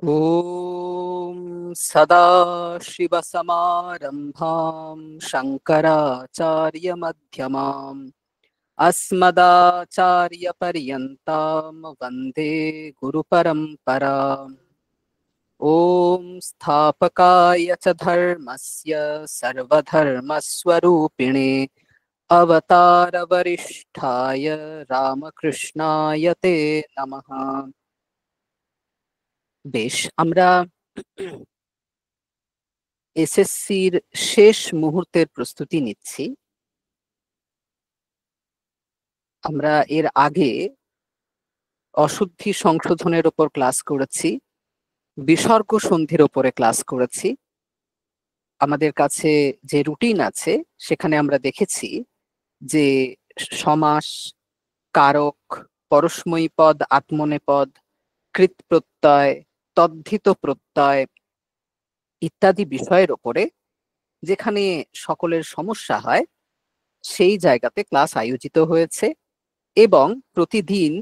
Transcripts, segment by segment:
ॐ सदाशिवसमारम्भां शङ्कराचार्यमध्यमाम् अस्मदाचार्यपर्यन्तां वन्दे गुरुपरम्पराम्। ॐ स्थापकाय च धर्मस्य सर्वधर्मस्वरूपिणे अवतारवरिष्ठाय रामकृष्णाय ते नमः। বেশ, আমরা এসএসসির শেষ মুহূর্তের প্রস্তুতি নিচ্ছি। আমরা এর আগে অশুদ্ধি সংশোধনের উপর ক্লাস করেছি, বিসর্গ সন্ধির উপরে ক্লাস করেছি। আমাদের কাছে যে রুটিন আছে সেখানে আমরা দেখেছি যে সমাস, কারক, পরস্মৈ পদ, আত্মনেপদ, কৃত প্রত্যয়, তদ্ধিত প্রত্যয় ইত্যাদি বিষয়ের উপরে যেখানে সকলের সমস্যা হয় সেই জায়গাতে ক্লাস আয়োজিত হয়েছে এবং প্রতিদিন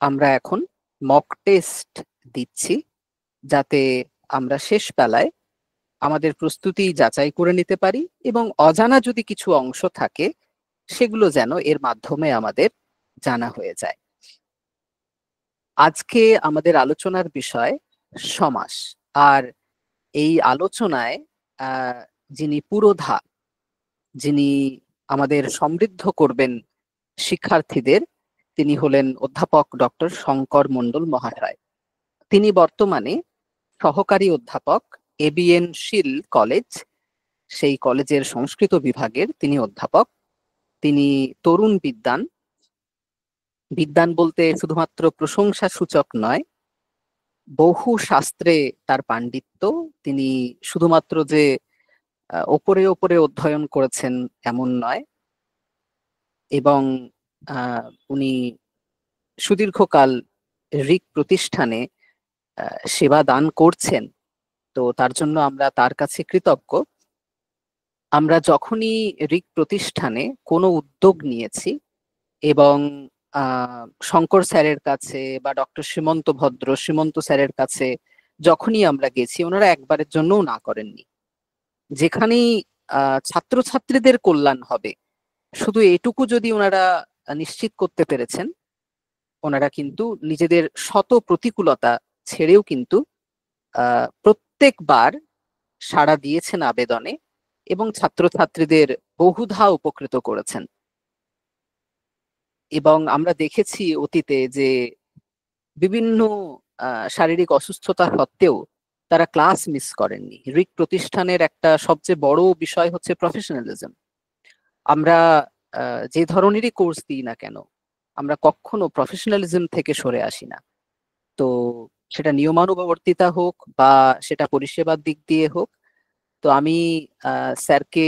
আমরা এখন মক টেস্ট দিচ্ছি, যাতে আমরা শেষ বেলায় আমাদের প্রস্তুতি যাচাই করে নিতে পারি এবং অজানা যদি কিছু অংশ থাকে সেগুলো যেন এর মাধ্যমে আমাদের জানা হয়ে যায়। আজকে আমাদের আলোচনার বিষয় সমাস। আর এই আলোচনায় যিনি পুরোধা, যিনি আমাদের সমৃদ্ধ করবেন শিক্ষার্থীদের, তিনি হলেন অধ্যাপক ডক্টর শঙ্কর মণ্ডল মহাশয়। তিনি বর্তমানে সহকারী অধ্যাপক এবিএন শীল কলেজ, সেই কলেজের সংস্কৃত বিভাগের তিনি অধ্যাপক। তিনি তরুণ বিদ্বান। বিদ্বান বলতে শুধুমাত্র প্রশংসা সূচক নয়, বহু শাস্ত্রে তার পাণ্ডিত্য। তিনি শুধুমাত্র যে ওপরে ওপরে অধ্যয়ন করেছেন এমন নয়, এবং উনি সুদীর্ঘকাল ঋক প্রতিষ্ঠানে সেবা দান করছেন। তো তার জন্য আমরা তার কাছে কৃতজ্ঞ। আমরা যখনই ঋক প্রতিষ্ঠানে কোনো উদ্যোগ নিয়েছি এবং শঙ্কর স্যারের কাছে বা ডক্টর সীমন্ত স্যারের কাছে যখনই আমরা গেছি, ওনারা একবারের জন্যও না করেননি। যেখানেই ছাত্রছাত্রীদের কল্যাণ হবে, শুধু এটুকু যদি ওনারা নিশ্চিত করতে পেরেছেন, ওনারা কিন্তু নিজেদের শত প্রতিকূলতা ছেড়েও কিন্তু প্রত্যেকবার সাড়া দিয়েছেন আবেদনে এবং ছাত্রছাত্রীদের বহুধা উপকৃত করেছেন। এবং আমরা দেখেছি অতীতে যে বিভিন্ন শারীরিক অসুস্থতা সত্ত্বেও তারা ক্লাস মিস করেননি। ঋক প্রতিষ্ঠানের একটা সবচেয়ে বড় বিষয় হচ্ছে প্রফেশনালিজম। আমরা যে ধরনেরই কোর্স দিই না কেন, আমরা কখনো প্রফেশনালিজম থেকে সরে আসি না। তো সেটা নিয়মানুবর্তিতা হোক বা সেটা পরিষেবার দিক দিয়ে হোক। তো আমি স্যারকে,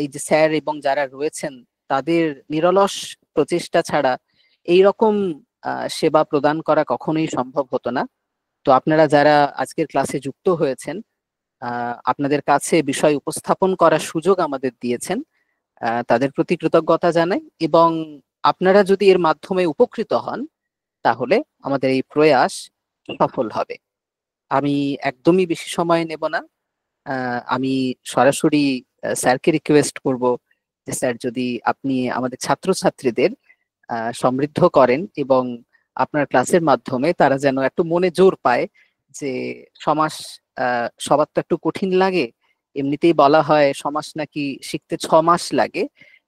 এই যে স্যার এবং যারা রয়েছেন তাদের নিরলস প্রচেষ্টা ছাড়া এই রকম সেবা প্রদান করা কখনোই সম্ভব হতো না। তো আপনারা যারা আজকের ক্লাসে যুক্ত হয়েছেন, আপনাদের কাছে বিষয় উপস্থাপন করার সুযোগ আমাদের দিয়েছেন, তাদের প্রতি কৃতজ্ঞতা জানাই। এবং আপনারা যদি এর মাধ্যমে উপকৃত হন তাহলে আমাদের এই প্রয়াস সফল হবে। আমি একদমই বেশি সময় নেব না। আমি সরাসরি স্যারকে রিকোয়েস্ট করব যে স্যার, যদি আপনি আমাদের ছাত্রছাত্রীদের সমৃদ্ধ করেন এবং আপনার ক্লাসের মাধ্যমে তারা যেন একটু মনে জোর পায় যে সমাস সবার তো একটু কঠিন লাগে। এমনিতেই বলা হয় সমাস নাকি শিখতে 6 মাস লাগে,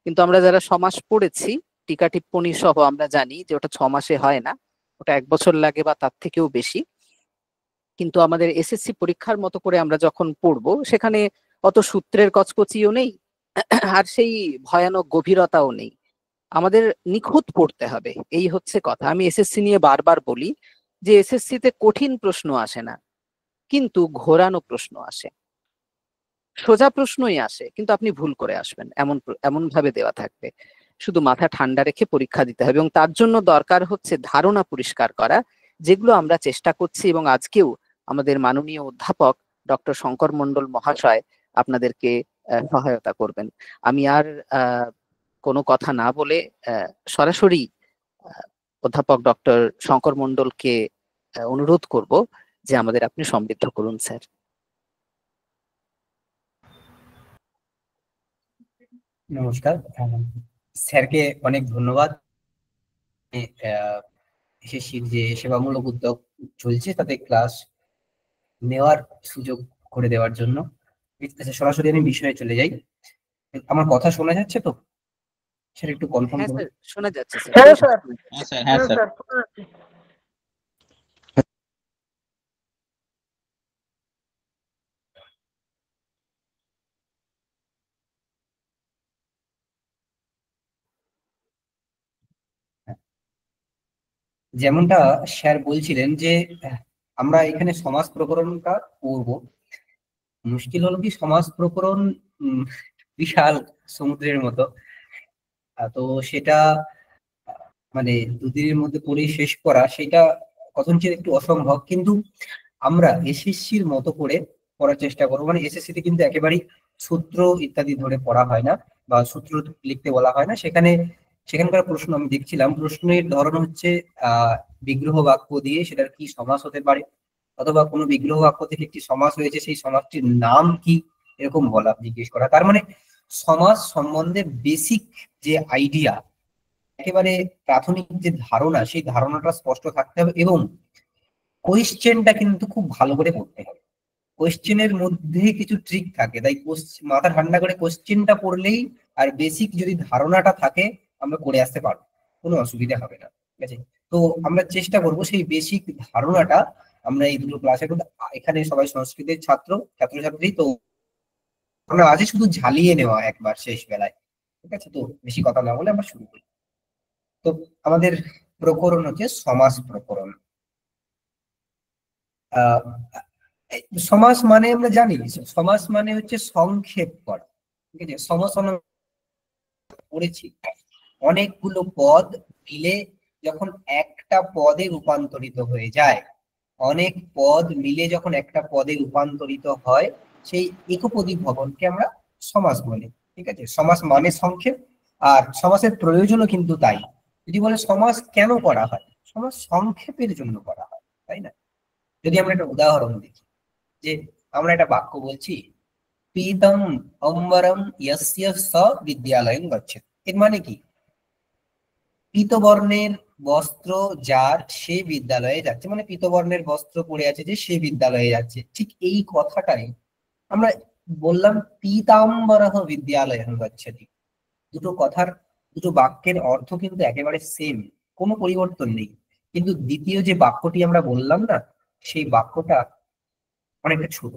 কিন্তু আমরা যারা সমাস পড়েছি টিকা টিপ্পনী সহ আমরা জানি যে ওটা 6 মাসে হয় না, ওটা 1 বছর লাগে বা তার থেকেও বেশি। কিন্তু আমাদের এসএসসি পরীক্ষার মতো করে আমরা যখন পড়বো সেখানে অত সূত্রের কচকচিও নেই, আর সেই ভয়ানক গভীরতাও নেই। আমাদের নিখুঁত পড়তে হবে, এই হচ্ছে কথা। আমি এসএসসি নিয়ে বারবার বলি যে এসএসসি তে কঠিন প্রশ্ন আসে না, কিন্তু ঘোরানো প্রশ্ন আসে। সোজা প্রশ্নই আসে কিন্তু আপনি ভুল করে আসবেন, এমন ভাবে দেওয়া থাকবে। শুধু মাথা ঠান্ডা রেখে পরীক্ষা দিতে হবে এবং তার জন্য দরকার হচ্ছে ধারণা পরিষ্কার করা, যেগুলো আমরা চেষ্টা করছি। এবং আজকেও আমাদের মাননীয় অধ্যাপক ডক্টর শঙ্কর মণ্ডল মহাশয় আপনাদেরকে সহায়তা করবেন। আমি আর কোনো কথা না বলে সরাসরি অধ্যাপক ডক্টর শঙ্কর মণ্ডলকে অনুরোধ করব যে আমাদের আপনি সমৃদ্ধ করুন স্যার। নমস্কার, স্যারকে অনেক ধন্যবাদ। এসএসসির যে সেবামূলক উদ্যোগ চলছে তাতে ক্লাস নেওয়ার সুযোগ করে দেওয়ার জন্য। আচ্ছা, সরাসরি আমি বিষয়ে চলে যাই। আমার কথা শোনা যাচ্ছে তো স্যার? একটু কনফার্ম হ্যাঁ করুন। স্যার, শোনা যাচ্ছে স্যার। হ্যাঁ স্যার, হ্যাঁ স্যার, হ্যাঁ স্যার। যেমনটা স্যার বলছিলেন যে আমরা এখানে সমাজ প্রকরণটা পড়বো। মুশকিল হলো কি, সমাজ প্রকরণ বিশাল সমুদ্রের মতো। তো সেটা মানে দুদিনের মধ্যে পড়ে শেষ করা সেটা কথনচিৎ একটু অসম্ভব, কিন্তু আমরা এসএসসির মতো করে পড়ার চেষ্টা করবো। মানে এসএসসি তে কিন্তু একেবারেই সূত্র ইত্যাদি ধরে পড়া হয় না, বা সূত্র লিখতে বলা হয় না। সেখানকার প্রশ্ন আমি দেখছিলাম, প্রশ্নের ধরন হচ্ছে বিগ্রহ বাক্য দিয়ে সেটার কি সমাস হতে পারে, অথবা কোনো বিগ্রহ বাক্য থেকে একটি সমাস হয়েছে, সেই সমাসটির নাম কি, এরকম জিজ্ঞেস করা। তার মানে সমাজ সম্বন্ধে বেসিক যে আইডিয়া, একেবারে প্রাথমিক যে ধারণা, সেই ধারণাটা স্পষ্ট থাকতে হবে। এবং কোয়েশ্চেনটা কিন্তু খুব ভালো করে পড়তে হবে। কোয়েশ্চেনের মধ্যে কিছু ট্রিক থাকে, তাই মাথা ঠান্ডা করে কোয়েশ্চেনটা পড়লেই আর বেসিক যদি ধারণাটা থাকে আমরা করে আসতে পারবো, কোনো অসুবিধা হবে না। ঠিক আছে? তো আমরা চেষ্টা করব সেই বেসিক ধারণাটা আমরা এই দুটো ক্লাসে, এখানে সবাই সংস্কৃতের ছাত্রছাত্রী, তো আমরা আজকে শুধু ঝালিয়ে নেওয়া একবার শেষ বেলায়। ঠিক আছে? তো বেশি কথা না বলে আমরা শুরু করি। তো আমাদের প্রকরণ হচ্ছে সমাস প্রকরণ। আহ সমাস মানে আমরা জানি, সমাস মানে হচ্ছে সংক্ষেপ করা। ঠিক আছে? সমাস আমরা পড়েছি, অনেকগুলো পদ মিলে যখন একটা পদে রূপান্তরিত হয়ে যায়, অনেক পদ মিলে যখন একটা পদে রূপান্তরিত হয়, সেই একপদী ভবনকে আমরা সমাস বলি। ঠিক আছে? সমাস মানে সংক্ষেপ, আর সমাসের প্রয়োজনও কিন্তু তাই। যদি বলে সমাস কেন করা হয়, সমাস সংক্ষেপের জন্য করা হয়, তাই না? যদি আমরা একটা উদাহরণ দেখি, যে আমরা একটা বাক্য বলছি, পীতম অম্বরম ইয়স্য স বিদ্যালয়ং গচ্ছেতি। এর মানে কি? পীতবর্ণের বস্ত্র যার, সে বিদ্যালয়ে যাচ্ছে। মানে পীতবর্ণের বস্ত্র পরে আছে যে, সে বিদ্যালয়ে যাচ্ছে। ঠিক এই কথাটাই আমরা বললাম পীতাম্বরঃ বিদ্যালয়ং গচ্ছেতি। দুটো বাক্যের অর্থ কিন্তু একেবারে সেম, কোনো পরিবর্তন নেই। কিন্তু দ্বিতীয় যে বাক্যটি আমরা বললাম না, সেই বাক্যটা অনেকটা ছোট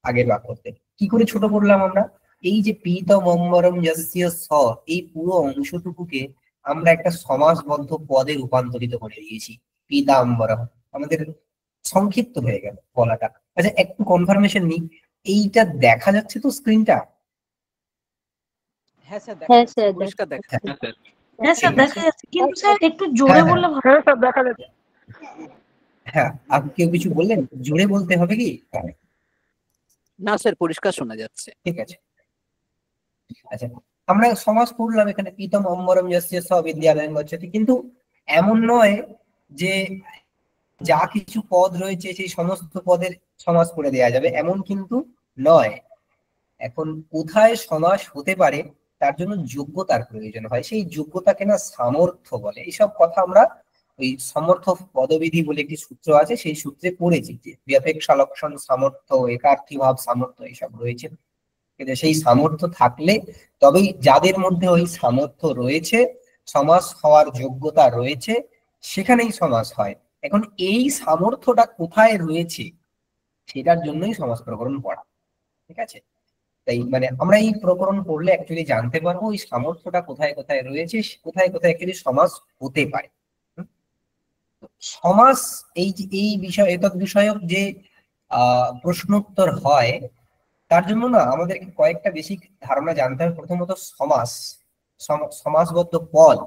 আগের বাক্যতে। কি করে ছোট করলাম আমরা? এই যে পীতমম্বরম যস্য স, এই পুরো অংশটুকুকে আমরা একটা সমাসবদ্ধ পদে রূপান্তরিত করে দিয়েছি, পীতাম্বরম। আমাদের সংক্ষিপ্ত হয়ে গেল বলাটা। আচ্ছা, একটু কনফার্মেশন নিই, এইটা দেখা যাচ্ছে তো স্ক্রিনটা? হ্যাঁ স্যার, দেখা হ্যাঁ যাচ্ছে, স্যার, পরিষ্কার দেখা যাচ্ছে। হ্যাঁ স্যার। হ্যাঁ স্যার, ঠিক আছে। দেখা যাচ্ছে, কিন্তু স্যার একটু হ্যাঁ, জোরে হ্যাঁ। বললে ভালো। হ্যাঁ স্যার, দেখা যাচ্ছে। হ্যাঁ, আপনি কেউ কিছু বললেন? জোরে বলতে হবে কি? না স্যার, পরিষ্কার শোনা যাচ্ছে। ঠিক আছে। আচ্ছা, আমরা সমাস পড়লাম এখানে, পীতম অম্বরম যস্য স বিদ্যালয়ং গচ্ছেতি। কিন্তু এমন নয় যে যা কিছু পদ রয়েছে সেই সমস্ত পদের সমাস করে দেয়া যাবে, এমন কিন্তু নয়। এখন কোথায় সমাস হতে পারে তার জন্য যোগ্যতার প্রয়োজন হয়, সেই যোগ্যতাকে না সামর্থ্য বলে। এইসব কথা আমরা ওই সমর্থ পদবিধি বলে একটি সূত্র আছে, সেই সূত্রে পড়েছি, যে ব্যপেক্ষা লক্ষণ সামর্থ্য, একার্থী ভাব সামর্থ্য, এইসব রয়েছে। কিন্তু সেই সামর্থ্য থাকলে তবেই, যাদের মধ্যে ওই সামর্থ্য রয়েছে, সমাস হওয়ার যোগ্যতা রয়েছে, সেখানেই সমাস হয়। এখন এই সামর্থ্যটা কোথায় রয়েছে সেটার জন্যই সমাস প্রকরণ পড়া। ঠিক আছে? তাই মানে আমরা এই প্রকরণ পড়লে অ্যাকচুয়ালি জানতে পারবো এই সামর্থ্যটা কোথায় কোথায় রয়েছে, কোথায় কোথায় অ্যাকচুয়ালি সমাস হতে পারে। সমাস এই বিষয়, এতৎ বিষয়ক যে প্রশ্নোত্তর হয়, তার জন্য না আমাদেরকে কয়েকটা বেসিক ধারণা জানতে হবে। প্রথমত সমাস, সমাসবদ্ধ পদ,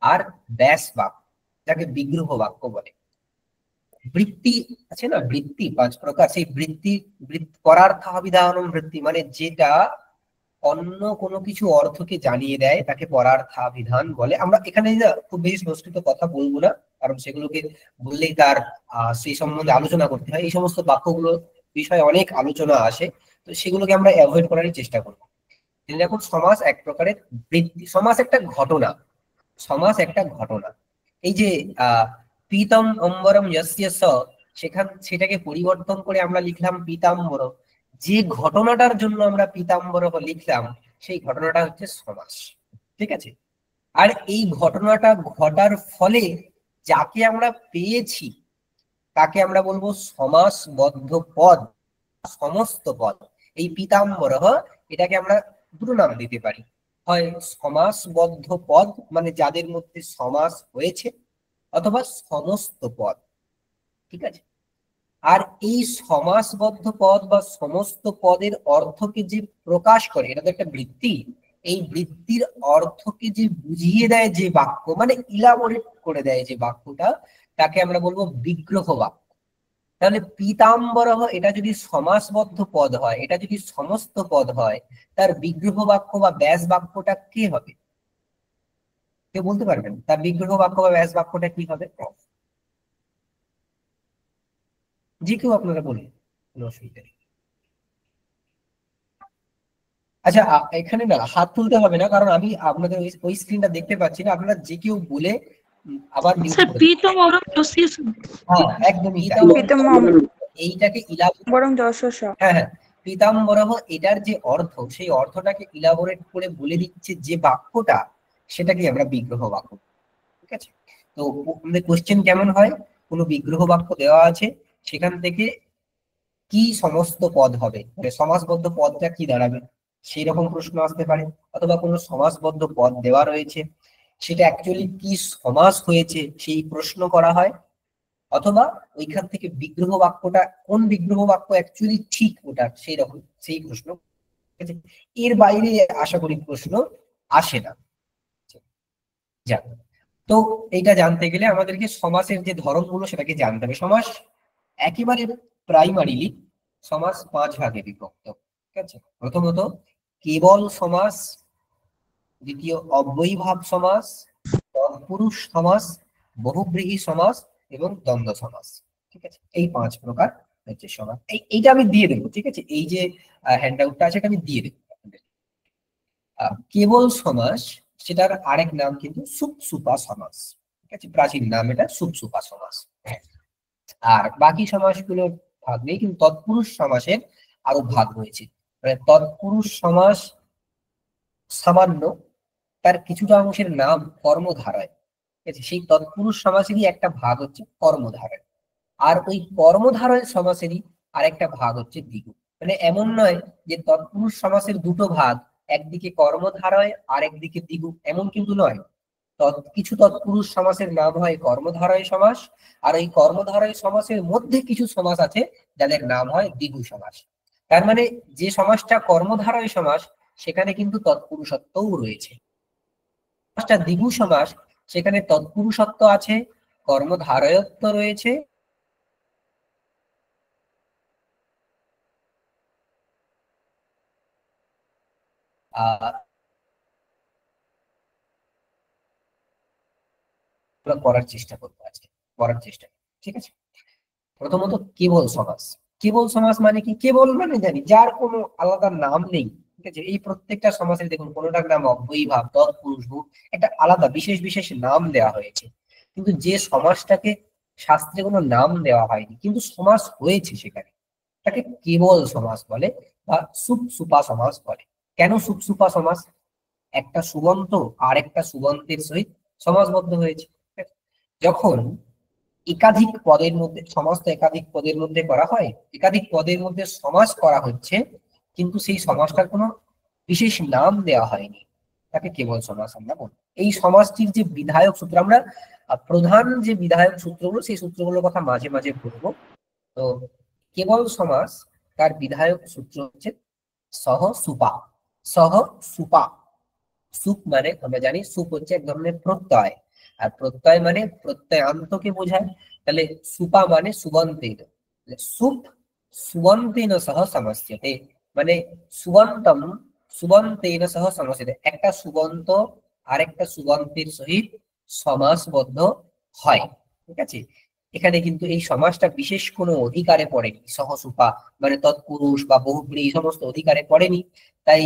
আর ব্যাস বাক্য, যাকে বিগ্রহ বাক্য বলে। বৃত্তি আছে না, বৃত্তি 5 প্রকার, সেই বৃত্তি, পরার্থাভিধানম বৃত্তি, মানে যেটা অন্য কোনো কিছু অর্থকে জানিয়ে দেয় তাকে পরার্থাভিধান বলে। আমরা এখানে না খুব বেশি সংস্কৃত কথা বলবো না, কারণ সেগুলোকে বললেই তার সেই সম্বন্ধে আলোচনা করতে হয়। এই সমস্ত বাক্যগুলো বিষয়ে অনেক আলোচনা আসে, তো সেগুলোকে আমরা অ্যাভয়েড করারই চেষ্টা করবো। দেখুন, সমাস এক প্রকারের বৃত্তি, সমাস একটা ঘটনা, সমাস একটা ঘটনা। এই যে পীতম অম্বরম যস্য স, সেটাকে পরিবর্তন করে আমরা লিখলাম পীতাম্বর। যে ঘটনাটার জন্য আমরা পীতাম্বর লিখলাম সেই ঘটনাটা হচ্ছে সমাস, ঠিক আছে। আর এই ঘটনাটা ঘটার ফলে যাকে আমরা পেয়েছি তাকে আমরা বলবো সমাসবদ্ধ পদ, সমস্ত পদ। এই পীতাম্বর, এটাকে আমরা দুটো নাম দিতে পারি, হয় সমাসবদ্ধ পদ মানে যাদের মধ্যে সমাস হয়েছে, অথবা সমস্ত পদ, ঠিক আছে। আর এই সমাসবদ্ধ পদ বা সমস্ত পদের অর্থকে যে প্রকাশ করে, এটা তো একটা বৃত্তি, এই বৃত্তির অর্থকে যে বুঝিয়ে দেয় যে বাক্য, মানে ইলাবোরেট করে দেয় যে বাক্যটা, তাকে আমরা বলবো বিগ্রহ বাক্য। তাহলে পীতাম্বরঃ এটা যদি সমাসবদ্ধ পদ হয়, এটা যদি সমস্ত পদ হয়, তার বিগ্রহ বাক্য বা ব্যাস বাক্যটা কি হবে? কেউ বলতে পারবেন তার বিগ্রহ বাক্য বা ব্যাস বাক্যটা কি হবে? যে কেউ আপনারা বলুন, কোনো অসুবিধা নেই। আচ্ছা, এখানে না হাত তুলতে হবে না, কারণ আমি আপনাদের ওই স্ক্রিনটা দেখতে পাচ্ছি না। আপনারা যে কেউ বলে আবার মিউট স্যার করে দিন। প্রীতম অরম যস্য স। হ্যাঁ, একদমই তাই। এইটাকে বরং যশস্ব। হ্যাঁ হ্যাঁ, পীতাম্বরঃ এটার যে অর্থ, সেই অর্থটাকে ইলাবোরেট করে বলে দিচ্ছে যে বাক্যটা, সেটাকে আমরা বিগ্রহ বাক্য, ঠিক আছে। তো আমাদের কোশ্চেন কেমন হয়, কোনো বিগ্রহ বাক্য দেওয়া আছে, সেখান থেকে কি সমস্ত পদ হবে, মানে সমাসবদ্ধ পদটা কি দাঁড়াবে, সেই রকম প্রশ্ন আসতে পারে। অথবা কোনো সমাসবদ্ধ পদ দেওয়া রয়েছে, সেটা অ্যাকচুয়ালি কি সমাস হয়েছে সেই প্রশ্ন করা হয়। অথবা ওইখান থেকে বিগ্রহ বাক্যটা, কোন বিগ্রহ বাক্য অ্যাকচুয়ালি ঠিক ওটা, সেই রকম সেই প্রশ্ন। এর বাইরে আশা করি প্রশ্ন আসে না। যাক, তো এইটা জানতে গেলে আমাদেরকে সমাসের যে ধরনগুলো সেটাকে জানতে হবে। সমাস একেবারে প্রাইমারিলি সমাস 5 ভাগে বিভক্ত, ঠিক আছে। প্রথমত কেবল সমাস, দ্বিতীয় অব্যয়ীভাব সমাস, তৎপুরুষ সমাস, বহুব্রীহি সমাস এবং দ্বন্দ্ব সমাস, ঠিক আছে। এই 5 প্রকার হচ্ছে সমাস। এইটা আমি দিয়ে দেবো, ঠিক আছে। এই যে হ্যান্ড আউটটা আছে, এটা আমি দিয়ে দেবো আপনাদের। কেবল সমাস, সেটার আরেক নাম কিন্তু সুপসুপা সমাস, ঠিক আছে। প্রাচীন নাম এটা সুপসুপা সমাস। আর বাকি সমাসগুলোর ভাগ নেই, কিন্তু তৎপুরুষ সমাসের আরো ভাগ রয়েছে। মানে তৎপুরুষ সমাস সামান্য, তার কিছুটা অংশের নাম কর্মধারয়, ঠিক আছে। সেই তৎপুরুষ সমাসেরই একটা ভাগ হচ্ছে কর্মধারয়। আর ওই কর্মধারয় সমাসেরই আরেকটা ভাগ হচ্ছে দ্বিগু। মানে এমন নয় যে তৎপুরুষ সমাসের দুটো ভাগ, একদিকে কর্মধারয় আর একদিকে দ্বিগু, এমন কিন্তু নয়। কিছু তৎপুরুষ সমাসের নাম হয় কর্মধারয় সমাস, আর এই কর্মধারয় সমাসের মধ্যে কিছু সমাস আছে যাদের নাম হয় দ্বিগু সমাস। তার মানে যে সমাসটা কর্মধারয় সমাস, সেখানে কিন্তু তৎপুরুষত্বও রয়েছে। সমাসটা দ্বিগু সমাস, সেখানে তৎপুরুষত্ব আছে, কর্মধারয়ত্ব রয়েছে, করার চেষ্টা করবো আজকে, করার চেষ্টা করবো, ঠিক আছে। প্রথমত কেবল সমাস। কেবল সমাস মানে কি? কেবল মানে জানি যার কোনো আলাদা নাম নেই, ঠিক আছে। এই প্রত্যেকটা সমাসের দেখুন কোনোটার নাম অব্যয়ীভাব, তৎপুরুষ, বহু, একটা আলাদা বিশেষ বিশেষ নাম দেওয়া হয়েছে। কিন্তু যে সমাসটাকে শাস্ত্রে কোনো নাম দেওয়া হয়নি কিন্তু সমাস হয়েছে সেখানে, তাকে কেবল সমাস বলে বা সুপসুপা সমাস বলে। কেন সুপসুপা সমাস? একটা সুবন্ত আর একটা সুবন্তের সহিত সমাসবদ্ধ হয়েছে। যখন একাধিক পদের মধ্যে, সমস্ত একাধিক পদের মধ্যে করা হয়, একাধিক পদের মধ্যে সমাস করা হচ্ছে, কিন্তু সেই সমাসটার কোনো বিশেষ নাম দেওয়া হয়নি, তাকে কেবল সমাস আমরা বলি। এই সমাসটির যে বিধায়ক সূত্র, আমরা প্রধান যে বিধায়ক সূত্রগুলো, সেই সূত্রগুলোর কথা মাঝে মাঝে বলবো। তো কেবল সমাস, তার বিধায়ক সূত্র হচ্ছে সহ সুপা। সহ সুপা, সুপ মানে আমরা জানি সুপ হচ্ছে এক ধরনের প্রত্যয়, আর প্রত্যয় মানে প্রত্যয়ান্তকে বোঝায়। তাহলে সুপা মানে সুবন্তেন, সুপ সুবন্তেন সহ সমস্যতে, মানে সুবন্তম সুবন্তেন সহ সমাসিত, একটা সুবন্ত আরেকটা সুবন্তের সহিত সমাসবদ্ধ হয়। ঠিক আছে, এখানে কিন্তু এই সমাসটা বিশেষ কোনো অধিকারে পড়েনি, সহসুপা মানে তৎপুরুষ বা বহুব্রী এই সমস্ত অধিকারে পড়েনি, তাই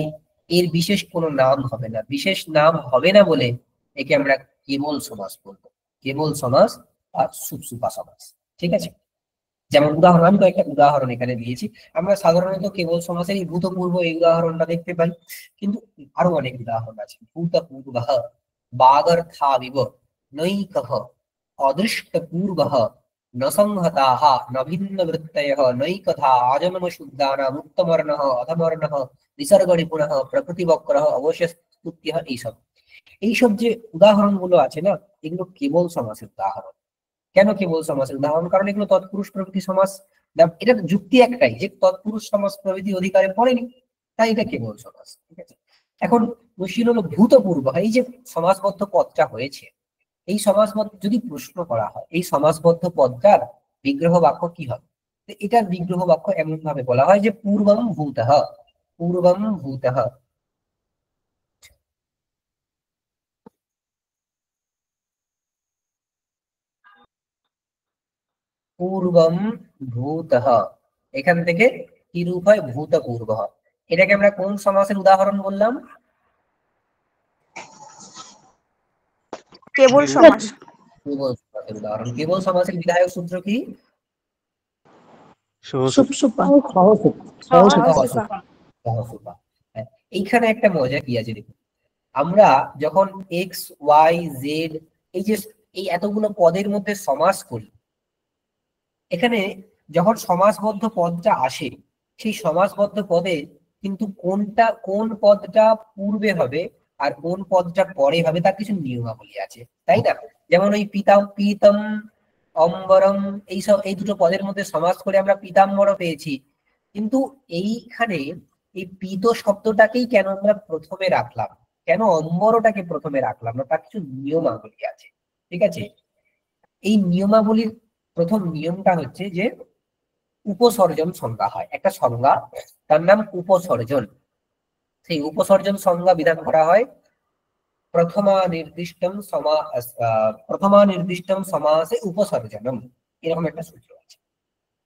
এর বিশেষ কোনো নাম হবে না। বিশেষ নাম হবে না বলে একে আমরা কেবল সমাস বলবো, কেবল সমাস আর সুপসুপা সমাস। ঠিক আছে, যেমন উদাহরণ, আমি কয়েকটা উদাহরণ এখানে দিয়েছি। আমরা সাধারণত কেবল সমাসের এই ভূতপূর্ব এই উদাহরণটা দেখতে পাই, কিন্তু আরো অনেক উদাহরণ আছে। ভূতপূর্ব, বাগর্থাবিব, নৈকঃ, অদৃষ্টপূর্বঃ, ন সংহতাঃ, ন ভিন্নবৃত্তয়ঃ, নৈকথা, আজন্মশুদ্ধানাম, উক্তবর্ণঃ, অধমর্ণঃ, নিসর্গনিপুণঃ, প্রকৃতিবক্রঃ, অবশ্যস্তুত্যঃ, এইসব এইসব যে উদাহরণগুলো আছে না, এগুলো কেবল সমাসের উদাহরণ। কেন কেবল সমাসের উদাহরণ? কারণ এগুলো তৎপুরুষ প্রভৃতি সমাস, এটা যুক্তি একটাই যে তৎপুরুষ সমাস প্রভৃতি অধিকারে পড়েনি, তাই এটা কেবল সমাস। ঠিক আছে, এখন মুশকিল হলো ভূতপূর্ব, এই যে সমাসবদ্ধ পদটা হয়েছে, এই সমাসবদ্ধ যদি প্রশ্ন করা হয় এই সমাসবদ্ধ পদটার বিগ্রহ বাক্য কি হবে, তো এটার বিগ্রহ বাক্য এমন ভাবে বলা হয় যে পূর্বম ভূতঃ, পূর্বম ভূতঃ, পূর্বম ভূতঃ, এখান থেকে কি রূপ হয়? ভূতপূর্ব। এটাকে আমরা কোন সমাসের উদাহরণ বললাম? কেবল সমাস। কেবল সমাসের উদাহরণ। কেবল সমাসের বিধায়ক সূত্র কি? সুপসুপা সহসুপা। সহসুপা। হ্যাঁ, এইখানে একটা মজা কি আছে দেখুন, আমরা যখন এক্স ওয়াই জেড এই যে এই এতগুলো পদের মধ্যে সমাস করি, এখানে যখন সমাসবদ্ধ পদটা আসে, সেই সমাসবদ্ধ পদে কিন্তু কোন পদটা পূর্বে হবে আর কোন পদটা পরে হবে তার কিছু নিয়মাবলী আছে, তাই না? যেমন ওই পিতম অম্বরম, এই দুটো পদের মধ্যে সমাস করে আমরা পিতাম্বর পেয়েছি, কিন্তু এইখানে এই পিত শব্দটাকেই কেন আমরা প্রথমে রাখলাম, কেন অম্বরটাকে প্রথমে রাখলাম না, তার কিছু নিয়মাবলী আছে। ঠিক আছে, এই নিয়মাবলীর প্রথম নিয়মটা হচ্ছে যে উপসর্জন সংজ্ঞা হয়, একটা সংজ্ঞা, তার নাম উপসর্জন। সেই উপসর্জন সংজ্ঞা বিধান করা হয় প্রথমা নির্দিষ্টম সমাসে উপসর্জনম, এরকম একটা সূত্র আছে।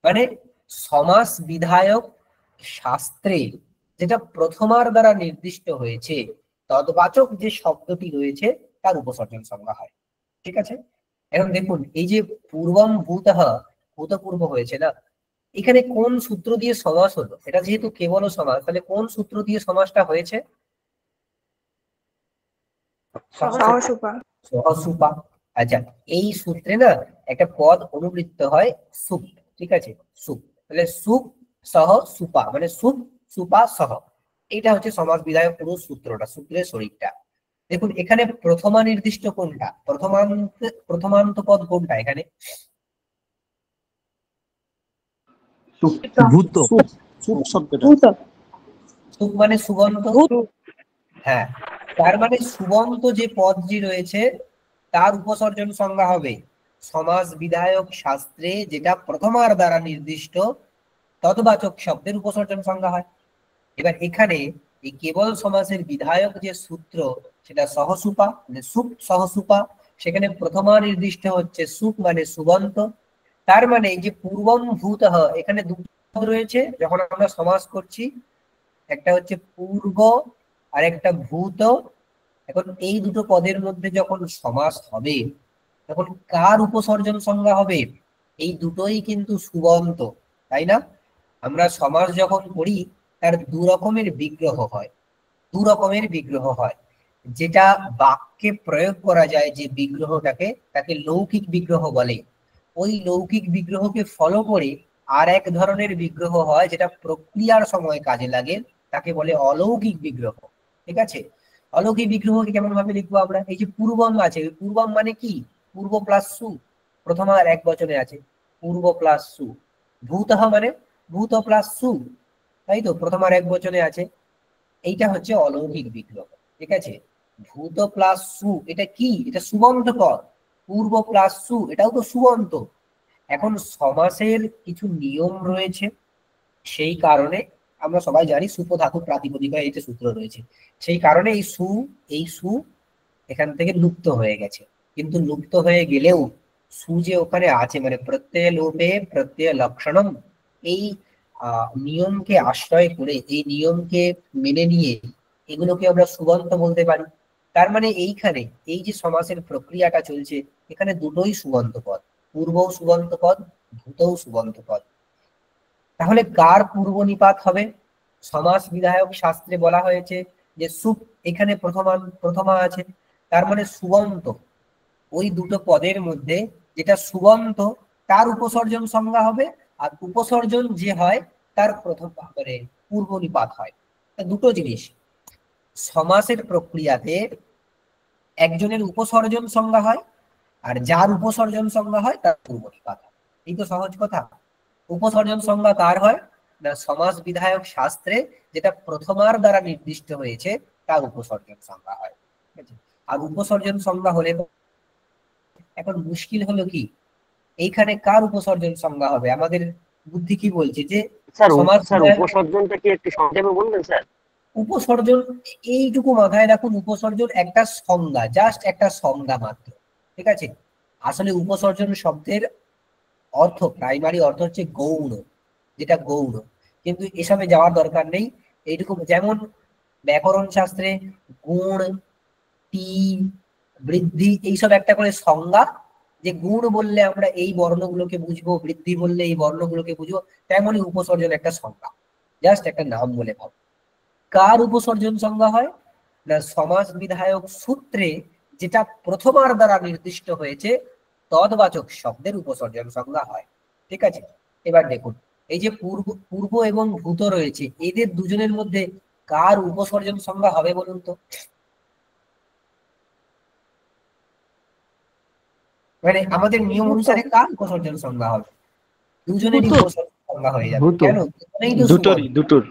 মানে সমাস বিধায়ক শাস্ত্রে যেটা প্রথমার দ্বারা নির্দিষ্ট হয়েছে, তদ্বাচক যে শব্দটি রয়েছে তার উপসর্জন সংজ্ঞা হয়। ঠিক আছে, এখন দেখুন এই যে পূর্বম ভূতঃ, ভূতপূর্ব হয়েছে না, এখানে কোন সূত্র দিয়ে সমাস হলো? এটা যেহেতু কেবল সমাস, তাহলে কোন সূত্র দিয়ে সমাসটা হয়েছে? সহসুপা। সহসুপা। আচ্ছা, এই সূত্রে না একটা পদ অনুবৃত্ত হয় সুপ। ঠিক আছে, সুপ, তাহলে সুপ সহ সুপা মানে সুপ সুপা সহ, এইটা হচ্ছে সমাস বিধায়ক পুরো সূত্রটা, সূত্রের শরীরটা। দেখুন এখানে প্রথমা নির্দিষ্ট কোনটা, প্রথমান্ত পদ কোনটা এখানে? ভূত, সুপ শব্দটা। সুপ মানে সুগন্ধ। হ্যাঁ, তার মানে সুবন্ত যে পদটি রয়েছে তার উপসর্জন সংজ্ঞা হবে সমাস বিধায়ক শাস্ত্রে যেটা প্রথমার দ্বারা নির্দিষ্ট তদ্বাচক শব্দের উপসর্জন সংজ্ঞা হয়। এবার এখানে এই কেবল সমাসের বিধায়ক যে সূত্র সেটা সহসুপা মানে সুপ সহসুপা, সেখানে প্রথমা নির্দিষ্ট হচ্ছে সুপ মানে সুবন্ত। তার মানে এই যে পূর্বম ভূতঃ, এখানে দুটো পদ রয়েছে যখন আমরা সমাস করছি, একটা হচ্ছে পূর্ব আর একটা ভূত। এখন এই দুটো পদের মধ্যে যখন সমাস হবে তখন কার উপসর্জন সংজ্ঞা হবে? এই দুটোই কিন্তু সুবন্ত, তাই না? আমরা সমাস যখন করি তার দু রকমের বিগ্রহ হয়, দু রকমের বিগ্রহ হয়। যেটা বাক্যে প্রয়োগ করা যায় যে বিগ্রহটাকে, তাকে লৌকিক বিগ্রহ বলে। ওই লৌকিক বিগ্রহকে ফলো করে আর এক ধরনের বিগ্রহ হয় যেটা প্রক্রিয়ার সময় কাজে লাগে, তাকে বলে অলৌকিক বিগ্রহ। ঠিক আছে, অলৌকিক বিগ্রহকে কেমন ভাবে লিখবো আমরা? এই যে পূর্বম আছে, পূর্বম মানে কি? পূর্ব প্লাস সু, প্রথমার এক বচনে আছে পূর্ব প্লাস সু। ভূতঃ মানে ভূত প্লাস সু, তাই তো, প্রথমার এক বচনে আছে। এইটা হচ্ছে অলৌকিক বিগ্রহ। ঠিক আছে, ভূত প্লাস সু এটা কি? এটা সুবন্ত পদ। পূর্ব প্লাস সু এটাও তো সুবন্ত। এখন সমাসের কিছু নিয়ম রয়েছে, সেই কারণে আমরা সবাই জানি সুপধাতু প্রাতিপদিক এই যে সূত্র রয়েছে, সেই কারণে এই সু এখান থেকে লুপ্ত হয়ে গেছে। কিন্তু লুপ্ত হয়ে গেলেও সু যে ওখানে আছে, মানে প্রত্যয় লোপে প্রত্যয় লক্ষণম, এই নিয়মকে আশ্রয় করে, এই নিয়মকে মেনে নিয়ে এগুলোকে আমরা সুবন্ত বলতে পারি। তার মানে এইখানে এই যে সমাসের প্রক্রিয়াটা চলছে, এখানে দুটোই সুবন্ত পদ, পূর্বও সুবন্ত পদ, ভূতও সুবন্ত পদ। তাহলে কার পূর্ব নিপাত হবে? সমাস বিধায়ক শাস্ত্রে বলা হয়েছে যে সুপ এখানে প্রথমা আছে, তার মানে সুবন্ত ওই দুটো পদের মধ্যে যেটা সুবন্ত তার উপসর্জন সংজ্ঞা হবে, আর উপসর্জন যে হয় তার প্রথম মানে পূর্ব নিপাত হয়। দুটো জিনিস, সমাসের প্রক্রিয়াতে একজনের উপসর্জন সংজ্ঞা হয়, আর যার উপসর্জন সংজ্ঞা হয় তার পূর্ব নিপাত হয়। এই তো সহজ কথা। উপসর্জন সংজ্ঞা কার হয় না, সমাস বিধায়ক শাস্ত্রে যেটা প্রথমার দ্বারা নির্দিষ্ট হয়েছে তার উপসর্জন সংজ্ঞা হয়। ঠিক আছে? আর উপসর্জন সংজ্ঞা হলে এখন মুশকিল হলো কি, এইখানে কার উপসর্জন সংজ্ঞা হবে? আমাদের বুদ্ধি কি বলছে যে সমাস উপসর্জনটা কি একটু সংক্ষেপে বলবেন স্যার? উপসর্জন এইটুকু মাথায় রাখুন, উপসর্জন একটা সংজ্ঞা, জাস্ট একটা সংজ্ঞা মাত্র। ঠিক আছে? আসলে উপসর্জন শব্দের অর্থ, প্রাইমারি অর্থ হচ্ছে গৌণ, যেটা গৌণ, কিন্তু এসবে যাওয়ার দরকার নেই। এইটুকু, যেমন ব্যাকরণ শাস্ত্রে গুণ, টি, বৃদ্ধি এইসব একটা করে সংজ্ঞা, যে গুণ বললে আমরা এই বর্ণগুলোকে বুঝবো, বৃদ্ধি বললে এই বর্ণগুলোকে বুঝবো, তেমনই উপসর্জন একটা সংজ্ঞা, জাস্ট একটা নাম বলে ভাব। কার উপসর্জন সংজ্ঞা হয় না, সমাস বিধায়ক সূত্রে যেটা প্রথমার দ্বারা নির্দিষ্ট হয়েছে তদবাচক শব্দের উপসর্জন সংজ্ঞা হয়। ঠিক আছে? এবার দেখুন, এই যে পূর্ব এবং ভূত রয়েছে, এদের দুজনের মধ্যে কার উপসর্জন সংজ্ঞা হবে বলুন তো? মানে আমাদের নিয়ম অনুসারে কার উপসর্জন সংজ্ঞা হবে? দুজনেরই উপসর্জন সংজ্ঞা হয়ে যাবে। কেন? দুজনেই তো দুটোর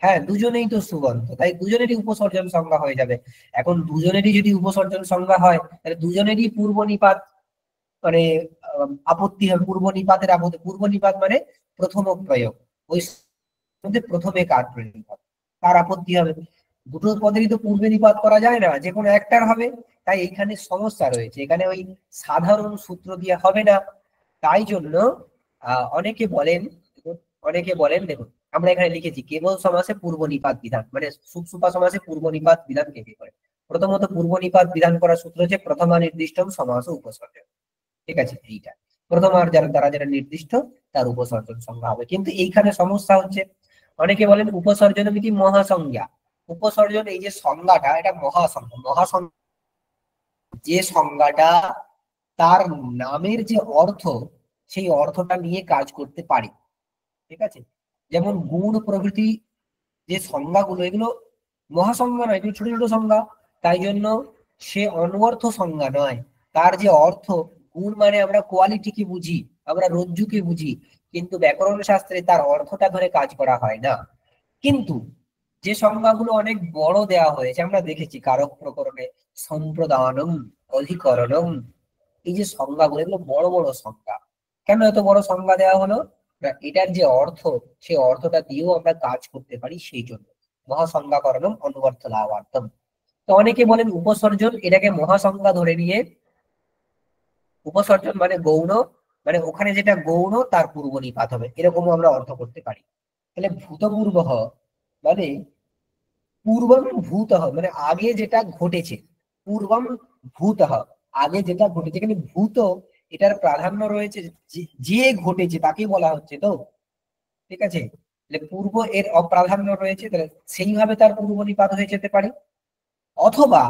হ্যাঁ, দুজনেই তো সুবন্ত, তাই দুজনেরই উপসর্জন সংজ্ঞা হয়ে যাবে। এখন দুজনেরই যদি উপসর্জন সংজ্ঞা হয়, তাহলে দুজনেরই পূর্ব নিপাত মানে আপত্তি হবে। পূর্ব নিপাতের আপত্তি, পূর্ব নিপাত মানে প্রথম প্রয়োগ, ওই মধ্যে প্রথমে কার প্রয়োগ হবে, তার আপত্তি হবে। দুটো পদেরই তো পূর্বে নিপাত করা যায় না, যে কোনো একটার হবে। তাই এইখানে সমস্যা রয়েছে, এখানে ওই সাধারণ সূত্র দিয়ে হবে না। তাই জন্য অনেকে বলেন দেখুন, আমরা এখানে লিখেছি কেবল সমাসে পূর্ব নিপাত বিধান, মানে সুপসুপা সমাসে পূর্ব নিপাত বিধান কে করে? প্রথমত পূর্ব নিপাত বিধান করার সূত্র হচ্ছে প্রথমা নির্দিষ্ট সমাস উপসর্জন। ঠিক আছে? এইটা প্রথমার দ্বারা যেটা নির্দিষ্ট তার উপসর্জন সংজ্ঞা হবে। কিন্তু এইখানে সমস্যা হচ্ছে, অনেকে বলেন উপসর্জন কি মহাসংজ্ঞা। উপসর্জন এই যে সংজ্ঞাটা, এটা মহাসংজ্ঞা, যে সংজ্ঞাটা তার নামের যে অর্থ, সেই অর্থটা নিয়ে কাজ করতে পারে। ঠিক আছে? যেমন গুণ প্রভৃতি যে সংজ্ঞাগুলো, এগুলো মহাসংজ্ঞা নয়, এগুলো ছোট ছোট সংজ্ঞা। তাই জন্য সে অনর্থ সংজ্ঞা নয়, তার যে অর্থ, গুণ মানে আমরা কোয়ালিটিকে বুঝি, আমরা রজ্জুকে বুঝি, কিন্তু ব্যাকরণ শাস্ত্রে তার অর্থটা ধরে কাজ করা হয় না। কিন্তু যে সংজ্ঞাগুলো অনেক বড় দেওয়া হয়েছে, আমরা দেখেছি কারক প্রকরণে সম্প্রদানম, অধিকরণম, এই যে সংজ্ঞাগুলো, এগুলো বড় বড় সংজ্ঞা। কেন এত বড় সংজ্ঞা দেওয়া হলো না, এটার যে অর্থ, সেই অর্থটা দিয়েও আমরা কাজ করতে পারি, সেই জন্য মহাসংজ্ঞাকরণম অনুবর্ত লাভার্থম। তো অনেকে বলেন উপসর্জন, এটাকে মহাসংজ্ঞা ধরে নিয়ে উপসর্জন মানে গৌণ, মানে ওখানে যেটা গৌণ তার পূর্ব নিপাত হবে, এরকমও আমরা অর্থ করতে পারি। তাহলে ভূতপূর্ব মানে পূর্বম ভূত, মানে আগে যেটা ঘটেছে, পূর্বম ভূত, আগে যেটা ঘটেছে। এখানে ভূত এটার প্রাধান্য রয়েছে, যে ঘটেছে তাকে বলা হচ্ছে তো। ঠিক আছে? পূর্ব এর অপ্রাধান্য রয়েছে, তাহলে সেইভাবে তার পূর্ব নিপাত হয়ে যেতে পারে। অথবা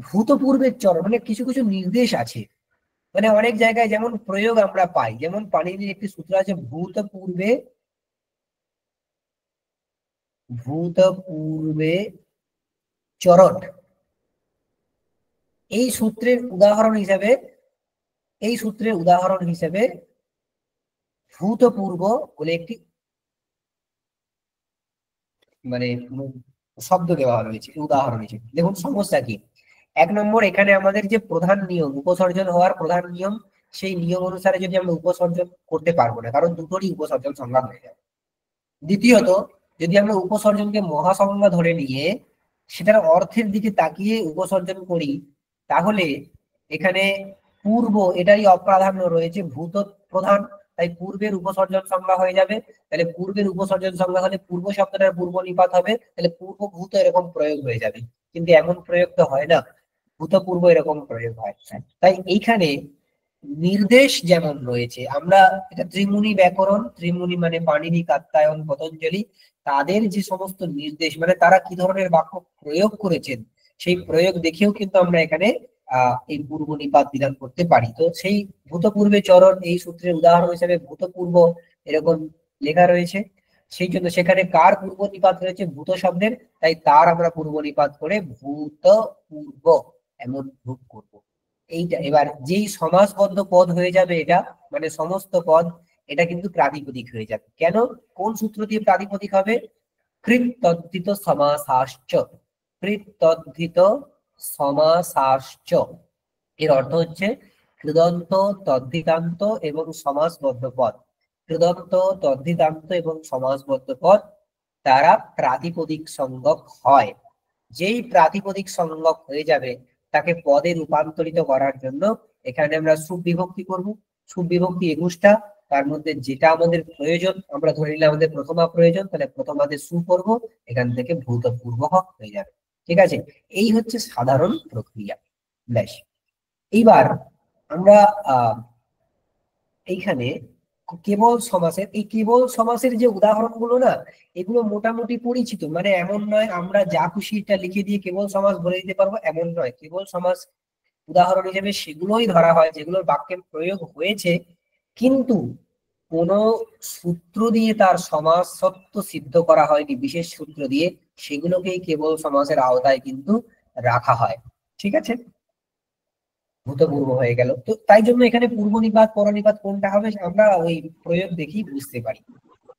ভূতপূর্বের চরণ, মানে কিছু কিছু নির্দেশ আছে, মানে অনেক জায়গায় যেমন প্রয়োগ আমরা পাই, যেমন পাণিনির একটি সূত্র আছে ভূতপূর্বে চরণ। এই সূত্রের উদাহরণ হিসেবে ভূতপূর্ব বলে একটি মানে শব্দ দেওয়া রয়েছে উদাহরণ হিসেবে। দেখুন সমস্যা কি, 1 নম্বর, এখানে আমাদের যে প্রধান নিয়ম, উপসর্জন হওয়ার প্রধান নিয়ম, সেই নিয়ম অনুসারে যদি আমরা উপসর্জন করতে পারবো না, কারণ দুটোরই উপসর্জন সংজ্ঞা হয়ে যাবে। দ্বিতীয়ত, যদি আমরা উপসর্জনকে মহাসংজ্ঞা ধরে নিয়ে সেটার অর্থের দিকে তাকিয়ে উপসর্জন করি, তাহলে এখানে পূর্ব এটারই অপ্রাধান্য রয়েছে, ভূত প্রধান, তাই পূর্বের উপসর্জন সংজ্ঞা হয়ে যাবে। তাহলে পূর্বের উপসর্জন সংজ্ঞা হলে পূর্ব শব্দটার পূর্ব নিপাত হবে, তাহলে পূর্ব ভূত এরকম প্রয়োগ হয়ে যাবে। কিন্তু এমন প্রয়োগ তো হয় না, ভূতপূর্ব এরকম প্রয়োগ হয়। তাই এইখানে নির্দেশ যেমন রয়েছে, আমরা এটা ত্রিমুনি ব্যাকরণ, ত্রিমুনি মানে পাণিনি, কাত্যায়ন, পতঞ্জলি, তাদের যে সমস্ত নির্দেশ মানে তারা কি ধরনের বাক্য প্রয়োগ করেছেন সেই প্রয়োগ দেখেও কিন্তু আমরা এখানে এই পূর্ব নিপাত বিধান করতে পারি। তো সেই ভূতপূর্বে চরণ এই সূত্রের উদাহরণ হিসেবে ভূতপূর্ব এরকম লেখা রয়েছে, সেই জন্য সেখানে কার পূর্ব নিপাত রয়েছে? ভূত শব্দের, তাই তার আমরা পূর্ব নিপাত করে ভূত পূর্ব এমন রূপ করব। এইটা এবার যেই সমাসবদ্ধ পদ হয়ে যাবে এটা মানে সমস্ত পদ, এটা কিন্তু প্রাতিপদিক হয়ে যাবে। কেন? কোন সূত্র দিয়ে প্রাতিপদিক হবে? কৃত তদ্ধিত সমাসাশ্চ, কৃত তদ্ধিত সমাসাশ্চ। এর অর্থ হচ্ছে কৃদন্ত, তদ্ধিতান্ত এবং সমাসবদ্ধ পদ। কৃদন্ত, তদ্ধিতান্ত এবং সমাসবদ্ধ পদ তারা প্রাতিপদিক সংজ্ঞক হয়। যেই প্রাতিপদিক সংজ্ঞক হয়ে যাবে তাকে পদে রূপান্তরিত করার জন্য এখানে আমরা সুবিভক্তি করব। সুবিভক্তি 21টা, তার মধ্যে যেটা আমাদের প্রয়োজন আমরা ধরে নিলে আমাদের প্রথমা প্রয়োজন, তাহলে প্রথমাতে সু করব, এখান থেকে ভূতপূর্ব হয়ে যাবে। ঠিক আছে, এই হচ্ছে সাধারণ প্রক্রিয়া। ব্যাস, এইবার আমরা এইখানে কেবল সমাসের, এই কেবল সমাসের যে উদাহরণগুলো না, এগুলো মোটামুটি পরিচিত, মানে এমন নয় আমরা যা খুশি এটা লিখে দিয়ে কেবল সমাস বলে দিতে পারবো এমন নয়। কেবল সমাস উদাহরণ হিসেবে সেগুলোই ধরা হয় যেগুলোর বাক্যে প্রয়োগ হয়েছে, কিন্তু কোন সূত্র দিয়ে তার সমাস সত্য সিদ্ধ করা হয়নি বিশেষ সূত্র দিয়ে, সেগুলোকেই কেবল সমাসের আওতায় কিন্তু রাখা হয়। ঠিক আছে, ভূতপূর্ব হয়ে গেল। তো তাই জন্য এখানে পূর্ব নিপাত পরনিপাত কোনটা হবে আমরা ওই প্রয়োগ দেখেই বুঝতে পারি।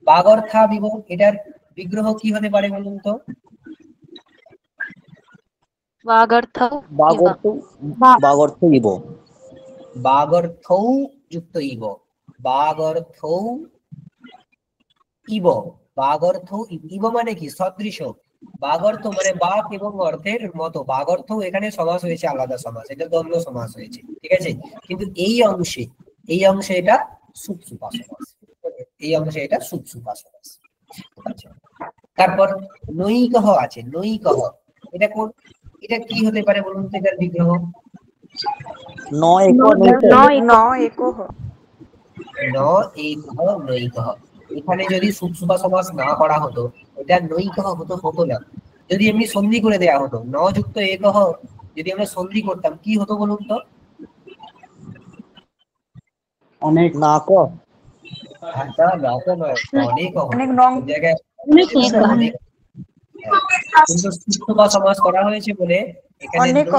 বাগর্থা বিভব, এটার বিগ্রহ কি হতে পারে বলুন তো? বাগর্থ বাগর্থ ইব, বাগর্থৌ যুক্ত ইব, বাগর্থৌ ইব, বাগর্থ ইব মানে কি? সদৃশ। বাগর্থ মানে বাক এবং অর্থের মতো, বাগর্থ এখানে সমাস হয়েছে আলাদা সমাস, এটা দ্বন্দ্ব সমাস হয়েছে। ঠিক আছে, কিন্তু এই অংশে এটা সুপসুপা সমাস, এই অংশে এটা সুপসুপা সমাস। আচ্ছা, তারপর নৈকহ আছে, নৈকহ এটা কোন, এটা কি হতে পারে বলুন তো এটার বিগ্রহ? নয় একহ নৈকহ। এখানে যদি সুপসুপা সমাস না করা হতো এটা নৈকহ হতো না। যদি এমনি সন্ধি করে দেয়া হতো ন যুক্ত একহ, যদি আমরা সন্ধি করতাম কি হতো বলুন তো? অনেক না ক অনেক নং জায়গায় অনেক, কিন্তু সুপসুপা সমাস করা হয়েছে বলে এখানে অনেকহ।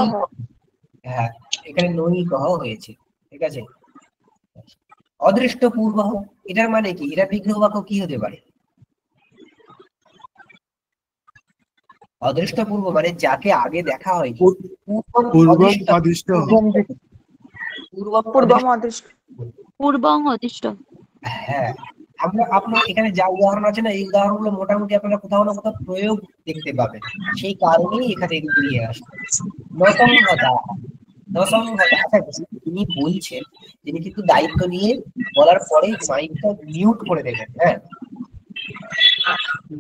হ্যাঁ, এখানে নৈকহ হয়েছে। ঠিক আছে, অদৃষ্ট পূর্ব, এটার মানে কি? এটা বিগ্রহ বাক্য কি হতে পারে? অদৃষ্ট পূর্ব মানে যাকে আগে দেখা হয়, পূর্বং অদিষ্ট। হ্যাঁ, আপনার এখানে যা উদাহরণ আছে না, এই উদাহরণগুলো মোটামুটি আপনারা কোথাও না কোথাও প্রয়োগ দেখতে পাবেন, সেই কারণেই এখানে এগুলো নিয়ে আসে। নসংহতা, নসংহতা। আচ্ছা, তিনি বলছেন, তিনি কিন্তু দায়িত্ব নিয়ে বলার পরে মাইকটা মিউট করে দেবেন। হ্যাঁ,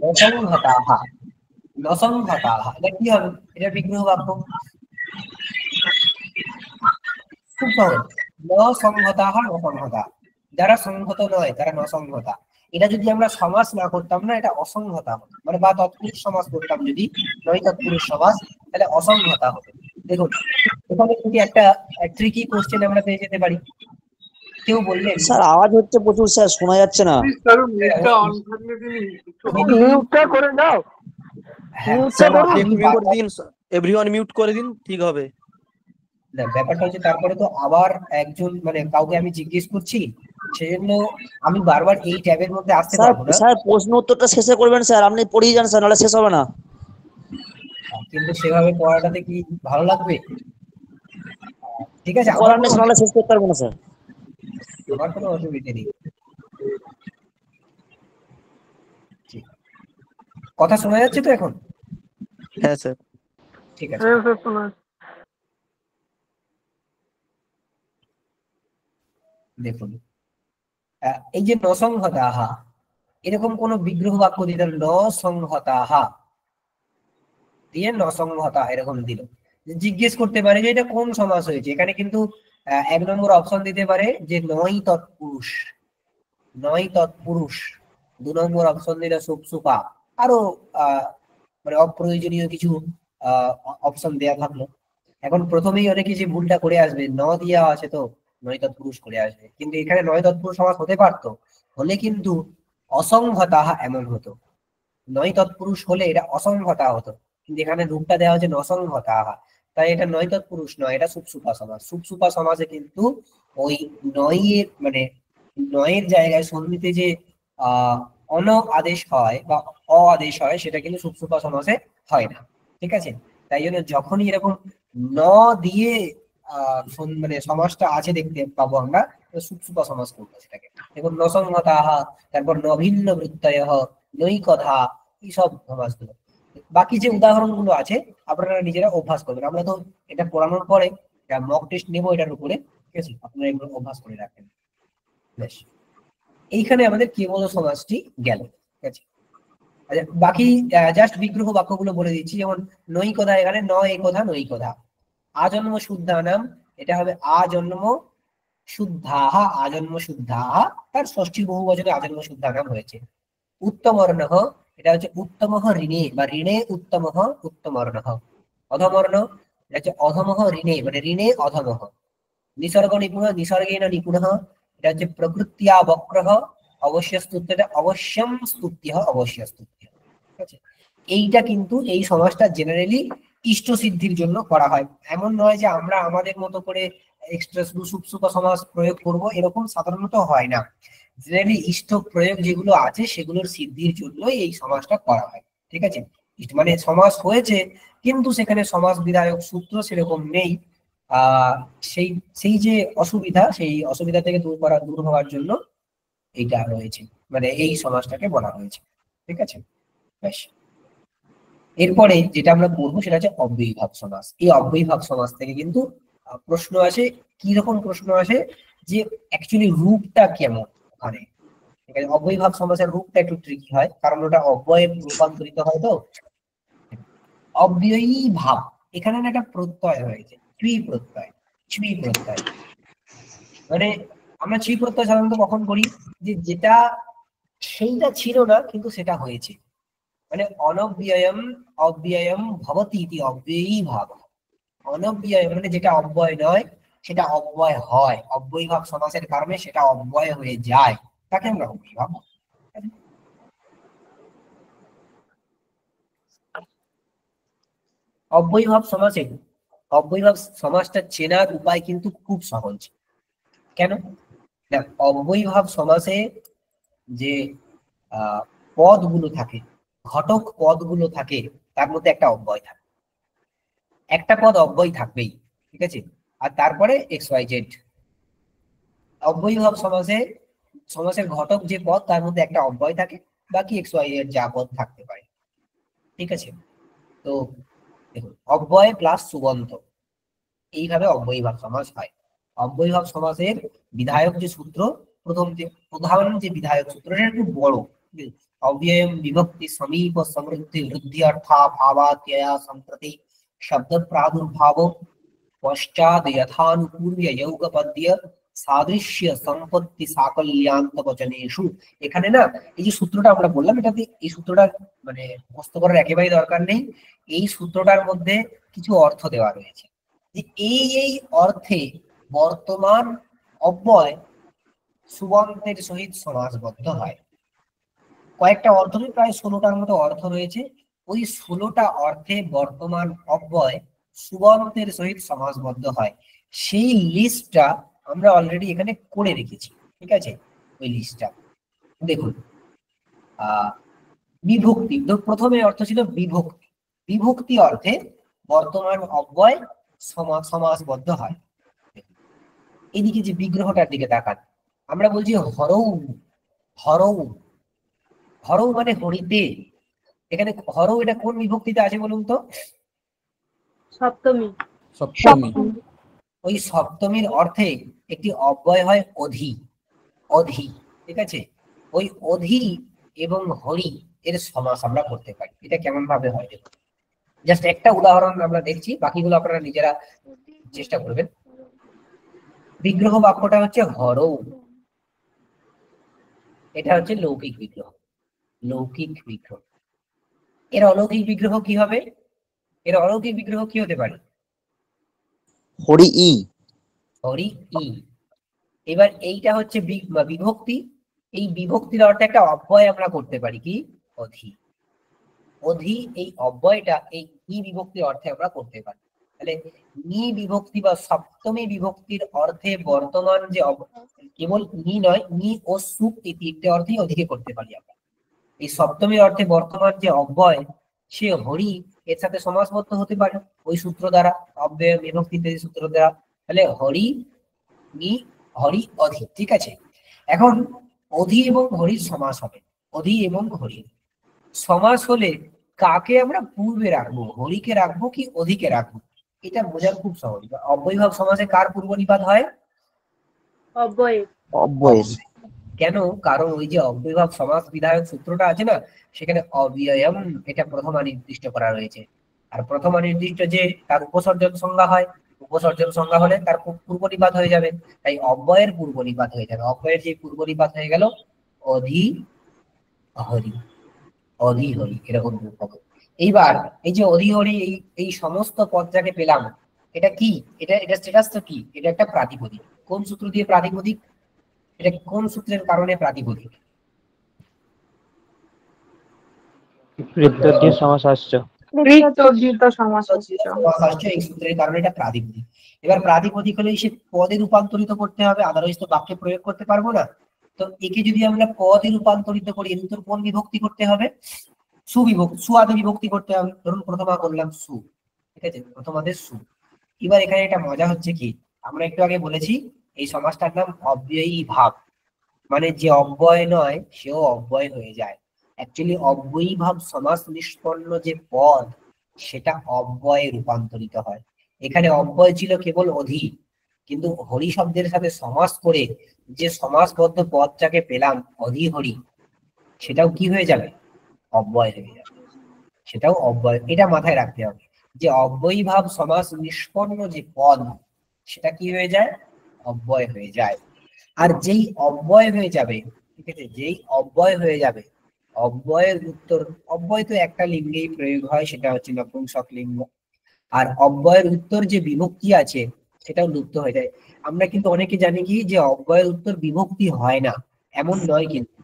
নসংহতাহা, নসংহতাহা এটা কি হবে? এটা বিগ্রহ বাক্য। খুব সহজ, নসংহতাহা নসংহতা, যারা সংহত নয় তারা নসংহতা। এটা যদি আমরা সমাস না করতাম না, এটা অসংহতা হতো, মানে বা তৎপুরুষ সমাস করতাম যদি, নয় তৎপুরুষ সমাস, তাহলে অসংহতা হবে। দেখুন এখানে যদি একটা ট্রিকি কোশ্চেন আমরা পেয়ে যেতে পারি। কেউ বললেন স্যার আওয়াজ হচ্ছে প্রচুর স্যার, শোনা যাচ্ছে না। মিউটটা করে দাও। হ্যাঁ, এভরিওয়ান মিউট করে দিন, ঠিক হবে। না, ব্যাপারটা হচ্ছে তারপরে তো আবার একজন মানে কাউকে আমি জিজ্ঞেস করছি, সেজন্য আমি বারবার এই ট্যাবের মধ্যে আসতে স্যার পারবো না। স্যার প্রশ্ন উত্তরটা শেষে করবেন স্যার, আপনি পড়িয়ে যান স্যার, নাহলে শেষ হবে না। কিন্তু সেভাবে পড়াটাতে কি ভালো লাগবে? ঠিক আছে, করার নেই, নাহলে শেষ করতে পারবো না স্যার। আমার কোনো অসুবিধা নেই। ঠিক কথা শোনা যাচ্ছে তো এখন? হ্যাঁ স্যার। ঠিক আছে, হ্যাঁ স্যার শোনা যাচ্ছে। দেখুন এই যে নসংহতাহা, এরকম কোন বিগ্রহ বাক্য দিল নসংহতাহা দিয়ে নসংহতা এরকম দিল, জিজ্ঞেস করতে পারে যে এটা কোন সমাস হয়েছে। এখানে কিন্তু 1 নম্বর অপশন দিতে পারে যে নয় তৎপুরুষ, নয় তৎপুরুষ। 2 নম্বর অপশন দিলে সুপসুপা। আরো মানে অপ্রয়োজনীয় কিছু অপশন দেয়া থাকলো। এখন প্রথমেই অনেকে যে ভুলটা করে আসবে, ন দিয়া আছে তো নয় তৎপুরুষ করে আসবে, কিন্তু এখানে নয় তৎপুরুষ সমাস হতে পারতো, হলে কিন্তু অসংহতাহা এমন হতো। নয় তৎপুরুষ হলে এটা অসংহতা হতো, কিন্তু এখানে রূপটা দেওয়া হচ্ছে নসংহতাহা, তাই এটা নয় তৎপুরুষ নয়, এটা সুপসুপা সমাস। সুপসুপা সমাসে কিন্তু ওই নয়ের মানে নয়ের জায়গায় সন্ধিতে যে অন আদেশ হয় বা অ আদেশ হয়, সেটা কিন্তু সুপসুপা সমাসে হয় না। ঠিক আছে, তাই জন্য যখনই এরকম ন দিয়ে মানে সমাসটা আছে দেখতে পাবো আমরা, সুপসুপা সমাস করবো সেটাকে। দেখুন নসংহতাহা, তারপর নভিন্ন বৃত্তয়ঃ, নৈকথা, এইসব সমাসগুলো। বাকি যে উদাহরণগুলো আছে আপনারা নিজেরা অভ্যাস করবেন। আমরা তো এটা পড়ানোর পরে মক টেস্ট নেবো এটার উপরে, ঠিক আছে, আপনারা এগুলো অভ্যাস করে রাখবেন। বেশ, এইখানে আমাদের কেবল সমাসটি গেল। ঠিক আছে, আচ্ছা বাকি জাস্ট বিগ্রহ বাক্যগুলো বলে দিচ্ছি। যেমন নৈকথা, এখানে ন একথা নৈকথা। আজন্ম শুদ্ধানাম, এটা হবে আজন্ম শুদ্ধাহা, আজন্ম শুদ্ধাহা, তার ষষ্ঠী বহু বচনে আজন্ম শুদ্ধানাম হয়েছে। উত্তমর্ণঃ, এটা হচ্ছে উত্তমঃ ঋণে বা ঋণে উত্তমঃ উত্তমর্ণঃ। অধমর্ণ, এটা হচ্ছে অধমঃ ঋণে মানে ঋণে অধমঃ। নিসর্গ নিপুণ, নিসর্গেণ নিপুণঃ, এটা হচ্ছে প্রকৃতিয়া বক্রঃ অবশ্য স্তুত্য, এটা অবশ্যম স্তুত্যঃ অবশ্য স্তুত্য। ঠিক আছে, এইটা কিন্তু এই সমাজটা জেনারেলি ইষ্ট সিদ্ধির জন্য করা হয়। এমন নয় যে আমরা আমাদের মতো করে এক্সট্রা সুপসুপা সমাজ প্রয়োগ করব, এরকম সাধারণত হয় না। জেনারেলি ইষ্ট প্রয়োগ যেগুলো আছে সেগুলোর সিদ্ধির জন্যই এই সমাজটা করা হয়। ঠিক আছে, মানে সমাজ হয়েছে কিন্তু সেখানে সমাজ বিধায়ক সূত্র সেরকম নেই। সেই সেই যে অসুবিধা, সেই অসুবিধা থেকে দূর হওয়ার জন্য এইটা রয়েছে, মানে এই সমাজটাকে বলা হয়েছে। ঠিক আছে, বেশ। এরপরে যেটা আমরা পড়বো সেটা হচ্ছে অব্যয়ীভাব সমাস। এই অব্যয়ীভাব সমাস থেকে কিন্তু প্রশ্ন আসে। কি রকম প্রশ্ন আসে যে অ্যাকচুয়ালি রূপটা কেমন ওখানে। ঠিক আছে, অব্যয়ীভাব সমাসের রূপটা একটু ট্রিকি হয়, কারণ ওটা অব্যয়ে রূপান্তরিত হয়। তো অব্যয়ী ভাব, এখানে না একটা প্রত্যয় হয়েছে, ছি প্রত্যয়, ছি প্রত্যয়। মানে আমরা ছি প্রত্যয় সাধারণত কখন করি, যে যেটা সেইটা ছিল না কিন্তু সেটা হয়েছে। মানে অনব্যয়ম অব্যয়ম ভবতি ইতি অব্যয়ী ভাব। অনব্যয় মানে যেটা অব্যয় নয় সেটা অব্যয় হয়, অব্যয়ী ভাব সমাসের কারণে সেটা অব্যয় হয়ে যায়, তাকে আমরা অব্যয়ী ভাব। অব্যয়ীভাব সমাসে অব্যয়ীভাব সমাসটা চেনার উপায় কিন্তু খুব সহজ। কেন? দেখ, অব্যয়ীভাব সমাসে যে পদগুলো থাকে, ঘটক পদগুলো থাকে, তার মধ্যে একটা অব্যয় থাকে, একটা পদ অব্যয় থাকবেই। ঠিক আছে, আর তারপরে এক্স ওয়াই জেড। অব্যয়ীভাব সমাসে সমাসের ঘটক যে পদ তার মধ্যে একটা অব্যয় থাকে, বাকি এক্স ওয়াই এর যা পদ থাকতে পারে। ঠিক আছে, তো দেখুন অব্যয় প্লাস সুবন্ত, এইভাবে অব্যয়ীভাব সমাস হয়। অব্যয়ীভাব সমাসের বিধায়ক যে সূত্র, প্রধান যে বিধায়ক সূত্র, এটা একটু বড়। অব্যয়ম বিভক্তি সমীপ সমৃদ্ধি বৃদ্ধি অর্থা ভাবাত্যয়া সম্প্রতি শব্দ প্রাদুর্ভাব পশ্চাৎ যথানুপূর্ব্য যৌগপদ্য সাদৃশ্য সম্পত্তি সাকল্যান্ত বচনেষু। এখানে না এই যে সূত্রটা আমরা বললাম, এটাতে এই সূত্রটা মানে মুখস্থ করার একেবারেই দরকার নেই। এই সূত্রটার মধ্যে কিছু অর্থ দেওয়া রয়েছে, যে এই অর্থে বর্তমান অব্যয় সুবন্তের সহিত সমাসবদ্ধ হয়। কয়েকটা অর্থ, প্রায় 16টার মতো অর্থ রয়েছে। ওই 16টা অর্থে বর্তমান অব্যয় সুবন্তের সহিত সমাসবদ্ধ হয়। সেই লিস্টটা আমরা অলরেডি এখানে করে রেখেছি। ঠিক আছে, ওই লিস্টটা দেখুন। বিভক্তি, প্রথমে অর্থ ছিল বিভক্তি। বিভক্তি অর্থে বর্তমান অব্যয় সমাসবদ্ধ হয়। এদিকে যে বিগ্রহটার দিকে তাকান, আমরা বলছি হরৌ, হরৌ, হরৌ মানে হরিতে। এখানে হরও এটা কোন বিভক্তিতে আছে বলুন তো? সপ্তমী। সপ্তমী। ওই সপ্তমীর অর্থে একটি অব্যয় হয় অধি। অধি, ঠিক আছে? ওই অধি এবং হরি এর সমাস আমরা করতে পারি। এটা কেমন ভাবে হয় দেখুন, জাস্ট একটা উদাহরণ আমরা দেখছি, বাকিগুলো আপনারা নিজেরা চেষ্টা করবেন। বিগ্রহ বাক্যটা হচ্ছে হরৌ, এটা হচ্ছে লৌকিক বিগ্রহ। লৌকিক বিগ্রহ। এর অলৌকিক বিগ্রহ কি হবে? এর অলৌকিক বিগ্রহ কি হতে পারে? হরি ই। হরি ই। এবার এইটা হচ্ছে বিভক্তি। এই বিভক্তির অর্থে একটা অব্যয় আমরা করতে পারি কি? অধি। অধি, এই অব্যয়টা এই ই বিভক্তির অর্থে আমরা করতে পারি। তাহলে নি বিভক্তি বা সপ্তমী বিভক্তির অর্থে বর্তমান যে কেবল নি নয়, নি ও সুপ এই তিনটে অর্থেই অধিকে করতে পারি আমরা। এই সপ্তমীর অর্থে বর্তমান যে অব্যয় সে হরি, এর সাথে সমাসবদ্ধ হতে পারে ওই সূত্র দ্বারা, অব্যয় বিভক্তি ইত্যাদি সূত্র দ্বারা। তাহলে হরি নি, হরি অধি, ঠিক আছে? এখন অধি এবং হরির সমাস হবে। অধি এবং হরি সমাস হলে কাকে আমরা পূর্বে রাখবো? হরিকে রাখবো কি অধিকে রাখবো? এটা বোঝার খুব সহজ। অব্যয়ভাব সমাসে কার পূর্ব নিপাত হয়? অব্যয়। অব্যয়ের। কেন? কারণ ওই যে অব্যয়ভাব সমাস বিধায়ক সূত্রটা আছে না, সেখানে অব্যয়ম এটা প্রথমা নির্দিষ্ট করা রয়েছে। আর প্রথমা নির্দিষ্ট যে তার উপসর্জন সংজ্ঞা হয়, উপসর্জন সংজ্ঞা হলে তার পূর্ব নিপাত হয়ে যাবে। তাই অব্যয়ের পূর্ব নিপাত হয়ে যাবে। অব্যয়ের যে পূর্ব নিপাত হয়ে গেল অধি হরি। অধি হরি এরকম রূপ হবে। এইবার এই যে অধি হরি, এই সমস্ত পদ যাকে পেলাম, এটা কি? এটা স্ট্যাটাস তো কি? এটা একটা প্রাতিপদিক। কোন সূত্র দিয়ে প্রাতিপদিক? এটা কোন সূত্রের কারণে প্রাতিপদিক? কৃত্তদ্ধিত সমাসাশ্চ। কৃতোদ্ধিত সমাসাশ্চ। এই সূত্রের কারণে এটা প্রাতিপদিক। এবার প্রাতিপদিক হলে সে পদে রূপান্তরিত করতে হবে, আদারওয়াইজ তো বাক্যে প্রয়োগ করতে পারবো না। তো একে যদি আমরা পদে রূপান্তরিত করি, এর ভিতর কোন বিভক্তি করতে হবে? সুবিভক্তি, সুআদি বিভক্তি করতে হবে। ধরুন প্রথমা করলাম সু, ঠিক আছে? প্রথমাদের সু। এবার এখানে একটা মজা হচ্ছে কি, আমরা একটু আগে বলেছি এই সমাজটার নাম অব্যয়ী ভাব, মানে যে অব্যয় নয় সেও অব্যয় হয়ে যায়। অ্যাকচুয়ালি অব্যয়ী ভাব সমাস নিষ্পন্ন যে পদ, সেটা অব্যয়ে রূপান্তরিত হয়। এখানে অব্যয় ছিল কেবল অধি, কিন্তু হরি শব্দের সাথে সমাস করে যে সমাসবদ্ধ পদটাকে পেলাম অধি হরি, সেটাও কি হয়ে যাবে? অব্যয় হয়ে যাবে। সেটাও অব্যয়। এটা মাথায় রাখতে হবে যে অব্যয়ী ভাব সমাস নিষ্পন্ন যে পদ, সেটা কি হয়ে যায়? অব্যয় হয়ে যায়। আর যেই অব্যয় হয়ে যাবে, ঠিক আছে, যেই অব্যয় হয়ে যাবে, অব্যয়ের উত্তর, অব্যয় তো একটা লিঙ্গেই প্রয়োগ হয়, সেটা হচ্ছে নপুংসক লিঙ্গ। আর অব্যয়ের উত্তর যে বিভক্তি আছে সেটাও লুপ্ত হয়ে যায়। আমরা কিন্তু অনেকে জানি কি যে অব্যয়ের উত্তর বিভক্তি হয় না, এমন নয় কিন্তু।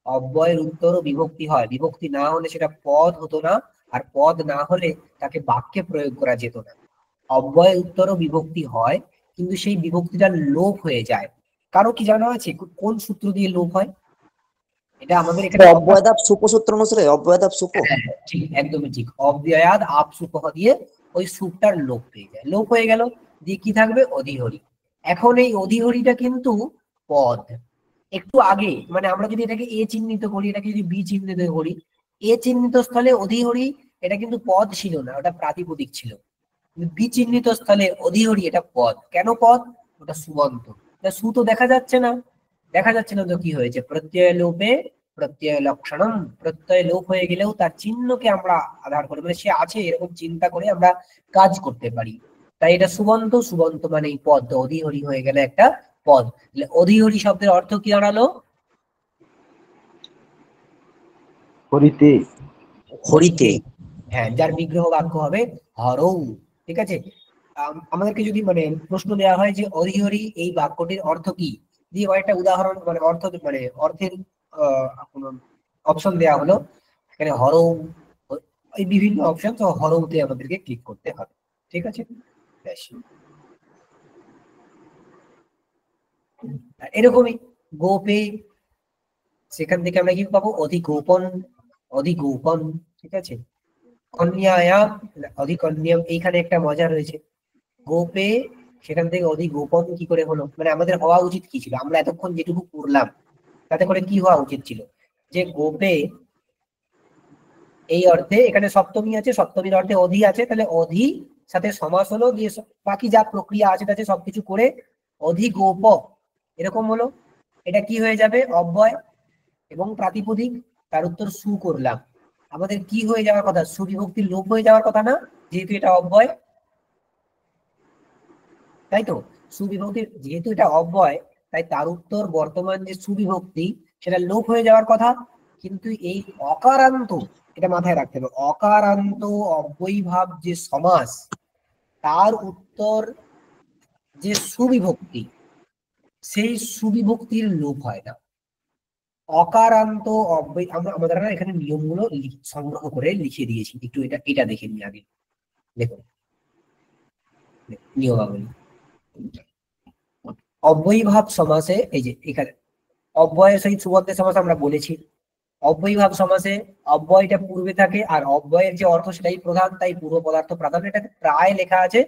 অব্যয়ের উত্তরও বিভক্তি হয়। বিভক্তি না হলে সেটা পদ হতো না, আর পদ না হলে তাকে বাক্যে প্রয়োগ করা যেত না। অব্যয়ের উত্তরও বিভক্তি হয়, কিন্তু সেই বিভক্তিটা লোপ হয়ে যায়। কারো কি জানা আছে কোন সূত্র দিয়ে লোপ হয়? এটা আমাদের এখানে অব্যয়দাব সুপসূত্র অনুসারে অব্যয়দাব সুপ। ঠিক, একদমই ঠিক। অব্যয়াদ আপ সুপহ দিয়ে ওই সুপটার লোপ হয়ে যায়। লোপ হয়ে গেল, দিয়ে কি থাকবে? অধিহরি। এখন এই অধিহরিটা কিন্তু পদ। একটু আগে, মানে আমরা যদি এটাকে এ চিহ্নিত করি, এটাকে যদি বি চিহ্নিত করি, এ চিহ্নিত স্থলে অধিহরি এটা কিন্তু পদ ছিল না, ওটা প্রাতিপদিক ছিল। বি চিহ্নিত স্থলে অধিহরি এটা পদ। কেন পদ? ওটা সুবন্ত। সু তো দেখা যাচ্ছে না, দেখা যাচ্ছে না তো কি হয়েছে? প্রত্যয় লোপে প্রত্যয় লক্ষণম। প্রত্যয় লোপ হয়ে গেলেও তার চিহ্নকে আমরা আধার করে, মানে সে আছে এরকম চিন্তা করে আমরা কাজ করতে পারি। তাই এটা সুবন্ত। সুবন্ত মানে এই পদ, অধিহরি হয়ে গেলে একটা পদ। অধিহরি শব্দের অর্থ কি দাঁড়ালো? হরিতে। হরিতে। হ্যাঁ, যার বিগ্রহ বাক্য হবে হরৌ, ঠিক আছে? আমাদেরকে যদি মানে প্রশ্ন দেওয়া হয় যে অধিহরি এই বাক্যটির অর্থ কি, দিয়ে কয়েকটা উদাহরণ মানে অর্থ মানে অর্থের অপশন দেওয়া হলো, এখানে হরৌ, এই বিভিন্ন অপশন, তো হরৌতে আমাদেরকে ক্লিক করতে হবে, ঠিক আছে? এরকমই গোপে, সেখান থেকে আমরা কি পাবো? অধিগোপন, অধিগোপন, ঠিক আছে? কন্যায়া, অধিকন্যাম, এইখানে একটা মজা রয়েছে। গোপে, সেখান থেকে অধিগোপন কি করে হলো? মানে আমাদের হওয়া উচিত কি ছিল? আমরা এতক্ষণ যেটুকু করলাম তাতে করে কি হওয়া উচিত ছিল? যে গোপে এই অর্থে এখানে সপ্তমী আছে, সপ্তমীর অর্থে অধি আছে, তাহলে অধি সাথে সমাস হলো, দিয়ে বাকি যা প্রক্রিয়া আছে তাতে সবকিছু করে অধিগোপ এরকম হলো। এটা কি হয়ে যাবে? অব্যয় এবং প্রাতিপদিক। তার উত্তর সু করলাম। আমাদের কি হয়ে যাওয়ার কথা? সুবিভক্তির লোপ হয়ে যাওয়ার কথা না, যেহেতু এটা অব্যয়, তাই তো? সুবিভক্তির যেহেতু এটা অব্যয়, তাই তার উত্তর বর্তমান যে সুবিভক্তি সেটা লোপ হয়ে যাওয়ার কথা। কিন্তু এই অকারান্ত, এটা মাথায় রাখতে হবে, অকারান্ত অব্যয়ীভাব যে সমাস, তার উত্তর যে সুবিভক্তি, সেই সুবিভক্তির লোপ হয় না। অকারান্ত অব্যয়, আমরা আমাদের এখানে নিয়মগুলো সংগ্রহ করে লিখে দিয়েছি, একটু এটা দেখে নিই আগে। দেখুন নিয়মাবলী। অব্যয়ীভাব সমাসে এই যে এখানে অব্যয়ের সহিত সুবন্ধের সমাস আমরা বলেছি। অব্যয়ীভাব সমাসে অব্যয়টা পূর্বে থাকে আর অব্যয়ের যে অর্থ সেটাই প্রধান, তাই পূর্ব পদার্থ প্রাধান্য। এটাতে প্রায় লেখা আছে,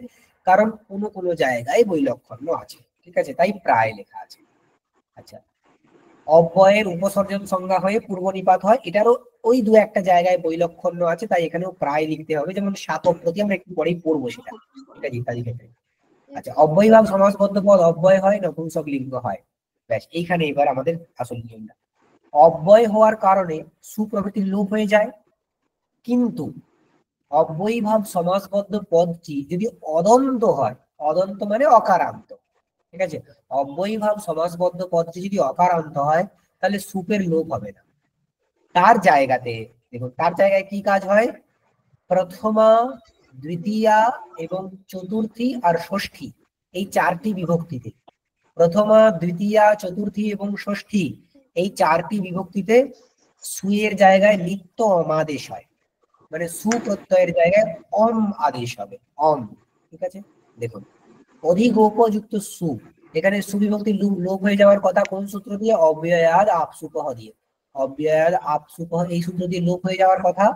কারণ কোনো কোনো জায়গায় বৈলক্ষণ্য আছে, ঠিক আছে, তাই প্রায় লেখা আছে। আচ্ছা, অব্যয়ের উপসর্জন সংজ্ঞা হয়ে পূর্ব নিপাত হয়, এটারও ওই দু একটা জায়গায় বৈলক্ষণ্য আছে, তাই এখানেও প্রায় লিখতে হবে, যেমন শাকপ্রতি আমরা একটু পরেই পড়বো সেটা, ঠিক আছে, ইত্যাদি ক্ষেত্রে। আচ্ছা, অব্যয়ীভাব সমাসবদ্ধ পদ অব্যয় হয়, নপুংসক লিঙ্গ হয়। ব্যাস, এইখানে এবার আমাদের আসল নিয়মটা। অব্যয় হওয়ার কারণে সুপ্রভৃতির লোপ হয়ে যায়, কিন্তু অব্যয়ীভাব সমাসবদ্ধ পদটি যদি অদন্ত হয়, অদন্ত মানে অকারান্ত, ঠিক আছে, অব্যয়ীভাব সমাসবদ্ধ পদটি যদি অকারান্ত হয় তাহলে সুপের লোপ হবে না। তার জায়গাতে দেখুন, তার জায়গায় কি কাজ হয়? প্রথমা, দ্বিতীয়া এবং চতুর্থী আর ষষ্ঠী, এই চারটি বিভক্তিতে, প্রথমা, দ্বিতীয়া, চতুর্থী এবং ষষ্ঠী, এই চারটি বিভক্তিতে সুয়ের জায়গায় নিত্য অমাদেশ হয়, মানে সু প্রত্যয়ের জায়গায় অম আদেশ হবে, অম, ঠিক আছে। দেখুন, অধিগোপযুক্ত সু, এখানে সুবিভক্তি লোপ হয়ে যাওয়ার কথা কোন সূত্র দিয়ে? অব্যয়াদ আপসুপহ দিয়ে। অব্যয়াদ আপসুপহ এই সূত্র দিয়ে লোপ হয়ে যাওয়ার কথা,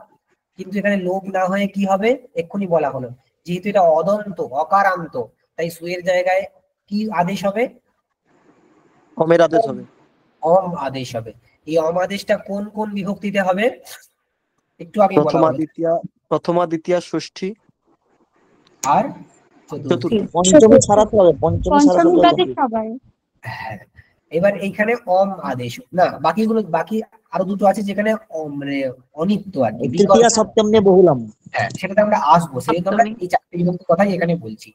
কিন্তু এখানে লোপ না হয়ে কি হবে? এক্ষুনি বলা হলো, যেহেতু এটা অদন্ত অকারান্ত, তাই সুয়ের জায়গায় কি আদেশ হবে? অমের আদেশ হবে। অম আদেশ হবে। এই অম আদেশটা কোন কোন বিভক্তিতে হবে? একটু আগে বলা প্রথমা হলো, দ্বিতীয়া ষষ্ঠী আর চতুর্থী। পঞ্চমী ছাড়াতে হবে, পঞ্চমী ছাড়াতে হবে। পঞ্চমীটাতে সবাই। হ্যাঁ, এবার এইখানে অম আদেশ না, বাকিগুলো বাকি আরো দুটো আছে যেখানে মানে অনিত্য আর কি, তৃতীয়া সপ্তম নিয়ে বহুলাম। হ্যাঁ, সেটাতে আমরা আসবো, সেহেতু আমরা এই চারটি বিভক্তি কথাই এখানে বলছি,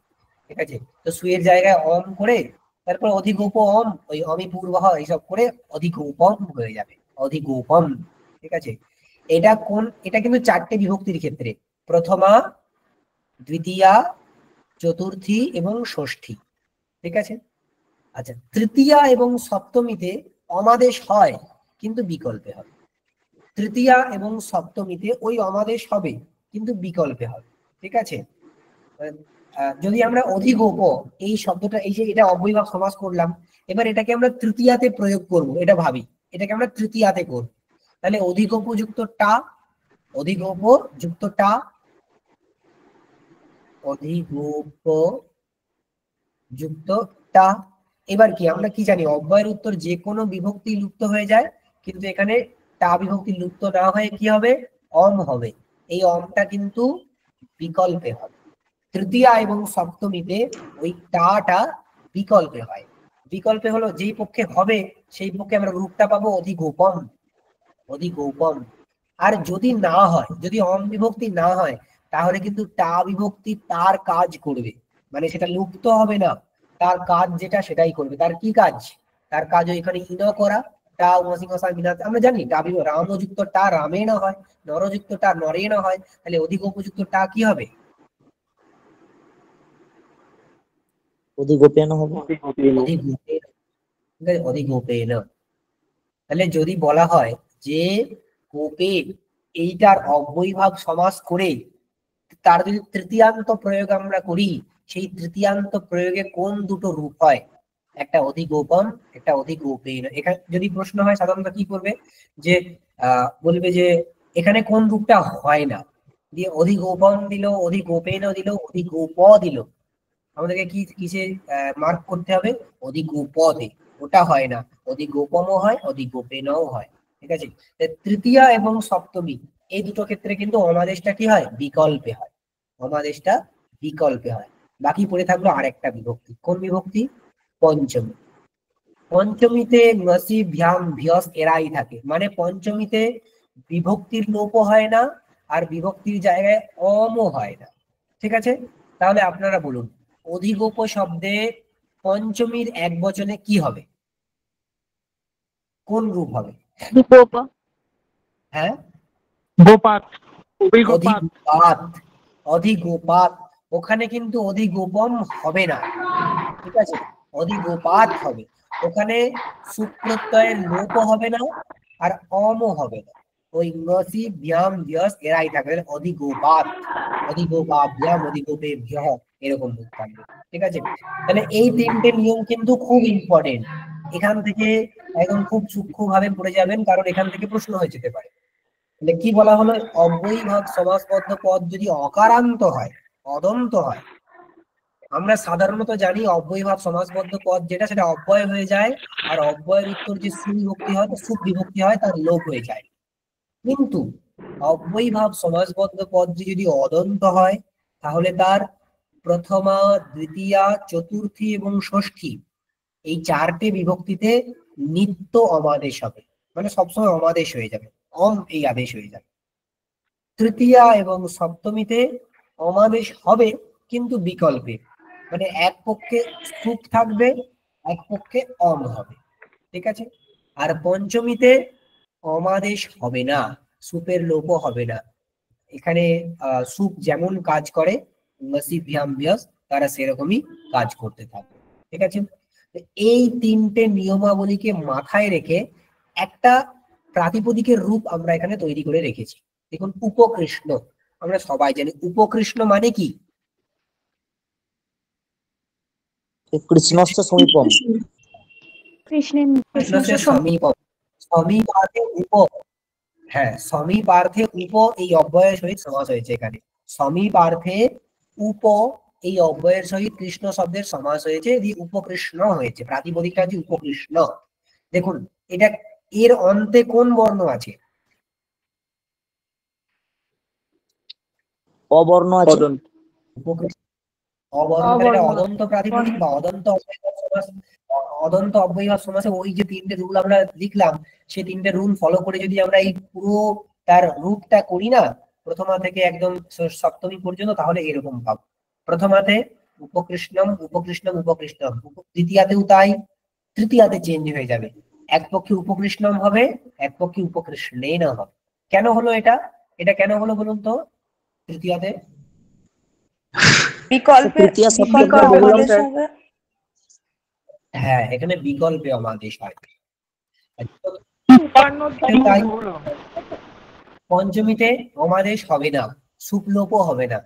ঠিক আছে। তো সুয়ের জায়গায় অম করে তারপর অধিগোপ অম, ওই অমি পূর্বহ এইসব করে অধিগোপম হয়ে যাবে, অধিগোপম, ঠিক আছে। এটা কিন্তু চারটে বিভক্তির ক্ষেত্রে, প্রথমা, দ্বিতীয়া, চতুর্থী এবং ষষ্ঠী, ঠিক আছে। আচ্ছা, তৃতীয়া এবং সপ্তমীতে অমাদেশ হয় কিন্তু বিকল্পে হবে। তৃতীয়া এবং সপ্তমীতে ওই অমাদেশ হবে কিন্তু বিকল্পে হবে, ঠিক আছে। যদি আমরা অধিগোপ এই শব্দটা, এই যে এটা অব্যয়ীভাব সমাস করলাম, এবার এটাকে আমরা তৃতীয়াতে প্রয়োগ করব, এটা ভাবি, এটাকে আমরা তৃতীয়াতে করব, তাহলে অধিগোপ যুক্ত টা, অধিগোপ যুক্ত টা, অধিগোপ যুক্ত টা। এবার কি আমরা কি জানি? অব্যয়ের উত্তর যে কোনো বিভক্তি লুপ্ত হয়ে যায়, কিন্তু এখানে টা বিভক্তি লুপ্ত না হয়ে কি হবে? অম হবে। এই অমটা কিন্তু বিকল্পে হবে। তৃতীয়া এবং সপ্তমীতে ওই টাটা বিকল্পে হয়। বিকল্পে হলো যেই পক্ষে হবে সেই পক্ষে আমরা রূপটা পাবো অধিগোপম, অধিগোপম। আর যদি না হয়, যদি অম বিভক্তি না হয়, তাহলে কিন্তু টা বিভক্তি তার কাজ করবে, মানে সেটা লুপ্ত হবে না, তার কাজ যেটা সেটাই করবে। তার কি কাজ? তার কাজ এখানে ইন করা, টা আমরা জানি টা রামযুক্ত টা রামে না হয়, নরযুক্ত টা নরে না হয়, তাহলে অধিগোপযুক্ত টা কি হবে? অধিগোপেন হবে। অধিগোপেন। তাহলে যদি বলা হয় যে গোপে, এইটার অব্যয়ীভাব সমাস করে তার যদি তৃতীয়ান্ত প্রয়োগ আমরা করি, সেই তৃতীয়ান্ত প্রয়োগে কোন দুটো রূপ হয়? একটা অধিগোপন, একটা অধিগোপেন। এখানে যদি প্রশ্ন হয় সাধারণত কি করবে, যে বলবে যে এখানে কোন রূপটা হয় না, দিয়ে অধিগোপন দিল, অধিগোপেন দিল, অধিগোপ দিল, আমাদেরকে কি কিসে মার্ক করতে হবে? অধিগোপদে। ওটা হয় না, অধিগোপমও হয়, অধিগোপেনও হয়, ঠিক আছে। তৃতীয়া এবং সপ্তমী এই দুটো ক্ষেত্রে কিন্তু অমাদেশটা কি হয়, বিকল্পে হয়, অমাদেশটা বিকল্পে হয়। বাকি পড়ে থাকলো আরেকটা বিভক্তি, কোন বিভক্তি, পঞ্চমী। পঞ্চমীতে নসি ভ্যাম ভিয়স এরাই থাকে, মানে পঞ্চমীতে বিভক্তির লোপও হয় না আর বিভক্তির জায়গায় অমও হয় না। ঠিক আছে, তাহলে আপনারা বলুন অধিগোপ শব্দে পঞ্চমীর এক বচনে কি হবে, কোন রূপ হবে? বিলোপ। হ্যাঁ, গোপাত, অভিগোপাত। অধিগোপাত, অধিগোপাত। ওখানে কিন্তু অধিগোপম হবে না, ঠিক আছে, অধিগোপাত হবে। ওখানে সুপ্রত্যয়ের লোপও হবে না আর অমও হবে না, ওই নসি ভ্যাম ভিয়স এরাই থাকবে, অধিগোপাত, অধিগোপাভ্যাম অধিগোপেভ্য এরকম রূপ থাকবে। ঠিক আছে, তাহলে এই তিনটে নিয়ম কিন্তু খুব ইম্পর্টেন্ট, এখান থেকে একদম খুব সূক্ষ্মভাবে পড়ে যাবেন, কারণ এখান থেকে প্রশ্ন হয়ে যেতে পারে। তাহলে কি বলা হলো, অব্যয়ীভাব সমাসবদ্ধ পদ যদি অকারান্ত হয়, অদন্ত হয়, আমরা সাধারণত জানি অব্যয়ীভাব সমাসবদ্ধ পদ যেটা, সেটা অব্যয় হয়ে যায়, আর অব্যয়ের উত্তর যে সুবিভক্তি হয়, সুপ বিভক্তি হয়, তার লোপ হয়ে যায়। কিন্তু অব্যয়ীভাব সমাসবদ্ধ পদ যদি অদন্ত হয়, তাহলে তার প্রথমা, দ্বিতীয়া, চতুর্থী এবং ষষ্ঠী এই চারটে বিভক্তিতে নিত্য অমাদেশ হবে, মানে সবসময় অমাদেশ হয়ে যাবে, এই আদেশ হয়ে যাবে। তৃতীয়া এবং সপ্তমীতে অমাদেশ হবে কিন্তু বিকল্পে, মানে এক পক্ষে সুখ থাকবে, এক পক্ষে হবে। ঠিক আছে, আর পঞ্চমীতে অমাদেশ হবে না, সুপের লোপও হবে না। এখানে সুপ যেমন কাজ করে তারা সেরকমই কাজ করতে থাকবে। ঠিক আছে, এই তিনটে নিয়মাবলীকে মাথায় রেখে একটা প্রাতিপদিকের রূপ আমরা এখানে তৈরি করে রেখেছি। দেখুন, উপকৃষ্ণ, আমরা সবাই জানি উপকৃষ্ণ মানে কি, কৃষ্ণস্য সমীপম। কৃষ্ণস্য সমীপম, সমীপার্থে উপ, হ্যাঁ সমীপার্থে উপ এই অব্যয়ের সহিত সমাস হয়েছে এখানে, সমীপার্থে উপ এই অব্যয়ের সহিত কৃষ্ণ শব্দের সমাস হয়েছে, উপকৃষ্ণ হয়েছে, প্রাতিপদিকটা হচ্ছে উপকৃষ্ণ। দেখুন এটা, এর অন্তে কোন বর্ণ আছে, অবর্ণ আছে। উপকৃষ্ণ অবর্ণ, এটা অদন্ত প্রাতিপদিক বা অদন্ত অব্যয়ভাব সমাস। অদন্ত অব্যয়ভাব সমাসে ওই যে তিনটে রুল আমরা লিখলাম, সেই তিনটে রুল ফলো করে যদি আমরা এই পুরো তার রূপটা করি না, প্রথমা থেকে একদম সপ্তমী পর্যন্ত, তাহলে এরকম পাবো। প্রথমাতে উপকৃষ্ণম উপকৃষ্ণম উপকৃষ্ণম, দ্বিতীয়াতেও তাই, তৃতীয়াতে চেঞ্জ হয়ে যাবে, এক পক্ষে উপকৃষ্ণম হবে, এক পক্ষে উপকৃষ্ণেন হবে। কেন হলো এটা, এটা কেন হলো বলুন তো? তৃতীয়াতে তৃতীয়া সপ্তমী অমাদেশ হবে। হ্যাঁ, এখানে বিকল্পে অমাদেশ হয়। তাই পঞ্চমীতে অমাদেশ হবে না, সুপলোপও হবে না,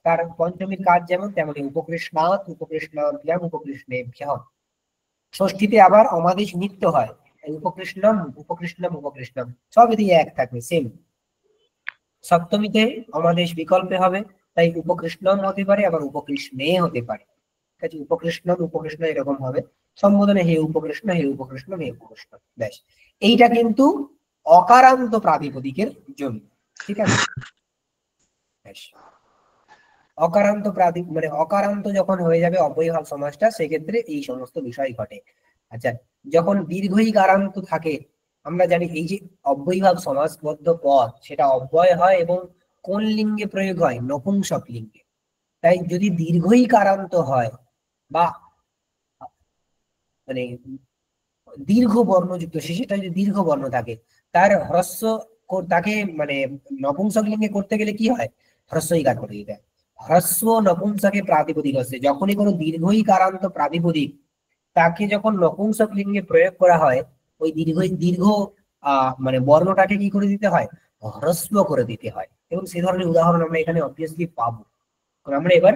তার পঞ্চমীর কাজ যেমন তেমনি, উপকৃষ্ণাৎ উপকৃষ্ণাভ্যাম উপকৃষ্ণেভ্যাম। ষষ্ঠীতে আবার অমাদেশ নিত্য হয়, উপকৃষ্ণম উপকৃষ্ণম উপকৃষ্ণম, সব এদিকে এক থাকবে, সেম। সপ্তমীতে অমাদেশ বিকল্পে হবে, তাই উপকৃষ্ণম হতে পারে, আবার উপকৃষ্ণে হতে পারে। ঠিক আছে, উপকৃষ্ণম উপকৃষ্ণ এরকম হবে, সম্বোধনে হে উপকৃষ্ণ হে উপকৃষ্ণ হে উপকৃষ্ণ, ব্যাস। এইটা কিন্তু অকারান্ত প্রাতিপদিকের জন্য। ঠিক আছে, ব্যাস। অকারান্ত মানে অকারান্ত যখন হয়ে যাবে অব্যয়ভাব সমাসটা, সেক্ষেত্রে এই সমস্ত বিষয় ঘটে। আচ্ছা, যখন দীর্ঘই কারান্ত থাকে, আমরা জানি এই যে অব্যয়ভাব সমাসবদ্ধ পদ, সেটা অব্যয় হয় এবং কোন লিঙ্গে প্রয়োগ হয়, নপুংসক লিঙ্গে। তাই যদি দীর্ঘই কারান্ত হয় বা মানে দীর্ঘ বর্ণযুক্ত, সেটা যদি দীর্ঘ বর্ণ থাকে, তার হ্রস্ব তাকে মানে নপুংসক লিঙ্গে করতে গেলে কি হয়, হ্রস্বইকার করে দিতে হয়। হ্রস্ব নপুংসকে প্রাতিপদিক হচ্ছে, যখনই কোনো দীর্ঘই কারান্ত প্রাতিপদিক তাকে যখন নপুংসক লিঙ্গে প্রয়োগ করা হয়, ওই দীর্ঘ মানে বর্ণটাকে কি করে দিতে হয়, হ্রস্ব করে দিতে হয়। এবং সে ধরনের উদাহরণ আমরা এখানে অবভিয়াসলি পাবো। আমরা এবার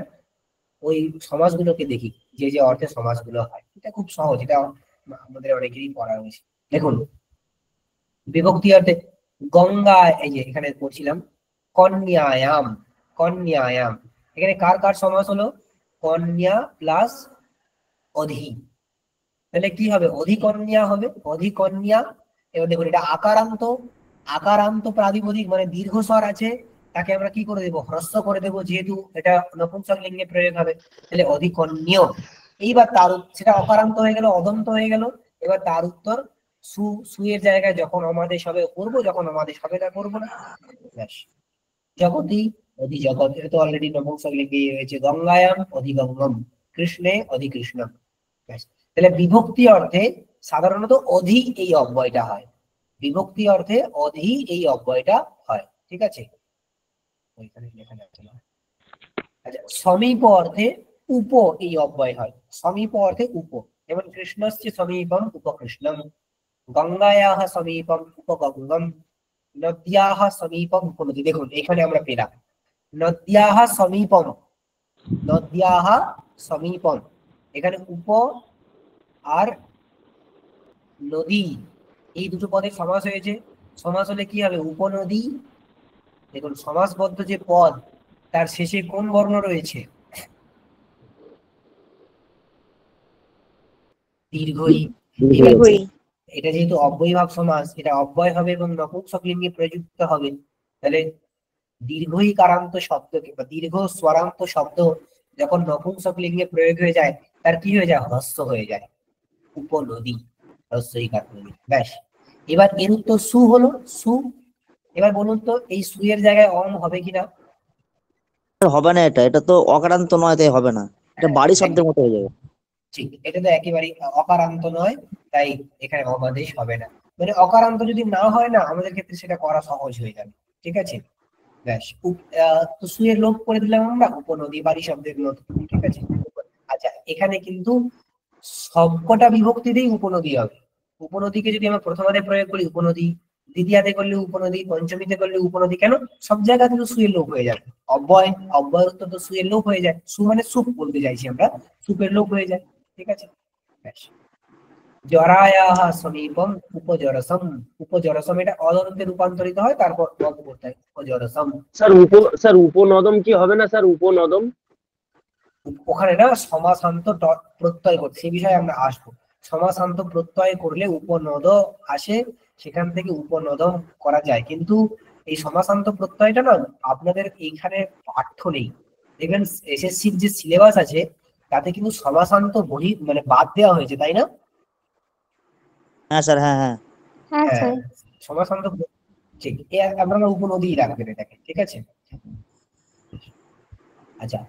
ওই সমাজগুলোকে দেখি, যে যে অর্থে সমাজগুলো হয়, এটা খুব সহজ, এটা আমাদের অনেকেরই পড়া হয়েছে। দেখুন, বিভক্তি অর্থে গঙ্গা, এই যে এখানে পড়ছিলাম কন্যায়াম, কন্যায়াম, এখানে কার কার সমাস হলো, কন্যা প্লাস অধি, তাহলে কি হবে, অধিকন্যা হবে, অধিকন্যা। এবার দেখুন, এটা আকারান্ত, আকারান্ত প্রাতিপদিক মানে দীর্ঘস্বর আছে, তাকে আমরা কি করে দেবো, হ্রস্ব করে দেবো, যেহেতু এটা নপুংসক লিঙ্গে প্রয়োগ হবে, তাহলে অধিকন্যা। এইবার তার সেটা অকারান্ত হয়ে গেল, অদন্ত হয়ে গেল। এবার তার উত্তর সু, সুয়ের জায়গায় যখন আমাদের সবে করবো, যখন আমাদের সবে না করবো না, ব্যাস। জগতি অধিজগৎ, এটা তো অলরেডি নপুংসক লিঙ্গে হয়েছে। গঙ্গায়াম অধিগঙ্গম, কৃষ্ণে অধিকৃষ্ণম, ব্যাস। তাহলে বিভক্তি অর্থে সাধারণত অধি এই অব্যয়টা হয়, বিভক্তি অর্থে অধি এই অব্যয়টা হয়, ঠিক আছে। ওইখানে লেখা যাচ্ছে না। আচ্ছা, সমীপ অর্থে উপ এই অব্যয় হয়, সমীপ অর্থে উপ, যেমন কৃষ্ণস্য সমীপম উপকৃষ্ণম, গঙ্গায়াহ সমীপম উপগঙ্গম, নদ্যাহ সমীপম উপনদী। দেখুন এখানে আমরা পেলাম নদ্যাহ সমীপম, নদ্যাহ সমীপম, এখানে উপ আর নদী এই দুটো পদের সমাস হয়েছে। সমাস হলে কি হবে, উপনদী। দেখুন সমাসবদ্ধ যে পদ তার শেষে কোন বর্ণ রয়েছে, দীর্ঘই। দীর্ঘই। এটা যেহেতু অব্যয়ভাব সমাস, এটা অব্যয় হবে এবং নপুংসক লিঙ্গে প্রযুক্ত হবে, তাহলে দীর্ঘই কারান্ত শব্দ কিংবা দীর্ঘ স্বরান্ত শব্দ যখন নপুংসক লিঙ্গে প্রয়োগ হয়ে যায়, তার কি হয়ে যায়, হ্রস্ব হয়ে যায়, উপনদী, হ্রস্বইকার নদী, ব্যাস। এবার এর উত্তর সু হলো, সু। এবার বলুন তো এই সু এর জায়গায় অম হবে কিনা? হবে না, এটা এটা তো অকারান্ত নয়, তাই হবে না, এটা বাড়ি শব্দের মতো হয়ে যাবে। ঠিক, এটা তো একেবারে অকারান্ত নয়, তাই এখানে অবাদেশ হবে না। মানে অকারান্ত যদি না হয় না, আমাদের ক্ষেত্রে সেটা করা সহজ হয়ে যাবে, ঠিক আছে, ব্যাস। তো সুয়ের লোপ করে দিলাম আমরা, উপনদী বাড়ি শব্দের লোপ, ঠিক আছে। আচ্ছা, এখানে কিন্তু সবকটা বিভক্তিতেই উপনদী হবে। উপনদীকে যদি আমরা প্রথমাতে প্রয়োগ করি উপনদী, দ্বিতীয়াতে করলে উপনদী, পঞ্চমীতে করলে উপনদী, কেন, সব জায়গাতে তো সুয়ের লোপ হয়ে যাবে। অব্যয়, অব্যয়ের উত্তর তো সুয়ের লোপ হয়ে যায়, সু মানে সুপ বলতে চাইছি আমরা, সুপের লোপ হয়ে যায়, ঠিক আছে, ব্যাস। জরায়াহ সমীপম উপজরসম, উপজরসম এটা অদন্তে রূপান্তরিত হয়, তারপর পদ করতে হয় উপজরসম। স্যার উপনদম কি হবে না স্যার, উপনদম? ওখানে না সমাসান্ত প্রত্যয় করতে, সেই বিষয়ে আমরা আসবো। সমাসান্ত প্রত্যয় করলে উপনদ আসে, সেখান থেকে উপনদম করা যায়, কিন্তু এই সমাসান্ত প্রত্যয়টা না আপনাদের এইখানে পাঠ্য নেই। দেখবেন এসএসসির যে সিলেবাস আছে তাতে কিন্তু সমাসান্ত বহি মানে বাদ দেওয়া হয়েছে, তাই না? হ্যাঁ স্যার, হ্যাঁ হ্যাঁ। হ্যাঁ হ্যাঁ, স্যার। সমাসান্ত ঠিক, আপনারা উপনদী রাখবেন এটাকে, ঠিক আছে। আচ্ছা,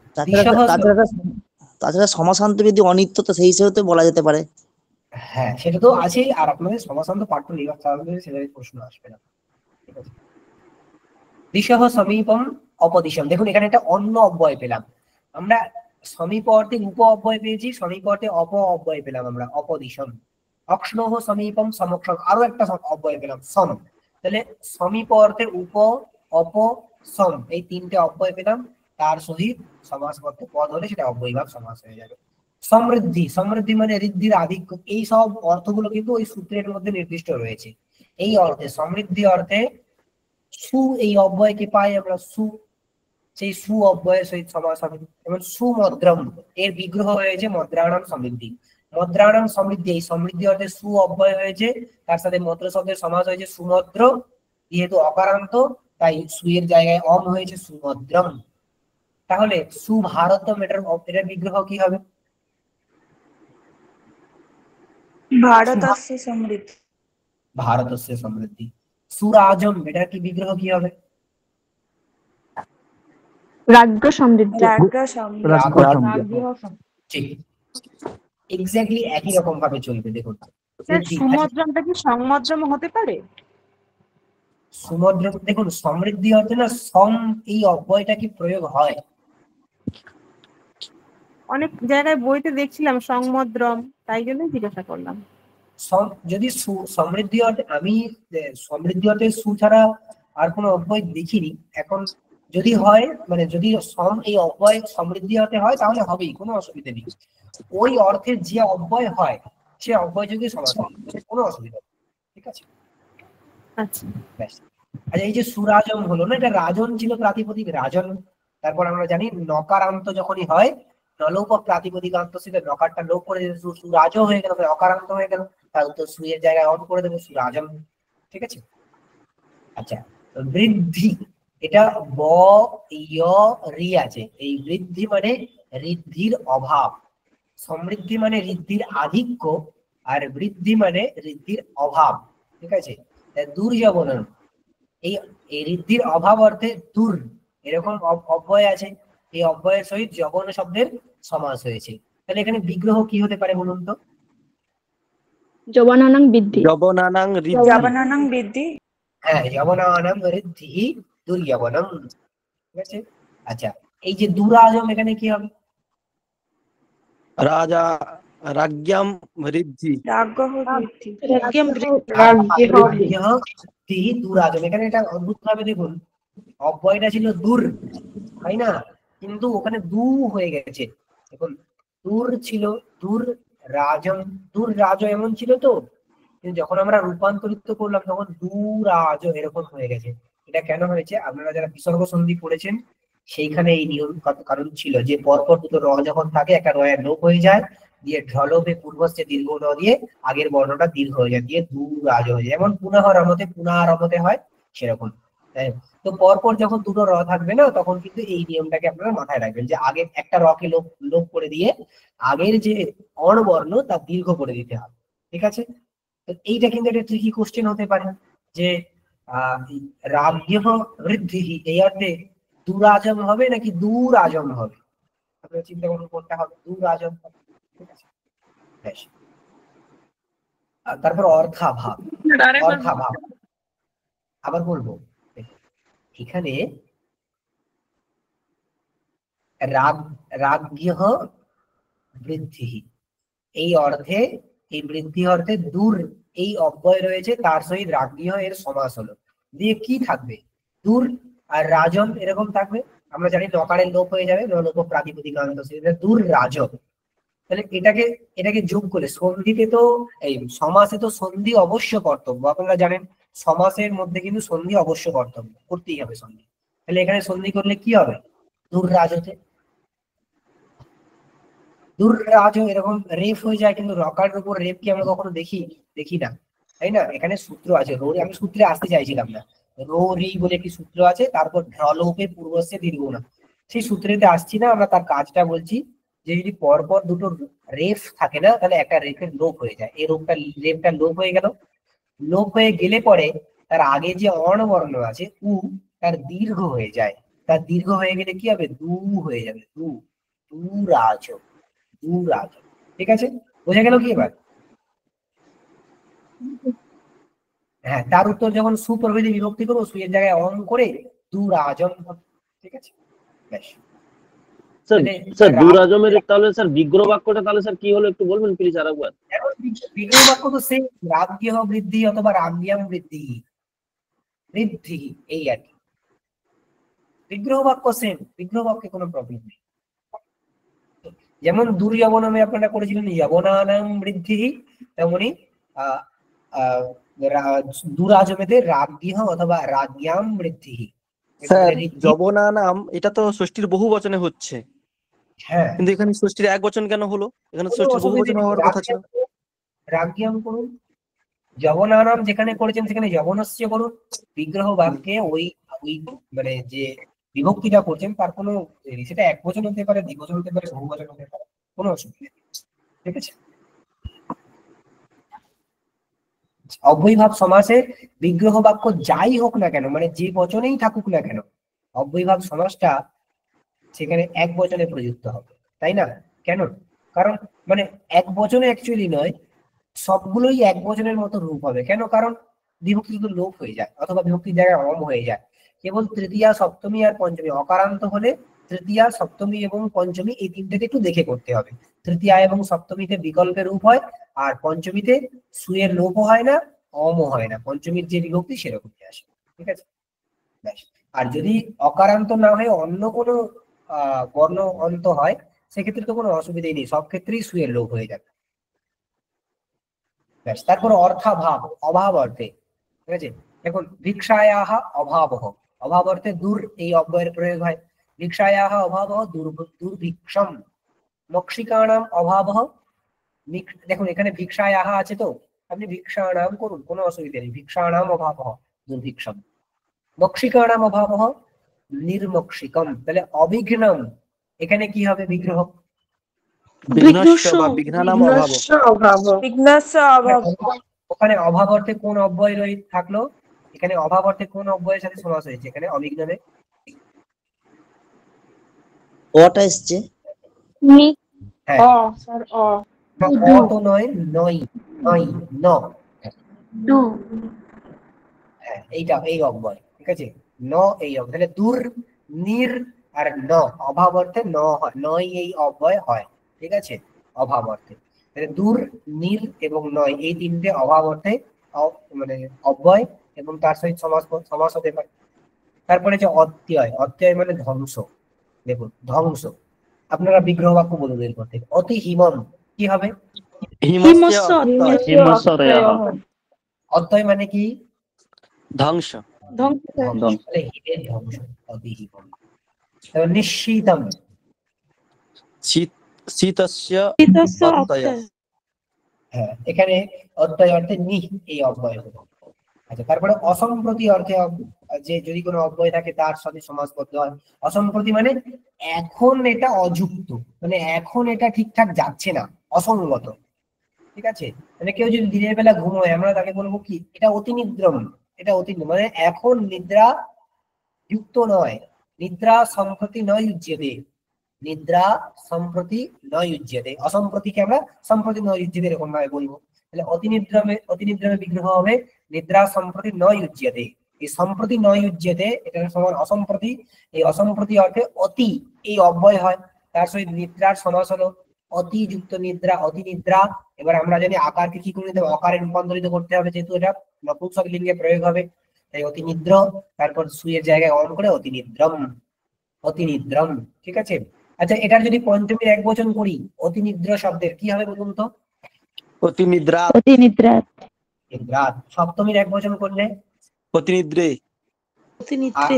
তাছাড়া সমাসান্ত যদি অনিত্য, তো সেই হিসেবে তো বলা যেতে পারে। হ্যাঁ সেটা তো আছেই, আর আপনাদের সমাসান্ত পাঠ্য নেই, তাহলে সেটা প্রশ্ন আসবে না, ঠিক আছে। দিশহ সমীপম অপদিশম, দেখুন এখানে একটা অন্য অব্যয় পেলাম আমরা, সমীপ অর্থে উপ অব্যয় পেয়েছি, সমীপ অর্থে অপ অব্যয় পেলাম আমরা, অপদিশম। অক্ষ্ণহ সমীপম সমক্ষম, আরো একটা অব্যয় পেলাম, সম। তাহলে সমীপ অর্থে উপ, অপ, সম, এই তিনটে অব্যয় পেলাম, তার সহিত সমাসবদ্ধ পদ হলে সেটা অব্যয়ভাব সমাস হয়ে যাবে। সমৃদ্ধি, সমৃদ্ধি মানে ঋদ্ধির আধিক্য, এই সব অর্থগুলো কিন্তু ওই সূত্রের মধ্যে নির্দিষ্ট রয়েছে। এই অর্থে সমৃদ্ধি অর্থে সু এই অব্যয়কে পাই আমরা, সু, সেই সু অব্যয়ের সহিত সমাস হবে। যেমন সুমদ্রম, এর বিগ্রহ হয়েছে মদ্রাণাম সমৃদ্ধি, মদ্রাণাম সমৃদ্ধি, এই সমৃদ্ধি অর্থে সু অব্যয় হয়েছে, তার সাথে মদ্র শব্দের সমাস হয়েছে সুমদ্র, যেহেতু অকারান্ত তাই সুয়ের জায়গায় অম হয়েছে সুমদ্রম। তাহলে সুভারতম এটার বিগ্রহ কি হবে? ভারতস্য সমৃদ্ধি। ভারতস্য সমৃদ্ধি। সুরাজম এটার কি বিগ্রহ কি হবে? রাজ্য সমৃদ্ধি। ঠিক, এক্স্যাক্টলি একই রকম ভাবে চলবে। দেখুন সমুদ্রমটা কি সংমদ্রম হতে পারে? সমুদ্র, দেখুন সমৃদ্ধি অর্থে না সম এই অব্যয়টা কি প্রয়োগ হয়? অনেক জায়গায় বইতে দেখছিলাম সংমদ্রম, তাই জন্য জিজ্ঞাসা করলাম। যদি সমৃদ্ধি অর্থে, আমি সমৃদ্ধি অর্থে সু ছাড়া আর কোনো অব্যয় দেখিনি এখন। যদি হয় মানে যদি সম এই অব্যয় সমৃদ্ধি অর্থে হয় তাহলে হবেই, কোনো অসুবিধা নেই। ওই অর্থে যে অব্যয় হয় সে অব্যয় যদি সমাস হয় কোনো অসুবিধা নেই, ঠিক আছে। আচ্ছা, ব্যাস। আচ্ছা, এই যে সুরাজম হলো না, এটা রাজন ছিল প্রাতিপদিক, রাজন। তারপর আমরা জানি নকারান্ত যখনই হয়, নলোপ প্রাতিপদিকান্ত ছিল, নকারটা লোপ করে সুরাজ হয়ে গেল, অকারান্ত হয়ে গেল, তার উত্তর সুয়ের জায়গায় অন করে দেবো সুরাজম, ঠিক আছে। আচ্ছা, বৃদ্ধি, এটা ব ই রি আছে। এই বৃদ্ধি মানে ঋদ্ধির অভাব, সমৃদ্ধি মানে ঋদ্ধির আধিক্য, আর বৃদ্ধি মানে ঋদ্ধির অভাব। ঠিক আছে, দুর্যবনন, এই এই ঋদ্ধির অভাব অর্থে দূর, এরকম অব্যয় আছে। এই অব্যয়ের সহিত যবন শব্দের সমাস হয়েছে। তাহলে এখানে বিগ্রহ কি হতে পারে বলুন তো? যবনানাং বৃদ্ধি। যবনানাং ঋদ্ধি। যবনানাং বৃদ্ধি। হ্যাঁ, যবনানাং ঋদ্ধি দুর্যবনম। ঠিক আছে। আচ্ছা, এই যে দুরাজম, এখানে কি হবে? রাজা রাজ্ঞাম ঋদ্ধি। রাজ্ঞঃ বৃদ্ধি। দুরাজম, এখানে এটা অদ্ভুত ভাবে দেখুন, অব্যয়টা ছিল দূর, তাই না? কিন্তু ওখানে দু হয়ে গেছে। দেখুন, দূর ছিল, দূর রাজম, দূর রাজ এমন ছিল তো, কিন্তু যখন আমরা রূপান্তরিত করলাম তখন দুরাজ এরকম হয়ে গেছে। এটা কেন হয়েছে? আপনারা যারা বিসর্গ সন্ধি পড়েছেন সেইখানে এই নিয়ম কারণ ছিল যে পরপর দুটো র যখন থাকে একটা রয়ের লোপ হয়ে যায়, দিয়ে ঢলবে পূর্বস্থে দীর্ঘ ন দিয়ে আগের বর্ণটা দীর্ঘ হয়ে যায়, দিয়ে দুরাজ হয়ে যায়। যেমন পুনঃ রমতে পুনঃরমতে হয় সেরকম। তাই তো পরপর যখন দুটো র থাকবে না, তখন কিন্তু এই নিয়মটাকে আপনারা মাথায় রাখবেন যে আগে একটা রকে লোপ করে দিয়ে আগের যে অণবর্ণ তা দীর্ঘ করে দিতে হবে। ঠিক আছে, তো এইটা কিন্তু একটা ট্রিকি কোশ্চেন হতে পারে যে রাজ্ঞ বৃদ্ধি এই অর্থে দুরাজম হবে নাকি দুরাজম হবে? আপনারা চিন্তা করুন কোনটা হবে, দুরাজম হবে। ঠিক আছে, বেশ। আর তারপর অর্থাভাব, অর্থাভাব আবার বলবো, এখানে রাজ্ঞ বৃদ্ধি এই অর্থে, এই বৃদ্ধি অর্থে দূর এই অব্যয় রয়েছে, তার সহিত রাজ্ঞ এর সমাস হলো, দিয়ে কি থাকবে? দূর আর রাজন এরকম থাকবে। আমরা জানি নকারের লোপ হয়ে যাবে, লোপ প্রাতিপদিকান্ত, দূর রাজ। তাহলে এটাকে যোগ করে সন্ধিতে তো, এই সমাসে তো সন্ধি অবশ্য কর্তব্য, আপনারা জানেন সমাসের মধ্যে কিন্তু সন্ধি অবশ্য কর্তব্য, করতেই হবে সন্ধি। তাহলে এখানে সন্ধি করলে কি হবে? দূর রাজতে, দুর্রাজ এরকম রেফ হয়ে যায়, কিন্তু রকারের উপর রেফ কি আমরা কখনো দেখি না, তাই না? এখানে সূত্র আছে রো, আমি সূত্রে আসতে চাইছিলাম না, রো রি বলে একটি সূত্র আছে, তারপর ঢ্রলোপে পূর্বস্যে দীর্ঘ না, সেই সূত্রেতে আসছি না, আমরা তার কাজটা বলছি। যে যদি পরপর দুটো রেফ থাকে না, তাহলে একটা রেফের লোপ হয়ে যায়, এই রেফটা লোপ হয়ে গেল। লোপ হয়ে গেলে পরে তার আগে যে অর্ণবর্ণ আছে উ, তার দীর্ঘ হয়ে যায়, তার দীর্ঘ হয়ে গেলে কি হবে? দু হয়ে যাবে, দুরাজ, দুরাজ। ঠিক আছে, বোঝা গেল কি এবার? হ্যাঁ, তার উত্তর যখন সুপ্রভৃতি বিভক্তি করবো, সুয়ের জায়গায় অং করে দুরাজম। ঠিক আছে, বেশ। স্যার দুরাজমের তাহলে স্যার বিগ্রহ বাক্যটা তাহলে স্যার কি হলো একটু বলবেন প্লিজ আরেকবার? বিগ্রহ বাক্য তো সেই রাজ্ঞ বৃদ্ধি অথবা রাজ্ঞাম বৃদ্ধি, বৃদ্ধি এই আর কি। বিগ্রহ বাক্য সেম, বিগ্রহ বাক্যে কোনো প্রবলেম নেই। যেমন দুর্যবনমে আপনারা করেছিলেন যবনানাম বৃদ্ধি, তেমনি দুরাজমেতে রাজ্ঞ অথবা রাজ্ঞাম বৃদ্ধি। স্যার যবনানাম এটা তো ষষ্ঠীর বহু বচনে হচ্ছে, হ্যাঁ, কিন্তু এখানে ষষ্ঠীর এক বচন কেন হলো? এখানে ষষ্ঠীর বহু বচন হওয়ার কথা ছিল। রাজ্ঞাম করুন, যবনানাম যেখানে করেছেন সেখানে যবনস্য করুন। বিগ্রহ বাক্যে ওই মানে যে বিভক্তিটা করছেন তার কোনো, সেটা এক বচন হতে পারে, দ্বিবচন হতে পারে, বহু বচন হতে পারে, কোনো অসুবিধা নেই। ঠিক আছে, অব্যয়ীভাব সমাসে বিগ্রহ বাক্য যাই হোক না কেন, মানে যে বচনেই থাকুক না কেন, অব্যয়ীভাব সমাসটা সেখানে এক বচনে প্রযুক্ত হবে, তাই না? কেন? কারণ মানে এক বচনে অ্যাকচুয়ালি নয়, সবগুলোই এক বচনের মতো রূপ হবে। কেন? কারণ বিভক্তি তো লোপ হয়ে যায় অথবা বিভক্তির জায়গায় অম হয়ে যায়। কেবল তৃতীয়া সপ্তমী আর পঞ্চমী, অকারান্ত হলে তৃতীয়া সপ্তমী এবং পঞ্চমী এই তিনটাকে একটু দেখে করতে হবে। তৃতীয়া এবং সপ্তমীতে বিকল্পের রূপ হয়, আর পঞ্চমীতে সুয়ের লোপও হয় না, অমও হয় না, পঞ্চমীর যে বিভক্তি সেরকমই আসে। ঠিক আছে, ব্যাস। আর যদি অকারান্ত না হয়ে অন্য কোনো বর্ণ অন্ত হয়, সেক্ষেত্রে তো কোনো অসুবিধাই নেই, সব ক্ষেত্রেই সুয়ের লোপ হয়ে যাবে। ব্যাস। তারপর অর্থাভাব, অভাব অর্থে। ঠিক আছে, দেখুন ভিক্ষায়াহ অভাব, অভাব অর্থে দূর এই অব্যয়ের প্রয়োগ হয়। ভিক্ষায়াহ অভাব দুর্ভিক্ষম, মক্ষিকাণাম অভাব। দেখুন এখানে ভিক্ষায়াহ আছে তো, আপনি ভিক্ষাণাম করুন, কোনো অসুবিধা নেই, ভিক্ষাণাম অভাব দুর্ভিক্ষম। মক্ষিকাণাম অভাবঃ নির্মক্ষিকম, তাহলে অবিঘ্নম এখানে কি হবে বিগ্রহ? বিঘ্নস্য বা বিঘ্নানাম অভাব। বিঘ্নস্য অভাব। ওখানে অভাব অর্থে কোন অব্যয় থাকলো? এখানে অভাব অর্থে কোন অব্যয়ের সাথে সমাস হয়েছে এখানে অবিঘ্নমে? অটা এসছে। হ্যাঁ, স্যার অ। অ তো নয়, নই, নই, ন। ডু হ্যাঁ, এইটা এই অব্যয়, ঠিক আছে, ন এই অব্যয়, তাহলে দূর নির আর ন, অভাব অর্থে ন হয়, নয় এই অব্যয় হয়, ঠিক আছে, অভাব অর্থে। তাহলে দূর নির এবং নয় এই তিনটে অভাব অর্থে মানে অব্যয়, এবং তার সহিত সমাস হতে পারে। তারপরে যে অত্যয়, অত্যয় মানে ধ্বংস। দেখুন ধ্বংস, আপনারা বিগ্রহ বাক্য বলুন এরপর থেকে। অতি হিমম কি হবে? হিমস্য অত্যয়। হিমস্বরয়ঃ। অত্যয় মানে কি? ধ্বংস। ধ্বংস, তাহলে হিমের ধ্বংস, অতি হিমম। তারপর নিশ্চিতম, শীতস্য অত্যয়। হ্যাঁ, এখানে অত্যয় অর্থে নি এই অব্যয় হলো। আচ্ছা, তারপরে অসম্প্রতি অর্থে যে যদি কোনো অব্যয় থাকে তার সাথে সমাসবদ্ধ হয়। অসম্প্রতি মানে এখন এটা অযুক্ত, মানে এখন এটা ঠিকঠাক যাচ্ছে না, অসঙ্গত, ঠিক আছে। মানে কেউ যদি দিনের বেলা ঘুমোয় আমরা তাকে বলবো কি এটা অতি নিদ্রম, এটা অতি মানে এখন নিদ্রা যুক্ত নয়, নিদ্রা সম্প্রতি নয় উচ্যতে, নিদ্রা সম্প্রতি নয় উচ্যতে, অসম্প্রতিকে আমরা সম্প্রতি নয় উচ্যতে এরকম ভাবে বলবো। তাহলে অতি নিদ্রমে বিগ্রহ হবে নিদ্রা সম্প্রতি নয় উচ্যতে। এই সম্প্রতি নয় উচ্যতে এটা সমান অসম্প্রতি, এই অসম্প্রতি অর্থে অতি এই অব্যয় হয়, তার সহিত নিদ্রার সমাস হলো অতি যুক্ত নিদ্রা, অতি নিদ্রা। এবার আমরা জানি আকারকে কি করে নিতে হবে, অকারে রূপান্তরিত করতে হবে, যেহেতু এটা নপুংসক লিঙ্গে প্রয়োগ হবে, তাই অতি নিদ্র, তারপর সুয়ের জায়গায় অন করে অতি নিদ্রম, অতি নিদ্রম, ঠিক আছে। আচ্ছা, এটার যদি পঞ্চমীর এক বচন করি অতি নিদ্র শব্দের কি হবে বলুন তো? অতি নিদ্রা। অতি নিদ্রা নিদ্রাত। সপ্তমীর এক বচন করলে অতি নিদ্রে।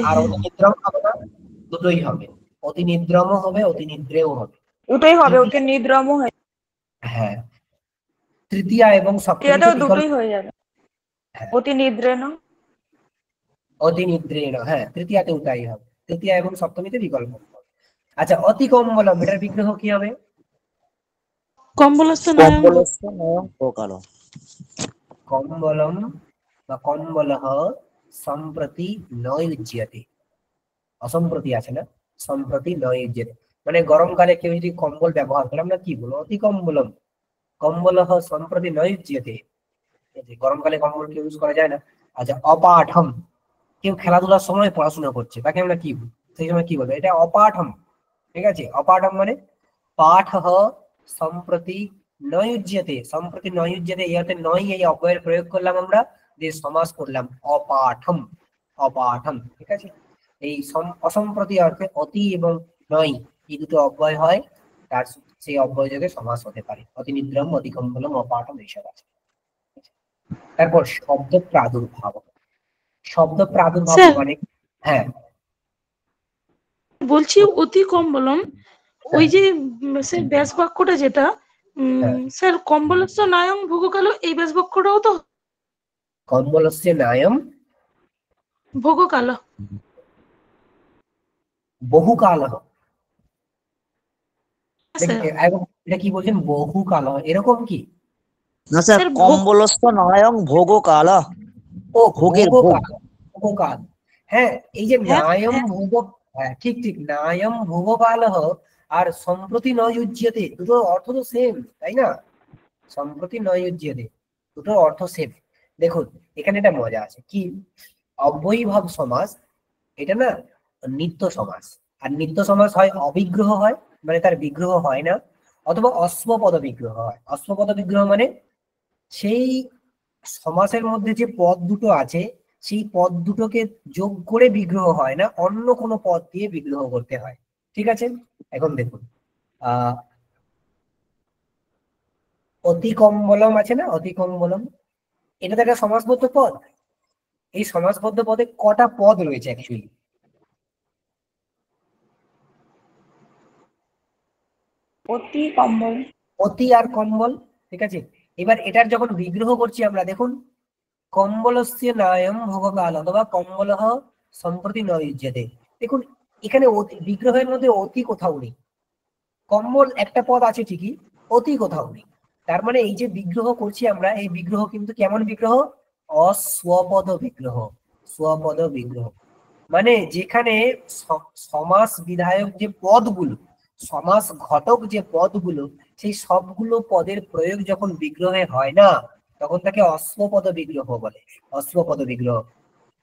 আর অতি নিদ্রম হবে না, দুটোই হবে, অতি নিদ্রমও হবে অতি নিদ্রেও হবে, দুটোই হবে, অতি নিদ্রম হয়। হ্যাঁ। তৃতীয়া এবং সপ্তমীতে এটাও বিকল্প, দুটোই হয়ে যাবে, হ্যাঁ, অতি নিদ্রেন। অতি নিদ্রেণ, হ্যাঁ, তৃতীয়াতেও তাই হবে, তৃতীয়া এবং সপ্তমীতে বিকল্প হবে। আচ্ছা, অতি কম্বলম এটার বিগ্রহ কি হবে? কম্বলস্য নয়ং ভোকাল। কম্বলম বা কম্বলঃ সম্প্রতি নয় উজ্জ্যতে, অসম্প্রতি আছে না, সম্প্রতি নয় উজ্জ্যতে, মানে গরমকালে কেউ যদি কম্বল ব্যবহার করে আমরা কি বলবো? অতি কম্বলম, কম্বলঃ সম্প্রতি নয় উজ্জ্যতে, গরমকালে কম্বল কেউ ইউজ করা যায় না। আচ্ছা, অপাঠম, কেউ খেলাধুলার সময় পড়াশোনা করছে তাকে আমরা কি সেই সময় কি বলবো? এটা অপাঠম, ঠিক আছে। অপাঠম মানে পাঠ সম্প্রতি নয়ুজ্যতে, সম্প্রতি নয়ুজ্যতে, ইয়াতে নয় এই অব্যয়ের প্রয়োগ করলাম আমরা, দিয়ে সমাস করলাম অপাঠম, অপাঠম, ঠিক আছে। এই অসম্প্রতি অর্থে অতি এবং নয় এই দুটো অব্যয় হয়, তার সেই অব্যয় যোগে সমাস হতে পারে। অতি নিদ্রম, অতি কম্বলম, অপাঠম এইসব আছে। তারপর শব্দ প্রাদুর্ভাব, শব্দ প্রাদুর্ভাব মানে, হ্যাঁ বলছি অতি কম্বলম, ওই যে স্যার ব্যাস বাক্যটা যেটা স্যার কম্বলস্য নায়ং ভোগকালো, এই ব্যাস বাক্যটাও তো কম্বলস্য নায়ম ভোগকালো বহুকাল, স্যার। এটা কি বলছেন বহুকাল, এরকম কি? না স্যার, কম্বলস্য নয়ং ভোগকাল। ও ভোগের ভোগকাল, ভোগকাল, হ্যাঁ, এই যে নায়ম ভোগ, হ্যাঁ ঠিক ঠিক, নায়ম ভোগকাল আর সম্প্রতি নয় উজ্জ্যতে, দুটোর অর্থ তো সেম, তাই না? সম্প্রতি নয় উজ্জ্যতে, দুটোর অর্থ সেম। দেখুন এখানে একটা মজা আছে কি, অব্যয়ীভাব সমাস এটা না নিত্য সমাস, আর নিত্য সমাস হয় অবিগ্রহ হয়, মানে তার বিগ্রহ হয় না, অথবা অশ্বপদ বিগ্রহ হয়। অশ্বপদ বিগ্রহ মানে সেই সমাসের মধ্যে যে পদ দুটো আছে সেই পদ দুটোকে যোগ করে বিগ্রহ হয় না, অন্য কোনো পদ দিয়ে বিগ্রহ করতে হয়, ঠিক আছে। এখন দেখুন অতি কম্বলম আছে না, অতি কম্বলম, এটা তো একটা সমাসবদ্ধ পদ। এই সমাসবদ্ধ পদে কটা পদ রয়েছে অ্যাকচুয়ালি? অতি কম্বল, অতি আর কম্বল, ঠিক আছে। এবার এটার যখন বিগ্রহ করছি আমরা, দেখুন কম্বলস্য নায়ম ভোগকাল অথবা কম্বলঃ সম্প্রতি ন ইজ্জতে। দেখুন এখানে বিগ্রহের মধ্যে অতি কোথাও নেই। কম্বল একটা পদ আছে ঠিকই, অতি কোথাও নেই। তার মানে এই যে বিগ্রহ করছি আমরা, এই বিগ্রহ কিন্তু কেমন বিগ্রহ? অস্বপদ বিগ্রহ। স্বপদ বিগ্রহ মানে যেখানে সমাস বিধায়ক যে পদগুলো, সমাস ঘটক যে পদগুলো, সেই সবগুলো পদের প্রয়োগ যখন বিগ্রহে হয় না, তখন তাকে অশ্বপদ বিগ্রহ বলে। অশ্বপদ বিগ্রহ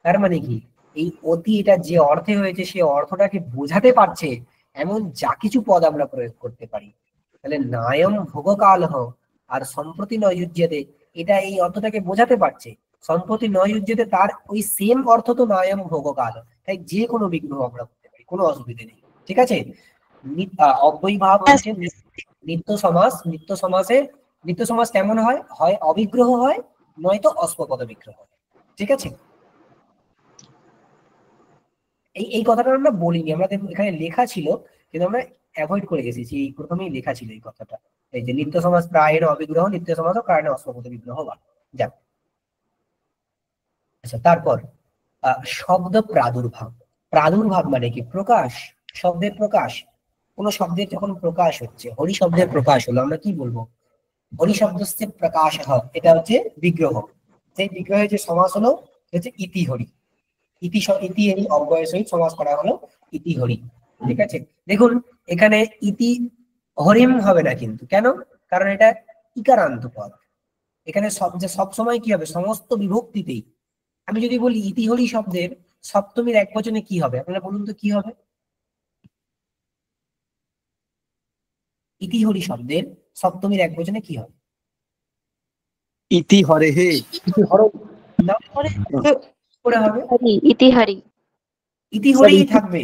তার মানে কি, এই অতি এটা যে অর্থে হয়েছে সে অর্থটাকে বোঝাতে পারছে এমন যা কিছু পদ আমরা প্রয়োগ করতে পারি। তাহলে নায়ম ভোগকালহ আর সম্প্রতি নৈযুজ্যতে, এটা এই অর্থটাকে বোঝাতে পারছে। সম্প্রতি নৈযুজ্যতে তার ওই সেম অর্থ তো নায়ম ভোগকাল, তাই যে কোনো বিগ্রহ আমরা করতে পারি, কোনো অসুবিধা নেই। ঠিক আছে। অব্যয়ভাব হচ্ছে নিত্য সমাস। নিত্য সমাসে নিত্য সমাস কেমন হয়? হয় অবিগ্রহ হয়, নয়তো অস্বপদ বিগ্রহ হয়। ঠিক আছে। এই কথাটা আমরা বলিনি, আমাদের এখানে লেখা ছিল কিন্তু আমরা অ্যাভয়েড করে গেছি। এই প্রথমেই লেখা ছিল এই কথাটা, এই যে নিত্য সমাজ প্রায়ণ অবিগ্রহ, নিত্য সমাজ ও কারণে অস্বপদ বিগ্রহ বা যাক। আচ্ছা, তারপর শব্দ প্রাদুর্ভাব। প্রাদুর্ভাব মানে কি? প্রকাশ, শব্দের প্রকাশ। কোন শব্দের যখন প্রকাশ হচ্ছে, হরি শব্দের প্রকাশ হলো, আমরা কি বলবো? হরি শব্দস্য প্রকাশ, এটা হচ্ছে বিগ্রহ। সেই বিগ্রহের যে সমাস হলো হচ্ছে ইতি হরি। ইতি ইতি এই অব্যয়ের সহিত সমাস করা হলো ইতি হরি। ঠিক আছে। দেখুন এখানে ইতি হরিম হবে না কিন্তু, কেন? কারণ এটা ইকারান্ত পদ। এখানে সবসময় কি হবে? সমস্ত বিভক্তিতেই আমি যদি বলি ইতি হরি শব্দের সপ্তমীর এক বচনে কি হবে, আপনারা বলুন তো কি হবে? ইতি হরি শব্দের সপ্তমীর এক বচনে কি হবে? ইতি হরে হে। না, করে হবে ইতিহারি। ইতি হরেই থাকবে,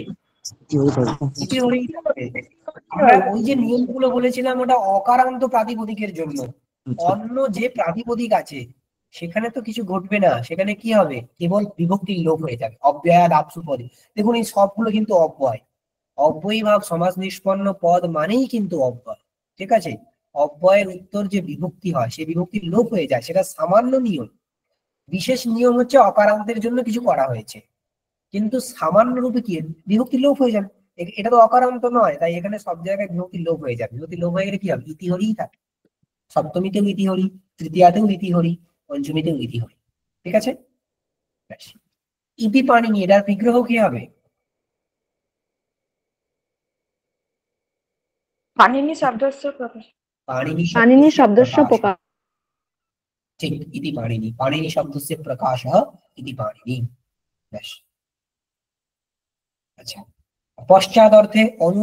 ইতি হরেই থাকবে। আমরা ওই যে নিয়মগুলো বলেছিলাম ওটা অকারান্ত প্রাতিপদিকের জন্য। অন্য যে প্রাতিপদিক আছে সেখানে তো কিছু ঘটবে না, সেখানে কি হবে? কেবল বিভক্তির লোপ হয়ে যাবে। অব্যয়াদ আপসু পদে, দেখুন এই সবগুলো কিন্তু অব্যয়। অব্যয়ীভাব সমাজ নিষ্পন্ন পদ মানেই কিন্তু অব্যয়। ঠিক আছে। অব্যয়ের উত্তর যে বিভক্তি হয় সেই বিভক্তির লোপ হয়ে যায়, সেটা সামান্য নিয়ম। বিশেষ নিয়ম হচ্ছে অকারান্তের জন্য কিছু করা হয়েছে, কিন্তু সামান্য রূপে কি বিভক্তি লোপ হয়ে যাবে। এটা তো অকারান্ত নয়, তাই এখানে সব জায়গায় বিভক্তি লোপ হয়ে যাবে। বিভক্তি লোপ হয়ে গেলে কি হবে? ইতি হরিই থাকে। সপ্তমীতেও ইতি হরি, তৃতীয়াতেও ইতি হরি, পঞ্চমীতেও ইতি হরি। ঠিক আছে। ইতি পাণিনি, এটার বিগ্রহ কি হবে? পাণিনি শব্দস্য প্রকাশ। পাণিনি শব্দস্য প্রকাশ। ঠিক, ইতি পাণিনি। পাণিনি শব্দস্য প্রকাশ ইতি পাণিনি। ব্যাস। আচ্ছা, পশ্চাৎ অর্থে অনু,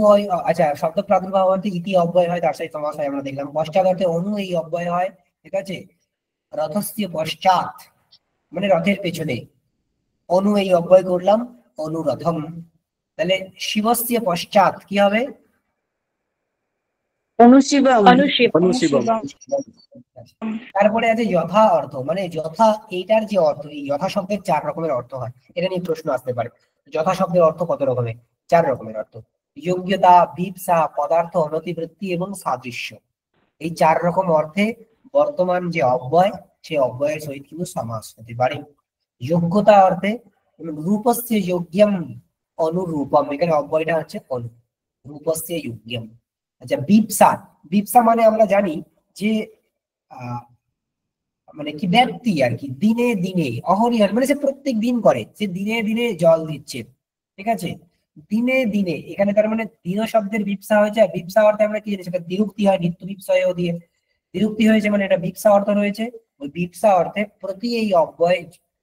আচ্ছা শব্দ প্রাদুর্ভাব অর্থে ইতি অব্যয় হয়, তার সাথে সমাস হয় আমরা দেখলাম। পশ্চাৎ অর্থে অনু এই অব্যয় হয়। ঠিক আছে। রথস্য পশ্চাৎ মানে রথের পেছনে, অনু এই অব্যয় করলাম, অনুরথম। তাহলে শিবস্য পশ্চাৎ কি হবে? অনুশিবম। তারপরে আছে যথা অর্থ, মানে যথা এইটার যে অর্থ, এই যথা শব্দের 4 রকমের অর্থ হয়। এটা নিয়ে প্রশ্ন আসতে পারে। যথা শব্দের অর্থ কত রকমের? 4 রকমের অর্থ। যোগ্যতা, বিপসা, পদার্থ, অনতিবৃত্তি এবং সাদৃশ্য। এই 4 রকম অর্থে বর্তমান যে অব্যয়, সেই অব্যয়ের সহিত কিন্তু সমাস হতে পারে। যোগ্যতা অর্থে রূপস্য যোগ্যম অনুরূপম, এখানে অব্যয়টা হচ্ছে অনু, রূপস্য যোগ্যম। আচ্ছা, বিপসা। বিপসা মানে আমরা জানি যে মানে কি ব্যক্তি আর কি, দিনে দিনে অহরিহর মানে সে প্রত্যেক দিন করে, সে দিনে দিনে জল দিচ্ছে। ঠিক আছে। দিনে দিনে, এখানে তার মানে দিন শব্দের বিপসা হয়েছে। বিপসা অর্থে আমরা কি জানি, সেটা দ্বিরুক্তি হয়, নিত্য বিপসয় দিয়ে দ্বিরুক্তি হয়েছে, মানে এটা বিপসা অর্থ রয়েছে। ওই বিপসা অর্থে প্রতি এই অব্যয়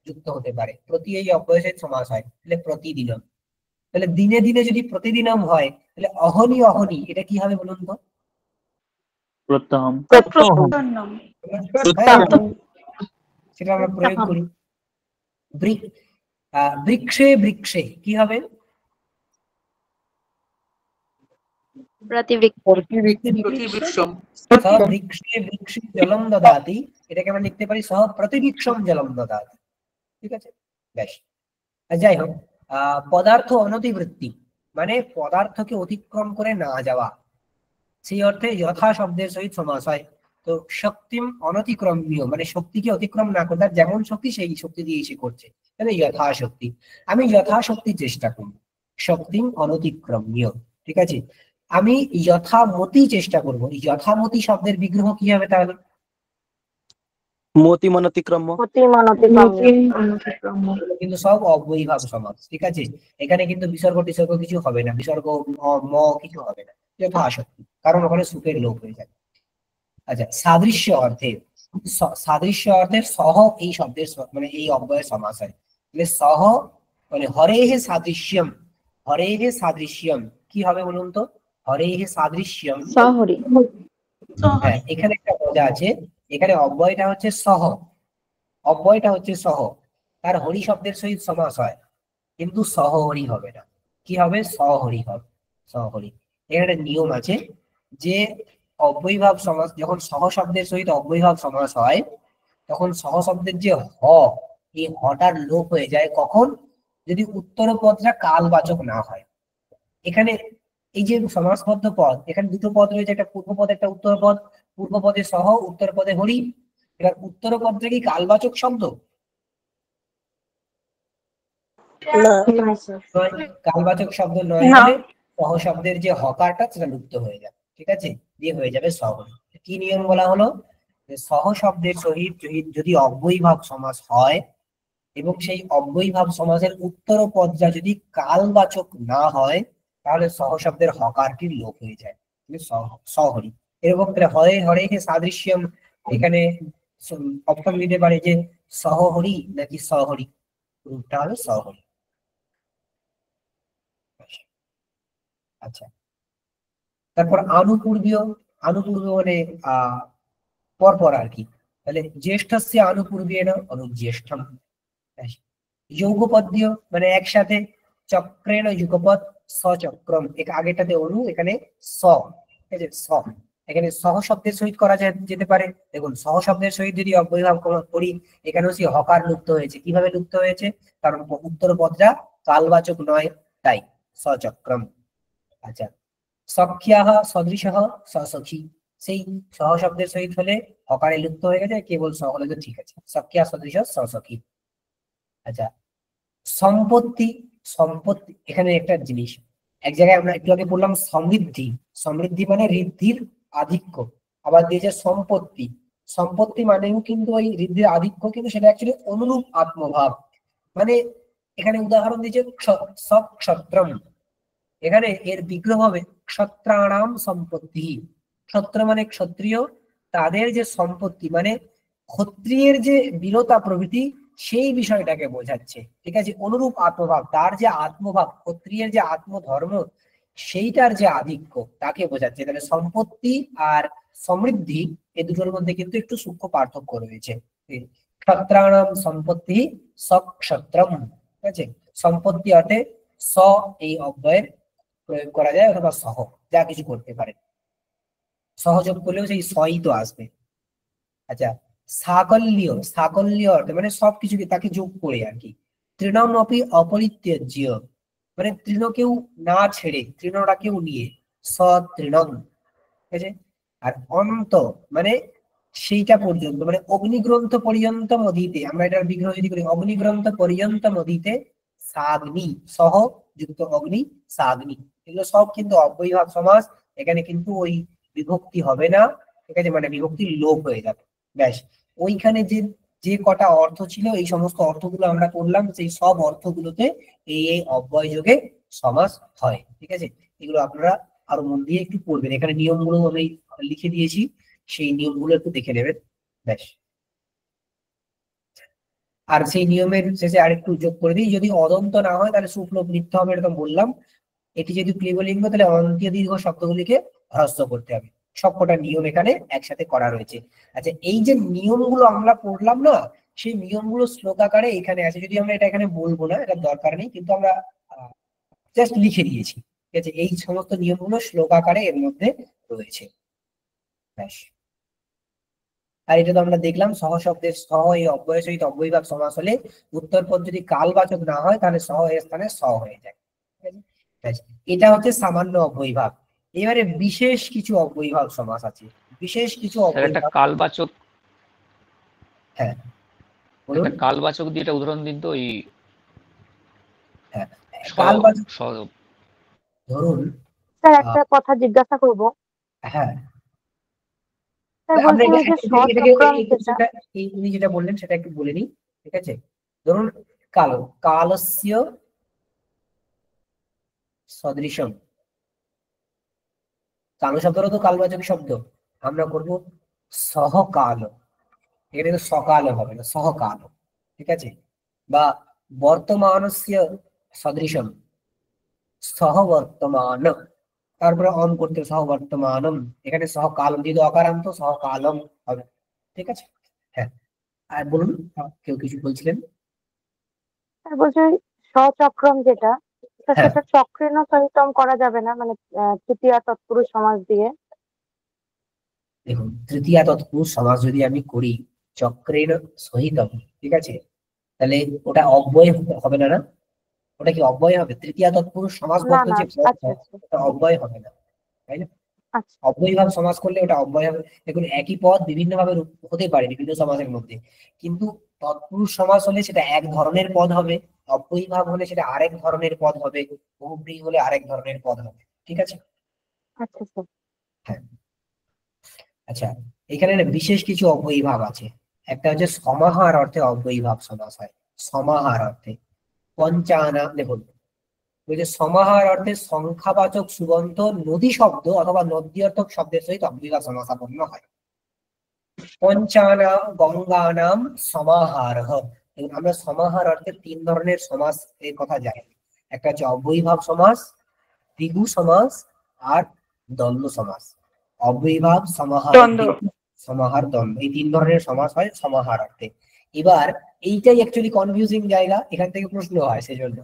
যুক্ত হতে পারে, প্রতি এই অব্যয় সহিত সমাস হয়। তাহলে প্রতিদিনম, তাহলে দিনে দিনে যদি প্রতিদিনম হয়, তাহলে অহনি অহনি এটা কি হবে বলুন তো? প্রত্যহম। সেটা আমরা প্রয়োগ করি। বৃক্ষে বৃক্ষে কি হবে? বৃক্ষে বৃক্ষে জলম দদাতি, এটাকে আমরা লিখতে পারি সহ প্রতিবৃক্ষম জলম দদাতি। ঠিক আছে। বেশ। যাই হোক, পদার্থ অনতিবৃত্তি মানে পদার্থকে অতিক্রম করে না যাওয়া, সেই অর্থে যথা শব্দের সহিত সমাস হয়। তো শক্তিম অনতিক্রম্য মানে শক্তিকে অতিক্রম না করে, তার যেমন শক্তি সেই শক্তি দিয়ে সে করছে, তাহলে যথাশক্তি। আমি যথাশক্তি চেষ্টা করব, শক্তিম অনতিক্রম্য, ঠিক আছে। আমি যথামতি চেষ্টা করব, যথামতি শব্দের বিগ্রহ কি হবে তাহলে? মতি অনতিক্রম্য। কিন্তু সব অব্যয়ীভাব সমাস, ঠিক আছে। এখানে কিন্তু বিসর্গ টিসর্গ কিছু হবে না, বিসর্গ ম কিছু হবে না, যথাশক্তি, কারণ ওখানে সুখের লোপ হয়ে যাবে। আচ্ছা, সাদৃশ্য অর্থে, সাদৃশ্য অর্থের সহ এই শব্দের মানে এই অব্যয়ের সমাস হয়। তাহলে সহ মানে হরে হে সাদৃশ্যম, হরে হে সাদৃশ্যম কি হবে বলুন তো? হরে হে সাদৃশ্যম, হ্যাঁ এখানে একটা মজা আছে, এখানে অব্যয়টা হচ্ছে সহ, অব্যয়টা হচ্ছে সহ, তার হরি শব্দের সহিত সমাস হয়, কিন্তু সহহরি হবে না। কি হবে? সহহরি হবে, সহহরি। এখানে নিয়ম আছে যে অব্যয়ীভাব সমাস যখন সহ শব্দের সহিত অব্যয়ীভাব সমাস হয়, তখন সহ শব্দের যে হ, এই হটার লোপ হয়ে যায় কখন? যদি উত্তর পদটা কালবাচক না হয়। এখানে এই যে সমাসবদ্ধ পদ, এখানে দুটো পদ রয়েছে, একটা পূর্ব পদ একটা উত্তর পদ, পূর্ব পদে সহ উত্তর পদে হরি। এবার উত্তর পদটা কি কালবাচক শব্দ? কালবাচক শব্দ নয় হলে সহ শব্দের যে হকারটা সেটা লুপ্ত হয়ে যাবে, ঠিক আছে, দিয়ে হয়ে যাবে সহরি। কি নিয়ম বলা হলো? সহ শব্দের সহিত যদি অব্যয়ীভাব সমাস হয় এবং সেই অব্যয়ীভাব সমাসের উত্তর পদটা যদি কালবাচক না হয়, তাহলে সহ শব্দের হকারটির লোপ হয়ে যায়, সহরি। এরকম হরে হরে হে সাদৃশ্যম, এখানে অপশন দিতে পারে যে সহহরি নাকি সহরি, রূপটা হলো সহরি। আচ্ছা, তারপর আনুপূর্বীয়, আনুপূর্বীয় মানে পরপর আর কি। তাহলে জ্যেষ্ঠস্য আনুপূর্বেণ অনুজ্যেষ্ঠম। যৌগপদ্য মানে একসাথে, চক্রেণ যুগপদ সচক্রম, আগেটাতে অনু এখানে স, ঠিক আছে, স। এখানে সহ শব্দের সহিত করা যেতে পারে। দেখুন সহ শব্দের সহিত যদি অব্যয়ীভাব করি, এখানেও সেই হকার লুপ্ত হয়েছে। কিভাবে লুপ্ত হয়েছে? কারণ উত্তর পদটা কালবাচক নয়, তাই সচক্রম। আচ্ছা, সখ্যাহ সদৃশহ সসখী, সেই সহ শব্দের সহিত হলে হকারে লুপ্ত হয়ে গেছে, কেবল স হলে তো ঠিক আছে, সখ্যা সদৃশ সসখী। আচ্ছা, সম্পত্তি, সম্পত্তি এখানে একটা জিনিস, এক জায়গায় আমরা একটু আগে বললাম সমৃদ্ধি, সমৃদ্ধি মানে ঋদ্ধির আধিক্য, আবার দিয়েছে সম্পত্তি, সম্পত্তি মানেও কিন্তু ওই ঋদ্ধির আধিক্য, কিন্তু সেটা অ্যাকচুয়ালি অনুরূপ আত্মভাব। মানে এখানে উদাহরণ দিয়েছে সক্ষত্রম, এখানে এর বিগ্রহ হবে ক্ষত্রাণাম সম্পত্তি। ক্ষত্র মানে ক্ষত্রিয়, তাদের যে সম্পত্তি মানে ক্ষত্রিয়ের যে বীরতা প্রভৃতি, সেই বিষয়টাকে বোঝাচ্ছে, ঠিক আছে। অনুরূপ আত্মভাব, তার যে আত্মভাব, ক্ষত্রিয়ের যে আত্মধর্ম, সেইটার যে আধিক্য তাকে বোঝাচ্ছে। তাহলে সম্পত্তি আর সমৃদ্ধি এই দুটোর মধ্যে কিন্তু একটু সূক্ষ্ম পার্থক্য রয়েছে। ক্ষত্রাণাম সম্পত্তি সক্ষত্রম, ঠিক আছে। সম্পত্তি অর্থে স এই অব্যয়ের প্রয়োগ করা যায়, অথবা সহ যা কিছু করতে পারে, সহযোগ করলেও সেই সই তো আসবে। আচ্ছা, সাকল্য, সাকল্য অর্থে মানে সবকিছুকে তাকে যোগ করে আর কি। তৃণমপি অপরিত্যাজ্য মানে তৃণকেও না ছেড়ে, তৃণটাকেও নিয়ে, সতৃণম, ঠিক আছে। আর অন্ত মানে সেইটা পর্যন্ত, মানে অগ্নিগ্রন্থ পর্যন্ত মদিতে, আমরা এটার বিগ্রহ যদি করি অগ্নিগ্রন্থ পর্যন্ত মদিতে সাগ্নি, সহ যুক্ত অগ্নি সাগ্নি, এগুলো সব কিন্তু অব্যয়ীভাব সমাস। এখানে কিন্তু ওই বিভক্তি হবে না, ঠিক আছে, মানে বিভক্তির লোপ হয়ে যাবে, ব্যাস। ওইখানে যে যে কটা অর্থ ছিল, এই সমস্ত অর্থগুলো আমরা করলাম, সেই সব অর্থগুলোতে এই এই অব্যয় যোগে সমাস হয়, ঠিক আছে। এগুলো আপনারা আরো মন দিয়ে একটু পড়বেন, এখানে নিয়মগুলো আমি লিখে দিয়েছি, সেই নিয়মগুলো একটু দেখে নেবেন, ব্যাস। আর সেই নিয়মের শেষে আরেকটু যোগ করে দিই, যদি অদন্ত না হয় তাহলে সুপ্লোপ লিখতে হবে, এরকম বললাম। এটি যদি ক্লিবলিঙ্গ, তাহলে অন্ত্য দীর্ঘ শব্দগুলিকে হ্রস্ব করতে হবে। সবকটা নিয়ম এখানে একসাথে করা রয়েছে। আচ্ছা, এই যে নিয়মগুলো আমরা পড়লাম না, সেই নিয়মগুলো শ্লোক আকারে এখানে আছে। যদি আমরা এটা এখানে বলবো না, এটা দরকার নেই, কিন্তু আমরা জাস্ট লিখে দিয়েছি, ঠিক আছে। এই সমস্ত নিয়মগুলো শ্লোক আকারে এর মধ্যে রয়েছে, ব্যাস। আর এটা তো আমরা দেখলাম সহ শব্দের সহ এই অব্যয়ের সহিত অব্যয়ীভাব সমাস হলে উত্তর পদ যদি কালবাচক না হয়, তাহলে সহ এর স্থানে স হয়ে যায়, ঠিক আছে। এটা হচ্ছে সামান্য অব্যয়ীভাব। এবারে বিশেষ কিছু অব্যয়ীভাব সমাস আছে, বিশেষ কিছু স্যার একটা অব্যয়ভাব। কালবাচক, হ্যাঁ বলুন। একটা কালবাচক দিয়ে একটা উদাহরণ দিন তো, ওই হ্যাঁ কালবাচক ধরুন স্যার একটা কথা জিজ্ঞাসা করব। হ্যাঁ স্যার আমরা বলছি ওই যে সচক্রাম যেটা, উনি যেটা বললেন সেটা একটু বলে নিই, ঠিক আছে। ধরুন কালো, কালস্য সদৃশম, কালো শব্দটা তো কালবাচক শব্দ, আমরা করব সহকাল, এখানে কিন্তু সকাল হবে না, সহকাল, ঠিক আছে। বা বর্তমানস্য সদৃশম, সহবর্তমান, তারপরে অন করতে সহবর্তমানম, এখানে সহকালম যেহেতু অকারান্ত সহকালম হবে, ঠিক আছে। হ্যাঁ আর বলুন, কেউ কিছু বলছিলেন? স্যার বলছি ওই সচক্রম যেটা, তো হ্যাঁ সেটা চক্রেণ সহিতম করা যাবে না, মানে তৃতীয়া তৎপুরুষ সমাস দিয়ে? দেখুন তৃতীয়া তৎপুরুষ সমাস যদি আমি করি চক্রেণ সহিতম, ঠিক আছে, তাহলে ওটা অব্যয় হবে না, না ওটা কি অব্যয় হবে? তৃতীয়া তৎপুরুষ সমাসবদ্ধ যে পদ আচ্ছা হয়, আচ্ছা ওটা অব্যয় হবে না, তাই না? আচ্ছা অব্যয়ীভাব সমাস করলে ওটা অব্যয় হবে। দেখুন একই পদ বিভিন্ন ভাবে হতে পারে বিভিন্ন সমাসের মধ্যে, কিন্তু তৎপুরুষ সমাস হলে সেটা এক ধরনের পদ হবে, অব্যয়ীভাব হলে সেটা আরেক ধরনের পদ হবে, বহুব্রীহি হলে আরেক ধরনের পদ হবে, ঠিক আছে। আচ্ছা স্যার। হ্যাঁ আচ্ছা, এখানে না বিশেষ কিছু অব্যয়ীভাব আছে। একটা হচ্ছে সমাহার অর্থে অব্যয়ীভাব সমাস হয়, সমাহার অর্থে। পঞ্চানাম, দেখুন ওই যে সমাহার অর্থে সংখ্যাবাচক সুবন্ত নদী শব্দ অথবা নদ্যর্থক শব্দের সহিত অব্যয়ীভাব সমাসাপন্ন হয়। পঞ্চানাম গঙ্গানাম সমাহারঃ, এবং আমরা সমাহার অর্থে তিন ধরনের সমাস এর কথা জানি। একটা হচ্ছে অব্যয়ীভাব সমাস, দ্বিগু সমাস আর দ্বন্দ্ব সমাস। অব্যয়ীভাব, সমাহার, সমাহার, দ্বন্দ্ব, এই তিন ধরনের সমাস হয় সমাহার অর্থে। এবার এইটাই অ্যাকচুয়ালি কনফিউজিং জায়গা, এখান থেকে প্রশ্ন হয়, সেজন্য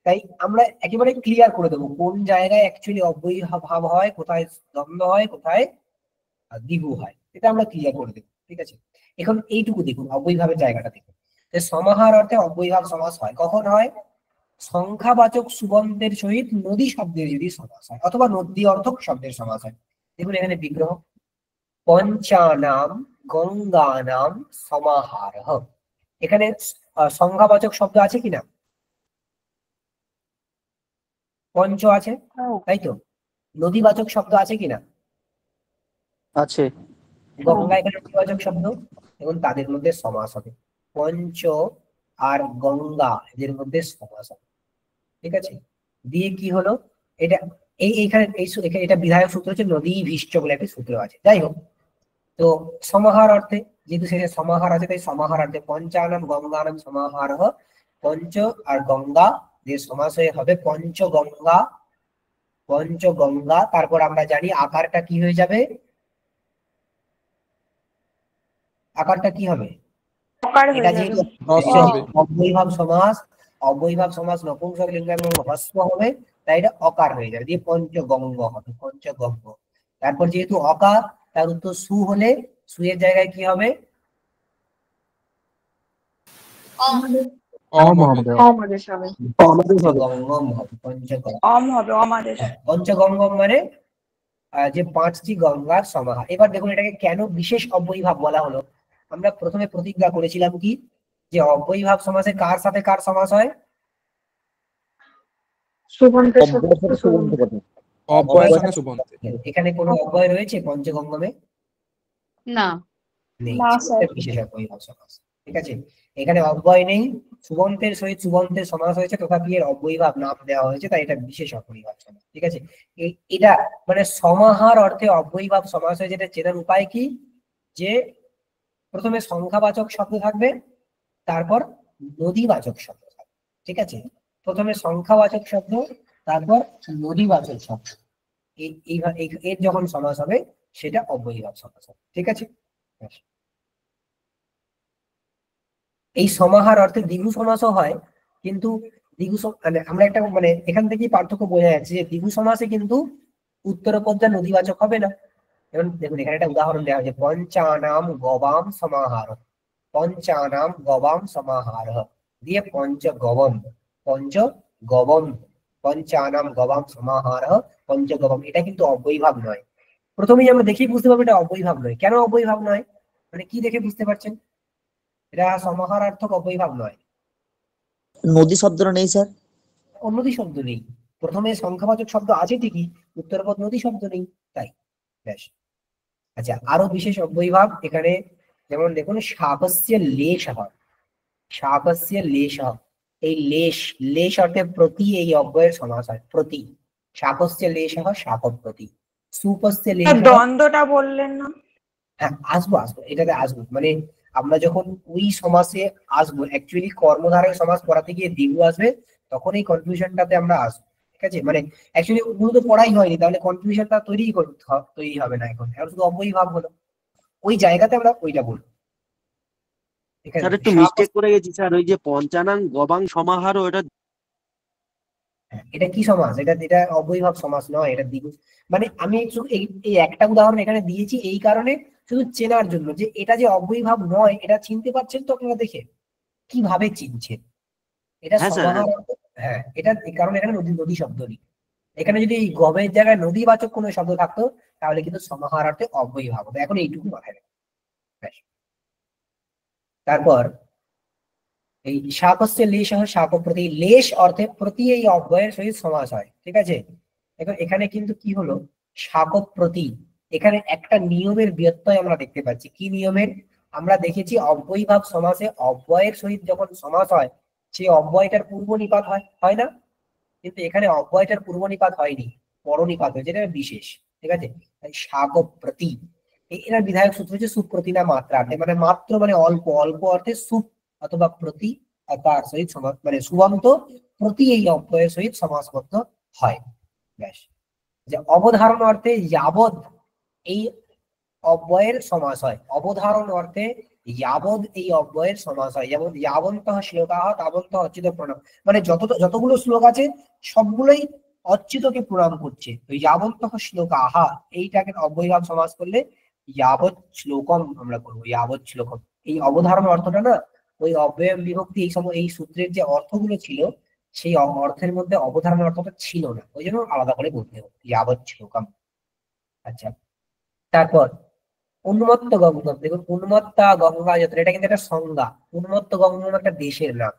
তাই আমরা একেবারে ক্লিয়ার করে দেবো কোন জায়গায় অ্যাকচুয়ালি অব্যয়ীভাব হয়, কোথায় দ্বন্দ্ব হয়, কোথায় দ্বিগু হয়, এটা আমরা ক্লিয়ার করে দেবো, ঠিক আছে। এখন এইটুকু দেখুন অব্যয়ীভাবের জায়গাটা দেখুন, যে সমাহার অর্থে অব্যয়ীভাব সমাস হয় কখন হয়? সংখ্যাবাচক সুবন্তের সহিত নদী শব্দের যদি সমাস হয়, অথবা নদী অর্থক শব্দের সমাস হয়। দেখুন এখানে বিগ্রহ, পঞ্চানাম গঙ্গানাম সমাহারঃ, এখানে সংখ্যাবাচক শব্দ আছে কিনা? পঞ্চ আছে, তাই তো। নদীবাচক শব্দ আছে কিনা? আছে। গঙ্গা এখানে নদীবাচক শব্দ, এবং তাদের মধ্যে সমাস হবে। পঞ্চ আর গঙ্গা এদের মধ্যে সমাস হবে, ঠিক আছে। দিয়ে কি হলো এটা, এইখানে এটা বিধায়ক সূত্র হচ্ছে নদী ভীষ্ট বলে একটা সূত্র আছে, যাই হোক। তো সমাহার অর্থে যেহেতু সেখানে সমাহার আছে, তাই সমাহার অর্থে পঞ্চানাম গঙ্গানাম সমাহারঃ, পঞ্চ আর গঙ্গা দিয়ে সমাস হয়ে হবে পঞ্চগঙ্গা, পঞ্চগঙ্গা। তারপর আমরা জানি আকারটা কি হয়ে যাবে, আকারটা কি হবে? এটা যেহেতু অব্যয়ীভাব সমাস, অব্যয়ীভাব সমাস নপুংসক লিঙ্গ এবং হ্রস্ব হবে, তাই এটা অকার হয়ে যাবে, দিয়ে পঞ্চগঙ্গ হবে, পঞ্চগঙ্গ। তারপর যেহেতু অকার, তার উত্তর সু হলে সুয়ের জায়গায় কি হবে? পঞ্চগঙ্গম মানে যে পাঁচটি গঙ্গার সমাহার। এবার দেখুন এটাকে কেন বিশেষ অব্যয়ীভাব বলা হলো। আমরা প্রথমে প্রতিজ্ঞা করেছিলাম কি, যে অব্যয়ীভাব সমাসে কার সাথে কার সমাস হয়? এখানে কোনো অব্যয় রয়েছে পঞ্চগঙ্গমে? না। নেই, বিশেষ অব্যয়ীভাব সমাস, ঠিক আছে। এখানে অব্যয় নেই, সুবন্তের সহিত সুবন্তের সমাস হয়েছে, তথাপি এর অব্যয়ীভাব নাম দেওয়া হয়েছে, তাই এটা বিশেষ অব্যয়ীভাব সমাস, ঠিক আছে। এটা মানে সমাহার অর্থে অব্যয়ীভাব সমাস হয়েছে, এটা চেনার উপায় কি, যে প্রথমে সংখ্যাবাচক শব্দ থাকবে, তারপর নদীবাচক শব্দ থাকবে, ঠিক আছে। প্রথমে সংখ্যাবাচক শব্দ, তারপর নদীবাচক শব্দ, এর যখন সমাস হবে সেটা অব্যয়ীভাব সমাস হবে, ঠিক আছে। এই সমাহার অর্থে দ্বিগু সমাসও হয়, কিন্তু দ্বিগু মানে আমরা একটা মানে এখান থেকেই পার্থক্য বোঝা যাচ্ছে যে দ্বিগু সমাসে কিন্তু উত্তরপদ্যা নদীবাচক হবে না। যেমন দেখুন এখানে একটা উদাহরণ দেওয়া হয়েছে, পঞ্চানাম গবাম সমাহার, পঞ্চানাম গবাম সমাহার দিয়ে পঞ্চগবম, পঞ্চগবম, পঞ্চানাম গবাম সমাহার পঞ্চগবম, এটা কিন্তু অব্যয়ীভাব নয়। প্রথমেই আমরা দেখেই বুঝতে পারবো এটা অবয়ভাব নয়। কেন অবয়ভাব নয়, মানে কি দেখে বুঝতে পারছেন? এটা সমাহারার্থক অবয়ভাব নয়। নদী শব্দটা নেই স্যার। নদী শব্দ নেই, প্রথমে সংখ্যাবাচক শব্দ আছে ঠিকই, উত্তরপদ নদী শব্দ নেই, তাই ব্যাস। আচ্ছা, আরো বিশেষ অবয়ভাব এখানে, যেমন দেখুন শাপস্য লেশঃ, শাপস্য লেশঃ, এই লেশ, লেশ অর্থে প্রতি, এই অব্যয়ের সমাস হয় প্রতি। শাপস্য লেশঃ শাপ প্রতি, সুপস্য লেশঃ। দ্বন্দ্বটা বললেন না? হ্যাঁ, আসবো আসবো, এটাতে আসবো। মানে আমরা যখন ওই সমাসে আসবো, অ্যাকচুয়ালি কর্মধারয় সমাস পড়াতে গিয়ে দ্বিগু আসবে, তখন এই কনফিউশনটাতে আমরা আসবো। ঠিক আছে, মানে অ্যাকচুয়ালি ওগুলো তো পড়াই হয়নি, তাহলে কনফিউশনটা তৈরি হবে না। এখন শুধু অবয়ভাব হলো, ওই জায়গাতে আমরা ওইটা বলবো। ঠিক আছে, স্যার একটু মিস্টেক করে গেছি স্যার, ওই যে পঞ্চানাং গবাং সমাহার, ওটা এটা কি সমাস? এটা অবয়ভাব সমাস নয়, এটা দ্বিগু। মানে আমি শুধু এই একটা উদাহরণ এখানে দিয়েছি এই কারণে, শুধু চেনার জন্য যে এটা যে অবয়ভাব নয়, এটা চিনতে পারছেন তো আপনারা দেখে? কিভাবে চিনছেন এটা হ্যাঁ স্যার, সমাহার? হ্যাঁ, এটা কারণ এখানে নদী নদী শব্দ নেই। এখানে যদি এই গবের জায়গায় নদীবাচক কোনো শব্দ থাকতো, তাহলে কিন্তু সমাহারার্থে অব্যয়ভাব হতো। এখন এইটুকু মাথায় রাখবেন, ব্যাস। তারপর এই শাপস্য লেশঃ শাপ প্রতি, লেশ অর্থে প্রতি এই অব্যয়ের সহিত সমাস হয়। ঠিক আছে, এখন এখানে কিন্তু কি হলো, শাপ প্রতি, এখানে একটা নিয়মের ব্যত্যয় আমরা দেখতে পাচ্ছি। কি নিয়মের? আমরা দেখেছি অব্যয়ভাব সমাসে অব্যয়ের সহিত যখন সমাস হয়, সেই অব্যয়টার পূর্ব নিপাত হয় না? কিন্তু এখানে অব্যয়টার পূর্ব নিপাত হয়নি, পরনিপাত হয়েছে, এটা বিশেষ। ঠিক আছে, শাপ প্রতি, এর বিধায়ক সূত্র হচ্ছে সুপ্রতি না মাত্রা, মানে মাত্র মানে অল্প, অল্প অর্থে সুপ অথবা প্রতি, তার সহিত সমাস, মানে সুবন্ত প্রতি এই অব্যয়ের সহিত সমাসবদ্ধ হয়, ব্যাস। যে অবধারণ অর্থে যাবৎ এই অব্যয়ের সমাস হয়, অবধারণ অর্থে যাবৎ এই অব্যয়ের সমাস হয়। যেমন যাবন্তঃ শ্লোকাঃ তাবন্তঃ অচ্যুত প্রণাম, মানে যতগুলো শ্লোক আছে সবগুলোই অচ্যুতকে প্রণাম করছে। ওই যাবন্তঃ শ্লোকাঃ এইটাকে অব্যয়ভাব সমাস করলে যাবৎ শ্লোকম আমরা করবো, যাবৎ শ্লোকম। এই অবধারণ অর্থটা না, ওই অব্যয় বিভক্তি এই সূত্রের যে অর্থগুলো ছিল, সেই অর্থের মধ্যে অবধারণ অর্থটা ছিল না, ওই জন্য আলাদা করে বলতে হবে যাবৎ শ্লোকম। আচ্ছা, তারপর উন্মত্ত গঙ্গম, দেখুন উন্মত্তা গঙ্গা যত্র, এটা কিন্তু একটা সংজ্ঞা। উন্মত্ত গঙ্গম একটা দেশের নাম,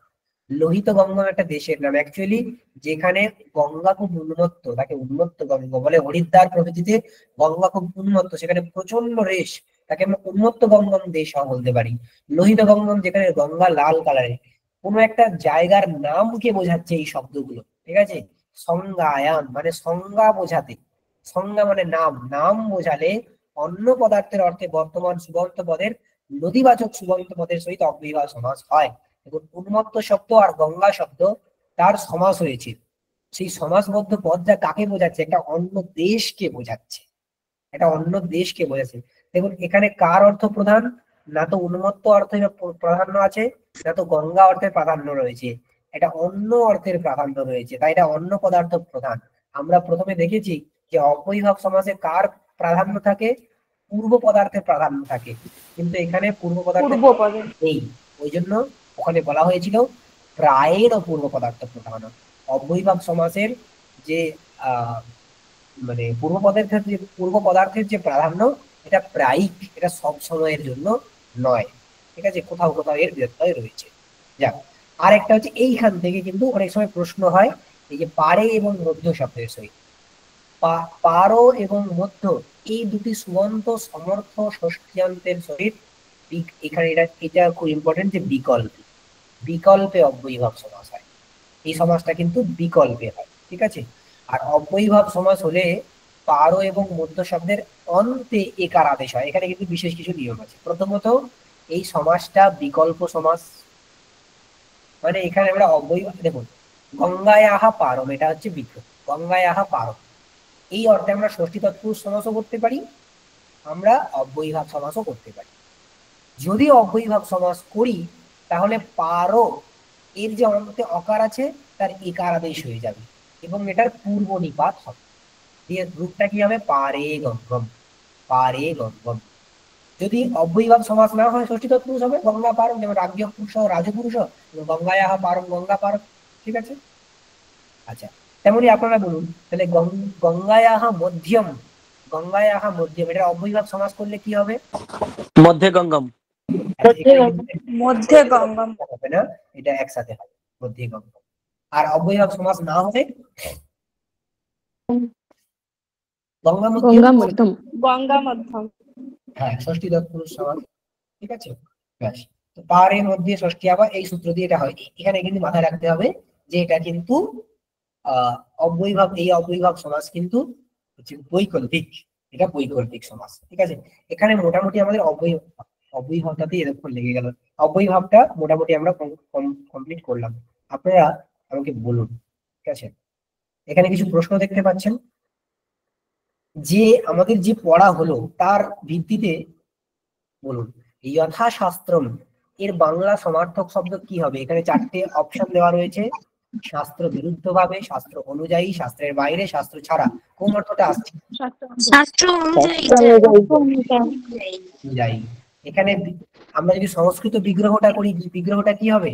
লোহিত গঙ্গম একটা দেশের নাম। অ্যাকচুয়ালি যেখানে গঙ্গা খুব উন্মত্ত, তাকে উন্মত্ত গঙ্গা বলে। হরিদ্বার প্রভৃতিতে গঙ্গা খুব উন্মত্ত, সেখানে প্রচন্ড রেশ, তাকে আমরা উন্মত্ত গঙ্গম দেশ বলতে পারি। লোহিত গঙ্গম যেখানে গঙ্গা লাল কালারের। কোনো একটা জায়গার নামকে বোঝাচ্ছে এই শব্দগুলো। ঠিক আছে, সংজ্ঞায়াম মানে সংজ্ঞা বোঝাতে, সংজ্ঞা মানে নাম, নাম বোঝালে অন্য পদার্থের অর্থে বর্তমান সুবন্ত পদের নদীবাচক সুবন্ত পদের সহিত অব্যয়ভাব সমাস হয়। দেখুন উন্মত্ত শব্দ আর গঙ্গা শব্দ, তার সমাস হয়েছে। সেই সমাসবদ্ধ পদটা কাকে বোঝাচ্ছে? একটা অন্য দেশকে বোঝাচ্ছে, একটা অন্য দেশকে বোঝাচ্ছে। দেখুন এখানে কার অর্থ প্রধান? না তো উন্মত্ত অর্থের প্রাধান্য আছে, না তো গঙ্গা অর্থের প্রাধান্য রয়েছে, এটা অন্য অর্থের প্রাধান্য রয়েছে, তাই এটা অন্য পদার্থ প্রধান। আমরা প্রথমে দেখেছি যে অব্যয়ভাব সমাসে কার প্রাধান্য থাকে? পূর্ব পদার্থের প্রাধান্য থাকে, কিন্তু এখানে পূর্ব পদার্থ নেই, ওই জন্য ওখানে বলা হয়েছিল প্রায়ের পূর্ব পদার্থ প্রধান। অব্যয়ভাব সমাসের যে মানে পূর্ব পদার্থের যে প্রাধান্য, এটা প্রায়িক, এটা সব সময়ের জন্য নয়। ঠিক আছে, কোথাও কোথাও এর ব্যত্যয় রয়েছে। যাক, আর একটা হচ্ছে এইখান থেকে কিন্তু অনেক সময় প্রশ্ন হয়, এই যে পারে এবং মধ্য শব্দের সহিত, পারো এবং মধ্য এই দুটি সুবন্ত সমর্থ ষষ্ঠ্যান্তের সহিত এখানে এটা খুব ইম্পর্টেন্ট যে বিকল্পে অব্যয়ভাব সমাস হয়। এই সমাসটা কিন্তু বিকল্পে হয়। ঠিক আছে, আর অব্যয়ভাব সমাস হলে পারো এবং মধ্য শব্দের অন্তে একার আদেশ হয়। এখানে কিন্তু বিশেষ কিছু নিয়ম আছে। প্রথমত এই সমাসটা বিকল্প সমাস, মানে এখানে আমরা অব্যয়ভাব, দেখুন গঙ্গায়াহা পারম, এটা হচ্ছে বিগ্রহ, গঙ্গায়াহা পারম, এই অর্থে আমরা ষষ্ঠী তৎপুরুষ সমাসও করতে পারি, আমরা অব্যয়ভাব সমাসও করতে পারি। যদি অব্যয়ভাব সমাস করি তাহলে পারো এর যে অন্তে অকার আছে তার একার আদেশ হয়ে যাবে এবং এটার পূর্ব নিপাত হবে, দিয়ে রূপটা কি হবে? পারে গঙ্গম, পারে গঙ্গম। যদি অব্যয়ভাব সমাস না হয় ষষ্ঠী তৎপুরুষ হবে গঙ্গা পারম, যেমন রাজ্য পুরুষ রাজপুরুষ, গঙ্গায়াহা পারম গঙ্গা পারম। ঠিক আছে, আচ্ছা তেমনি আপনারা বলুন তাহলে গঙ্গায়াহা মধ্যম, গঙ্গায়াহ মধ্যম, এটা অব্যয়ভাব সমাস করলে কি হবে? মধ্যে গঙ্গম। মধ্যে গঙ্গম হবে না, এটা একসাথে হবে মধ্যে গঙ্গম। আর অব্যয়ভাব সমাস না হবে গঙ্গা মধ্যম। গঙ্গা মধ্যম। হ্যাঁ, ষষ্ঠী তৎপুরুষ সমাস। ঠিক আছে, ব্যাস। তো পারের মধ্যে ষষ্ঠী, আবার এই সূত্র দিয়ে এটা হয়। এখানে কিন্তু মাথায় রাখতে হবে যে এটা কিন্তু অব্যয়ভাব, এই অব্যয়ভাব সমাস কিন্তু হচ্ছে বৈকল্পিক, এটা বৈকল্পিক সমাস। ঠিক আছে, এখানে মোটামুটি আমাদের অব্যয়ভাবটাতে এরকম লেগে গেল। অব্যয়ভাবটা মোটামুটি আমরা কমপ্লিট করলাম। আপনারা আমাকে বলুন, ঠিক আছে, এখানে কিছু প্রশ্ন দেখতে পাচ্ছেন যে আমাদের যে পড়া হলো তার ভিত্তিতে বলুন যথাশাস্ত্রম এর বাংলা সমার্থক শব্দ কি হবে? এখানে 4টে অপশন দেওয়া রয়েছে। শাস্ত্র বিরুদ্ধ ভাবে, শাস্ত্র অনুযায়ী, শাস্ত্রের বাইরে, শাস্ত্র ছাড়া। কোন অর্থটা আসছে? শাস্ত্র অনুযায়ী। এখানে আমরা যদি সংস্কৃত বিগ্রহটা করি, বিগ্রহটা কি হবে?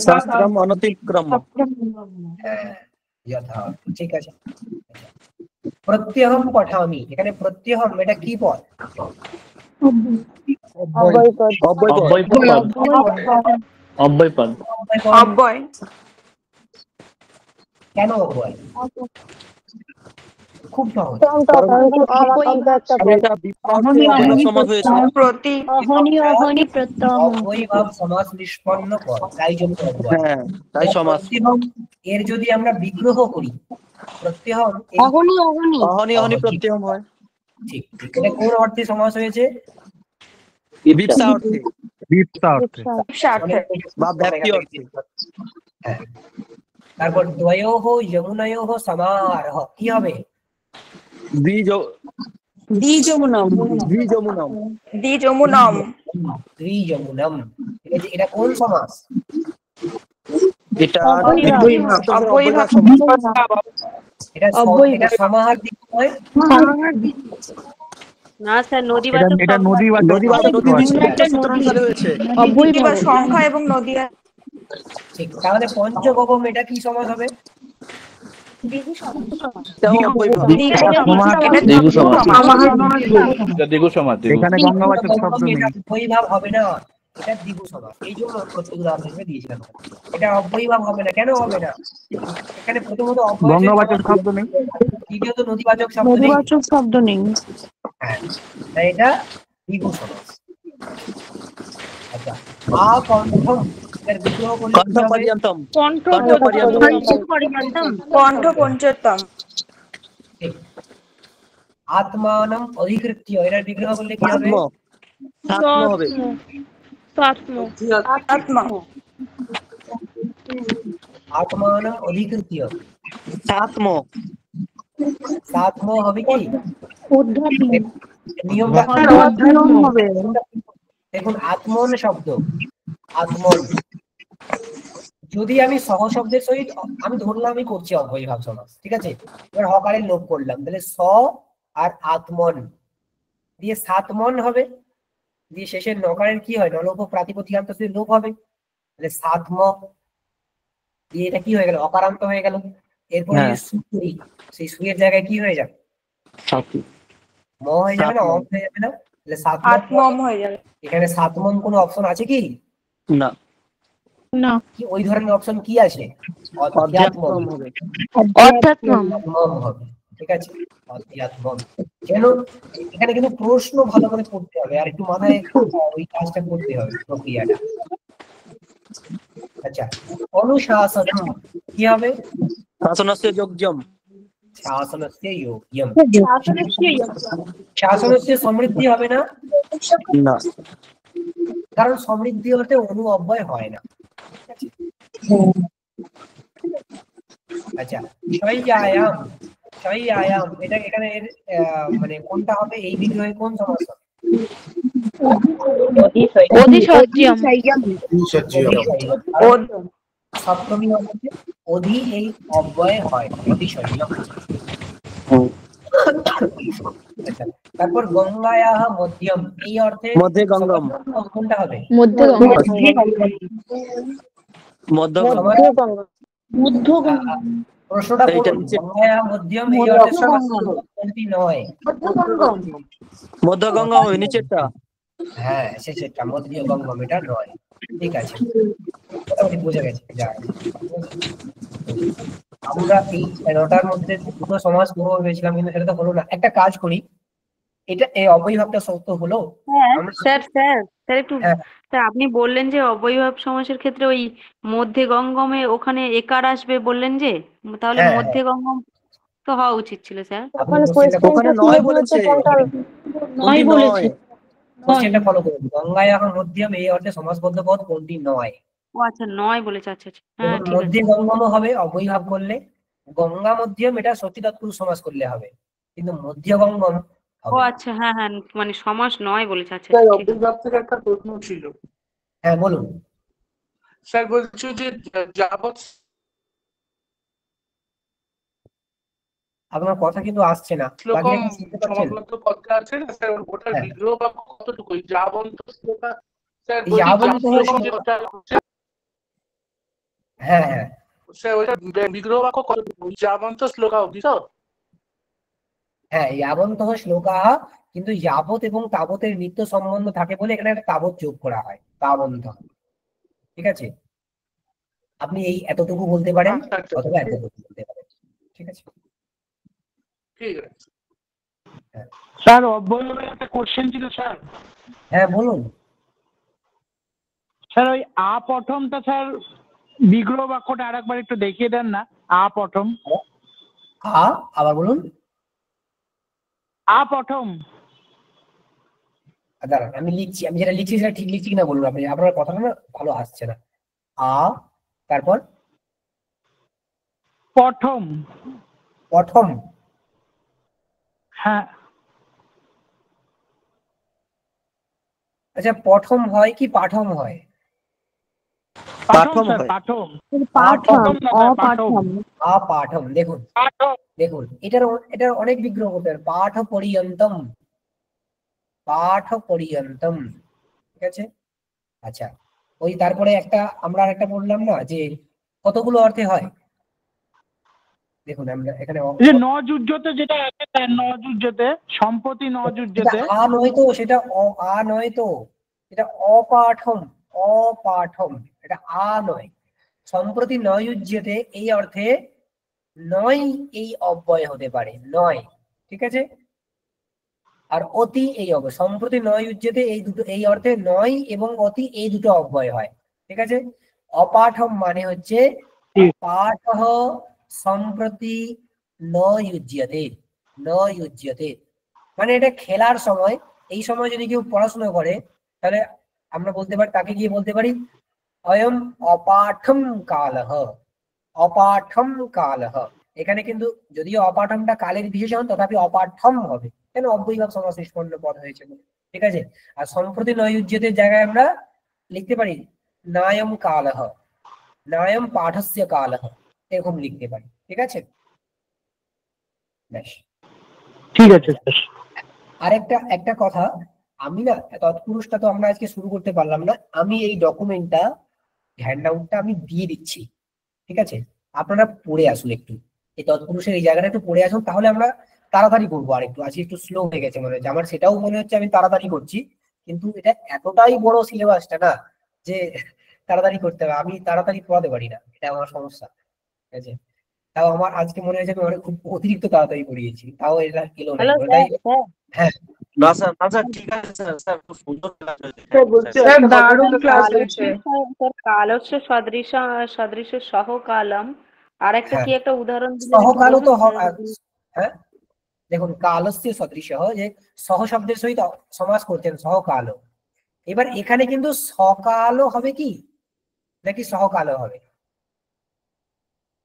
শাস্ত্রম অনতিক্রম্য। ঠিক আছে। প্রত্যহম পঠামি, এখানে প্রত্যহম এটা কি পদ? অব্যয়পদ। অব্যয়। কেন অব্যয়? খুব সহজ। অব্যয়ভাব সমাস নিষ্পন্ন পদ, তাই জন্য অব্যয়। তাই সমাস। এর যদি আমরা বিগ্রহ করি, প্রত্যহম অহনি প্রত্যয়ম হয়। ঠিক, এটা কোন অর্থে সমাস হয়েছে? বিপসা অর্থে। বা ব্যাপ্তি অর্থে। হ্যাঁ। তারপর দ্বয়োঃ যমুনয়োঃ সমারোহ কি হবে? দ্বিযমুনম। এটা কোন সমাস? এটা অব্যয়ভাব। এটা সমাহার দিক হয় না স্যার, নদীবাচক। এটা নদীবাচক হয়েছে। অব্যয়ভাব সংখ্যা এবং নদী। ঠিক, তাহলে পঞ্চগবম এটা কি সমাস হবে? এখানে গঙ্গাবাচক শব্দ নেই। অব্যয়ভাব হবে না, এটা দ্বিগু সমাস। এই জন্য উদাহরণ দিয়েছিলাম। এটা অব্যয়ভাব হবে না। কেন হবে না? এখানে প্রথমত গঙ্গাবাচক শব্দ নেই, দ্বিতীয়ত নদীবাচক শব্দ নেই। হ্যাঁ, তাই এটা দ্বিগু সমাস। আচ্ছা, আকণ্ঠম এর বিগ্রহ করলে কি হবে? কণ্ঠ পঞ্চতম। আত্মানম অধিকৃত্য এর বিগ্রহ করলে কি হবে? আত্মানম অধিকৃত্য সাত্ম হবে কি? নিয়মটা দেখুন, আত্মন শব্দ, আত্মন যদি আমি সহ শব্দের সহিত আমি ধরলাম আমি করছি অব্যয়ভাব সমাস, ঠিক আছে, এবার হকারের লোপ করলাম, তাহলে স আর আত্মন দিয়ে সাতমন হবে, দিয়ে শেষের নকারের কি হয়? নলোপ প্রাতিপদিকান্ত লোপ হবে, তাহলে সাতম দিয়ে এটা কি হয়ে গেল? অকারান্ত হয়ে গেল। এরপরে সেই সুয়ের জায়গায় কি হয়ে যাবে? ম হয়ে যাবে না? অম হয়ে যাবে না? তাহলে সাতম হয়ে যাবে। এখানে সাতমম কোনো অপশন আছে কি? না। কি ওই ধরনের অপশন কি আছে? অধ্যাত্মম হবে। ঠিক আছে, অধ্যাত্মম। কেন? এখানে কিন্তু প্রশ্ন ভালো করে পড়তে হবে, আর একটু মাথায় ওই কাজটা করতে হবে, প্রক্রিয়াটা। আচ্ছা, অনুশাসনম কি হবে? শাসনস্য যোগ্যম। শাসনস্য যোগ্যম। শাসনস্য সমৃদ্ধি হবে না? না, কারণ সমৃদ্ধি হতে অনু অব্যয় হয় না। আচ্ছা, শয়্যায়াম এটা এখানে মানে কোনটা হবে? এই বিগ্রহে কোন সমাস হবে? সপ্তমী অবধি অধি এই অব্যয় হয়, অধিশয়্যম। আচ্ছা, তারপর গঙ্গায়াহ মধ্যম এই অর্থে মধ্যে গঙ্গম। কোনটা হবে? প্রশ্নটা এইটা পড়ুন। নিচে গঙ্গায়া মধ্যম এই অর্থে সমাসপর্যক কোনটি নয়? মধ্যগঙ্গা ওই নিচেরটা। হ্যাঁ, শেষেরটা মধ্য গঙ্গম, এটা নয়। ঠিক আছে, মোটামুটি বোঝা গেছে। যাক, আমরা এই 13টার মধ্যে দুটো সমাজ পুরো ভেবেছিলাম, কিন্তু সেটা তো হলো না। একটা কাজ করি, এটা এই অবয়ভাবটা সত্য হলো। হ্যাঁ আমরা স্যার স্যার স্যার একটু হ্যাঁ স্যার আপনি বললেন যে অবয়ভাব সমাসের ক্ষেত্রে ওই মধ্যে গঙ্গমে ওখানে একার আসবে বললেন যে, তাহলে হ্যাঁ মধ্যে গঙ্গম তো হওয়া উচিত ছিল স্যার। আপনি ওখানে কোশ্চেনটা ওখানে কোয়েশ্চেনটা ছিল নয় যে বলেছে, কোনটা নয় কোনটি বলেছে। নয়। কোশ্চেনটা ফলো করুন। গঙ্গায় এখন মধ্যম এই অর্থে সমাসবদ্ধ পদ কোনটি নয়? ও আচ্ছা নয় বলেছে, আচ্ছা আচ্ছা হ্যাঁ দেখুন, ঠিক মধ্যে আছে। গঙ্গম হবে অবয়ভাব করলে, গঙ্গা মধ্যম এটা সত্যি তৎপুরুষ সমাস করলে হবে, কিন্তু মধ্য গঙ্গম ও হবে না। আচ্ছা হ্যাঁ হ্যাঁ মানে সমাস নয় বলেছে, আচ্ছা স্যার আচ্ছা ঠিক আছে। অভিভাব থেকে একটা প্রশ্ন ছিল। হ্যাঁ বলুন। স্যার বলছো যে যাবৎ আপনার কথা কিন্তু আসছে না, বাকি শ্লোকম কি শুনতে পাচ্ছেন? সমাবদ্ধ পদটা আছে না স্যার, ওটার হ্যাঁ, বিগ্রহ বাক্য কতটুকু? যাবন্ত শ্লোকা স্যার এই বলছি, যাবন্ত শ্লোকম শ্লোকা, যেটা হচ্ছে হ্যাঁ হ্যাঁ স্যার ওইটা বিগ্রহ বাক্য কতটুকু? যাবন্ত শ্লোকা অবধি তো? হ্যাঁ, যাবন্ত শ্লোকা, কিন্তু যাবত এবং তাবতের নিত্য সম্বন্ধ থাকে বলে এখানে একটা তাবত যোগ করা হয়, তাবন্ত। ঠিক আছে, আপনি এই এতটুকু বলতে পারেন আচ্ছা আচ্ছা অথবা এতটুকু বলতে পারেন। ঠিক আছে, ঠিক আছে। হ্যাঁ স্যার অব্যয়ের একটা কোশ্চেন ছিল স্যার। হ্যাঁ বলুন। স্যার ওই প্রথমটা স্যার বিগ্রহ বাক্যটা আরেকবার একটু দেখিয়ে দেন না। প্রথম, আবার বলুন। প্রথম। দাঁড়ান, আমি লিখছি, আমি যেটা লিখছি সেটা ঠিক লিখছি কিনা বলুন আপনি, আপনার কথাটা না ভালো আসছে না। তারপর প্রথম। প্রথম। হ্যাঁ আচ্ছা, প্রথম হয় কি পাঠম হয়? পাঠম স্যার, পাঠম। পাঠম। দেখুন দেখুন, এটার অনেক বিগ্রহ করতে পারে। পাঠ পর্যন্তম, পাঠ পর্যন্তম। ঠিক আছে, আচ্ছা ওই তারপরে আমরা একটা বললাম না যে কতগুলো অর্থে হয়। দেখুন আমরা এখানে নজুজ্জতে যেটা আছে স্যার, নজুজ্জতে সম্পত্তি, নজুজ্জতে নয় তো, সেটা নয় তো, এটা অপাঠম, অপাঠম, এটা নয়। সম্প্রতি নয়ুজ্যতে এই অর্থে নয় এই অব্যয় হতে পারে, নয়। ঠিক আছে, আর অতি এই অব্যয়। সম্প্রতি নয়ুজ্যতে এই দুটো এই অর্থে নয় এবং অতি এই দুটো অব্যয় হয়। ঠিক আছে, অপাঠম মানে হচ্ছে পাঠ সম্প্রতি নয়ুজ্যতে, নয়ুজ্যতে মানে এটা খেলার সময়। এই সময় যদি কেউ পড়াশোনা করে তাহলে আমরা বলতে পারি, তাকে গিয়ে বলতে পারি অয়ম অপাঠম কালহ, অপাঠম কালহ। এখানে কিন্তু যদিও অপাঠমটা কালের বিশেষণ, তথাপি অপাঠম হবে, কেন অব্যয়ভাব সমাস নিষ্পন্ন পদ হয়েছে। ঠিক আছে, আর সম্প্রতি নয়ুজ্যতের জায়গায় আমরা লিখতে পারি নায়ম কালহ, নায়ম পাঠস্য কালহ, এরকম লিখতে পারি। ঠিক আছে, বেশ ঠিক আছে স্যার। একটা কথা, আমি না তৎপুরুষটা তো আমরা আজকে শুরু করতে পারলাম না, আমি এই ডকুমেন্টটা হ্যান্ডআউটটা আমি দিয়ে দিচ্ছি। ঠিক আছে, আপনারা পড়ে আসুন একটু, এই তৎপুরুষের এই জায়গাটা একটু পড়ে আসুন, তাহলে আমরা তাড়াতাড়ি করবো। আর একটু আজকে একটু স্লো হয়ে গেছে মনে হচ্ছে আমার, সেটাও মনে হচ্ছে আমি তাড়াতাড়ি করছি, কিন্তু এটা এতটাই বড় সিলেবাসটা না যে তাড়াতাড়ি করতে হবে। আমি তাড়াতাড়ি পড়াতে পারি না, এটা আমার সমস্যা। ঠিক আছে, তাও আমার আজকে মনে হয়েছে আমি অনেক খুব অতিরিক্ত তাড়াতাড়ি পড়িয়েছি, তাও এটা এলো না। হ্যাঁ না স্যার, না স্যার, ঠিক আছে স্যার, স্যার খুব সুন্দর ক্লাস হয়েছে স্যার দারুণ ক্লাস হয়েছে। স্যার কালস্য সদৃশ সহকালম, আর একটা কি একটা উদাহরণ দিলেন একটু সহকালও তো বলুন? হ্যাঁ দেখুন, কালস্য সদৃশ, যে সহ শব্দের সহিত সমাস করছেন সহকাল। এবার এখানে কিন্তু সকালও হবে কি নাকি সহকাল হবে?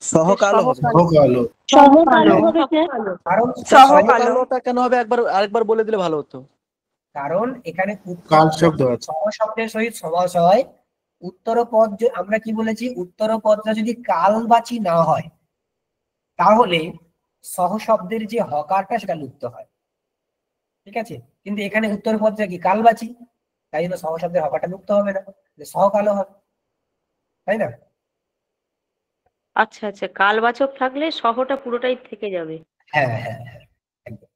সহকালো হবে। কারণ সহকালোটা কেন হবে আরেকবার বলে দিলে ভালো হতো। কারণ এখানে কাল শব্দ আছে, সহ শব্দের সহিত সমাস হয়। উত্তরপদ আমরা কি বলেছি, উত্তরপদটা যদি কালবাচী না হয় তাহলে সহ শব্দের যে হকারটা সেটা লুপ্ত হয়। ঠিক আছে, কিন্তু এখানে উত্তরপদটা কি কালবাচী, তাই জন্য সহ শব্দের হকারটা লুপ্ত হবে না, সহকালো হবে, তাই না? আচ্ছা আচ্ছা, কালবাচক থাকলে সহটা পুরোটাই থেকে যাবে। হ্যাঁ হ্যাঁ হ্যাঁ একদম।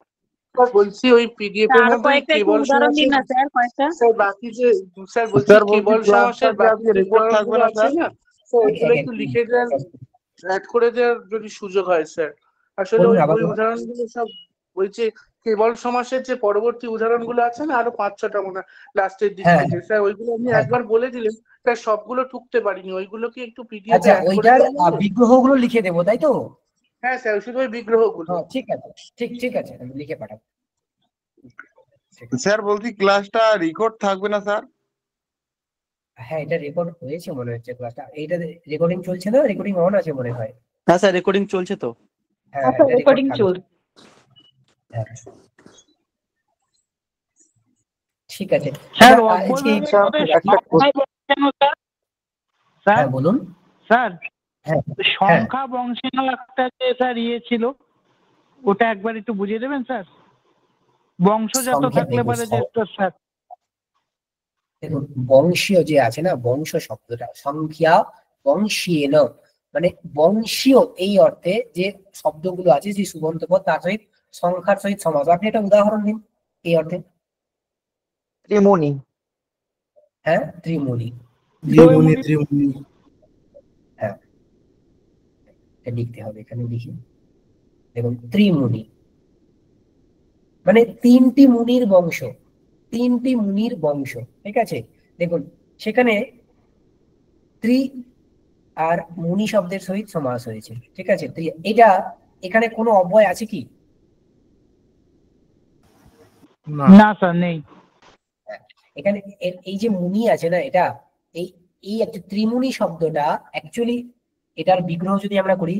স্যার বলছি ওই পিডিএফ এর আরো মধ্যে ওই কয়েকটা একটু কেবল উদাহরণ দিন সমাসের না স্যার, কয়েকটা। স্যার বাকি যে স্যার বলছি স্যার বলছি কেবল ক্লাসটা সমাসের কি বাকি আজকে যে রেকর্ড থাকবে উদাহরণগুলো না আছে স্যার? না স্যার ওইগুলো একটু লিখে দেন, অ্যাড করে দেওয়ার যদি সুযোগ হয় স্যার। আসলে বলুন ওই আবার ওই বলুন। উদাহরণগুলো সব বলছে কেবল সমাসের যে পরবর্তী উদাহরণগুলো আছে না আরো 5-6টা মনে হয় লাস্টের দিক হ্যাঁ থেকে, স্যার ওইগুলো আমি হ্যাঁ একবার বলে দিলেন স্যার, সবগুলো ঠুকতে পারিনি, ওইগুলো কি একটু পিডিএফ আচ্ছা, অ্যাড করে ওইটার দেওয়া যাবে? বিগ্রহগুলো লিখে দেবো তাই তো? হ্যাঁ স্যার, শুধু ওই বিগ্রহগুলো। হ্যাঁ ঠিক আছে, ঠিক আছে, আমি লিখে পাঠাবো। স্যার বলছি ক্লাসটা রেকর্ড থাকবে না স্যার? হ্যাঁ এটা রেকর্ড হয়েছে মনে হচ্ছে ক্লাসটা, এইটা রেকর্ডিং চলছে না, রেকর্ডিং অন আছে মনে হয়। হ্যাঁ স্যার রেকর্ডিং চলছে তো। হ্যাঁ রেকর্ডিং চলছে। হ্যাঁ ঠিক আছে স্যার হ্যাঁ বলুন। স্যার হ্যাঁ সংখ্যা বংশীয় একটা যে স্যার ছিল, ওটা একবার একটু বুঝিয়ে দেবেন স্যার? বংশজাত থাকলে পারে যে স্যার। দেখুন বংশীয় যে আছে না, বংশ শব্দটা সংখ্যা বংশীয় না, মানে বংশীয় এই অর্থে যে শব্দগুলো আছে যে সুবন্ত পদ তার সহিত সংখ্যার সহিত সমাস। আপনি একটা উদাহরণ দিন এই অর্থে। ত্রিমুনি। হ্যাঁ ত্রিমুনি। হ্যাঁ লিখতে হবে, এখানে লিখি। দেখুন ত্রিমুনি মানে তিনটি মুনির বংশ, তিনটি মুনির বংশ, ঠিক আছে। দেখুন সেখানে ত্রি আর মুনি শব্দের সহিত সমাস হয়েছে, ঠিক আছে। এটা এখানে কোনো অব্যয় আছে কি? না স্যার নেই। এখানে এই যে মুনি আছে না, এটা এই এই একটা ত্রিমুনি শব্দটা অ্যাকচুয়ালি এটার বিগ্রহ যদি আমরা করি,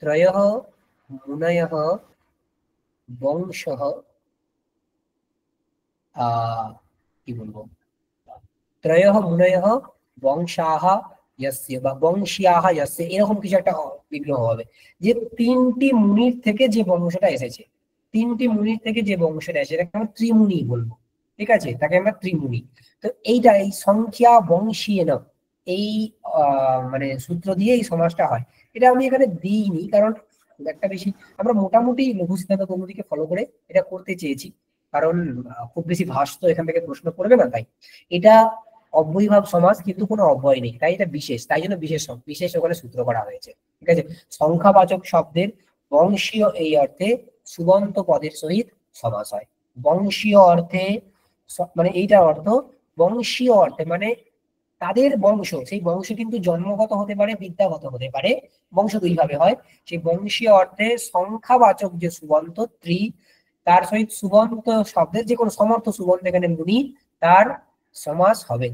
ত্রয়ঃ মুনয়ঃ বংশঃ কি বলবো, ত্রয়ঃ মুনয়ঃ বংশাহ ইয়স্য বা বংশীয়াহ ইয়স্য, এরকম কিছু একটা বিগ্রহ হবে, যে তিনটি মুনির থেকে যে বংশটা এসেছে, তিনটি মুনির থেকে যে বংশটা এসেছে এটাকে আমরা ত্রিমুনি বলবো, ঠিক আছে, তাকে আমরা ত্রিমুনি। তো এইটা এই সংখ্যা বংশীয় না, এই মানে সূত্র দিয়ে এই সমাসটা হয়। এটা আমি এখানে দিইনি কারণ একটা বেশি আমরা মোটামুটি লঘু সিদ্ধান্ত কৌমুদীকে ফলো করে এটা করতে চেয়েছি, কারণ খুব বেশি ভাস তো এখান থেকে প্রশ্ন করবে না, তাই এটা অব্যয়ীভাব সমাস কিন্তু কোনো অব্যয় নেই, তাই এটা বিশেষ, তাই জন্য বিশেষ ওখানে সূত্র করা হয়েছে, ঠিক আছে। সংখ্যাবাচক শব্দের বংশীয় এই অর্থে সুবন্ত পদের সহিত সমাস হয়। বংশীয় অর্থে মানে এইটার অর্থ বংশীয় অর্থে মানে তাদের বংশ, সেই বংশ কিন্তু জন্মগত হতে পারে, বিদ্যাগত হতে পারে, বংশ দুই ভাবে হয়। সেই বংশীয় অর্থে সংখ্যাবাচক যে সুবন্ত ত্রি, তার সহিত সুবন্ত শব্দের যে কোনো সমর্থ সুবন্ত এখানে মুনি, তার সমাস হবে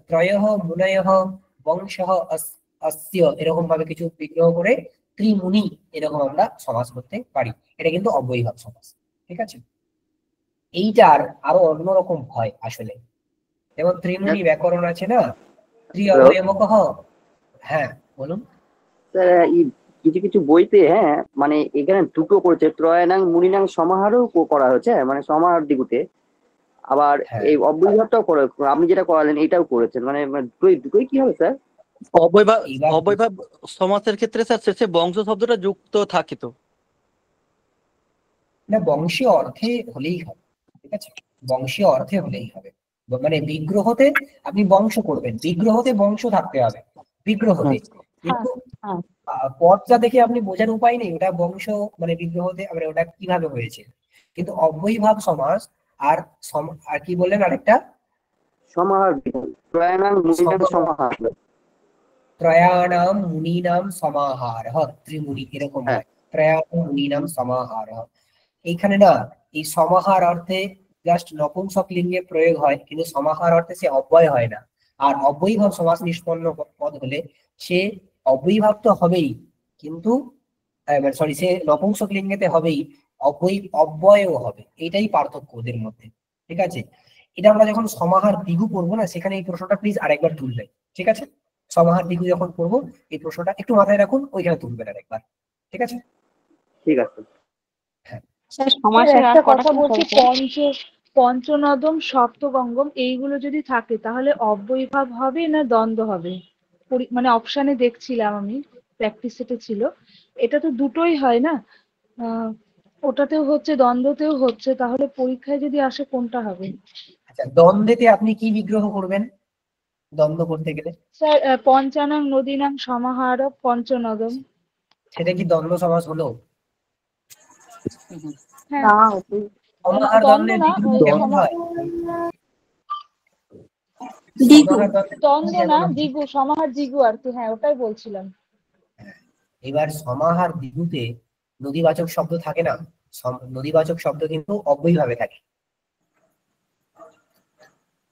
ত্রয়ঃ মুনয়ঃ বংশঃ অস্য, এরকম ভাবে কিছু বিগ্রহ করে ত্রিমুনি এরকম আমরা সমাস করতে পারি। এটা কিন্তু অব্যয়ীভাব সমাস, ঠিক আছে। এইটার আরো অন্যরকম হয় আসলে, যেমন ত্রিমুনি ব্যাকরণ আছে না, ত্রি অবয়বকঃ। হ্যাঁ বলুন। স্যার কিছু কিছু বইতে হ্যাঁ মানে এখানে দুটো করেছে, ত্রয়ানাং মুনিনাং সমাহারও করা হয়েছে, মানে সমাহার দিগুতে, আবার এই অব্যয়ীভাবটাও করে, আপনি যেটা করালেন এটাও করেছেন, মানে দুটোই কি হবে স্যার? অব্যয়ভাব সমাসের ক্ষেত্রে স্যার শেষে বংশ শব্দটা যুক্ত থাকে তো না, বংশীয় অর্থে হলেই হবে, ঠিক আছে, বংশীয় অর্থে হলেই হবে। মানে বিগ্রহতে আপনি বংশ করবেন, বিগ্রহতে বংশ থাকতে হবে বিগ্রহতে, কিন্তু পদটা দেখে আপনি বোঝার উপায় নেই ওটা বংশ মানে বিগ্রহতে মানে ওটা কিভাবে হয়েছে। কিন্তু অব্যয়ীভাব সমাস আর কি বললেন আরেকটা? সমাহার, ত্রয়ানাং মুনিনাং সমাহার, ত্রয়াণাম মুনিনাম সমাহার, ত্রিমুনি এরকম হয়, ত্রয়াণাম মুনিনাম সমাহার। এইখানে না এই সমাহার অর্থে জাস্ট নপুংসক লিঙ্গে প্রয়োগ হয়, কিন্তু সমাহার অর্থে সে অব্যয় হয় না। আর অব্যয়ীভাব সমাস নিষ্পন্ন পদ হলে সে অব্যয়ীভাব তো হবেই, কিন্তু সরি সে নপুংসক লিঙ্গেতে হবেই, অব্যয়ও হবে, এইটাই পার্থক্য ওদের মধ্যে, ঠিক আছে। এটা আমরা যখন সমাহার দিগু করবো না, সেখানে এই প্রশ্নটা প্লিজ আরেকবার তুলবেন, ঠিক আছে। সমাহার দিগু যখন করবো এই প্রশ্নটা একটু মাথায় রাখুন, ওইখানে তুলবেন আরেকবার, ঠিক আছে। ঠিক আছে। একটা কথা বলছি, পঞ্চনদম সপ্তগঙ্গম এইগুলো যদি থাকে তাহলে অব্যয়ীভাব হবে না দ্বন্দ্ব হবে? মানে অপশানে দেখছিলাম আমি, প্র্যাকটিস সেটে ছিল, এটা তো দুটোই হয় না, ওটাতেও হচ্ছে দ্বন্দ্বতেও হচ্ছে, তাহলে পরীক্ষায় যদি আসে কোনটা হবে? আচ্ছা, দ্বন্দ্বেতে আপনি কি বিগ্রহ করবেন দ্বন্দ্ব করতে গেলে? স্যার পঞ্চানাং নদীনাং সমাহার পঞ্চনদম। সেটা কি দ্বন্দ্ব সমাস হলো? হ্যাঁ, সমাহার দ্বন্দ্ব দ্বন্দ্বের না, বিগ্রহ কেমন হয়? সমাহার দ্বন্দ্বের দ্বন্দ্ব বিগ্রহ না, কেমন হয়? দ্বিগু, সমাহার দ্বিগু আর কি, হ্যাঁ ওটাই বলছিলাম। এবার সমাহার দ্বিগুতে নদীবাচক শব্দ থাকে না, নদীবাচক শব্দ কিন্তু অব্যয়ীভাবে থাকে,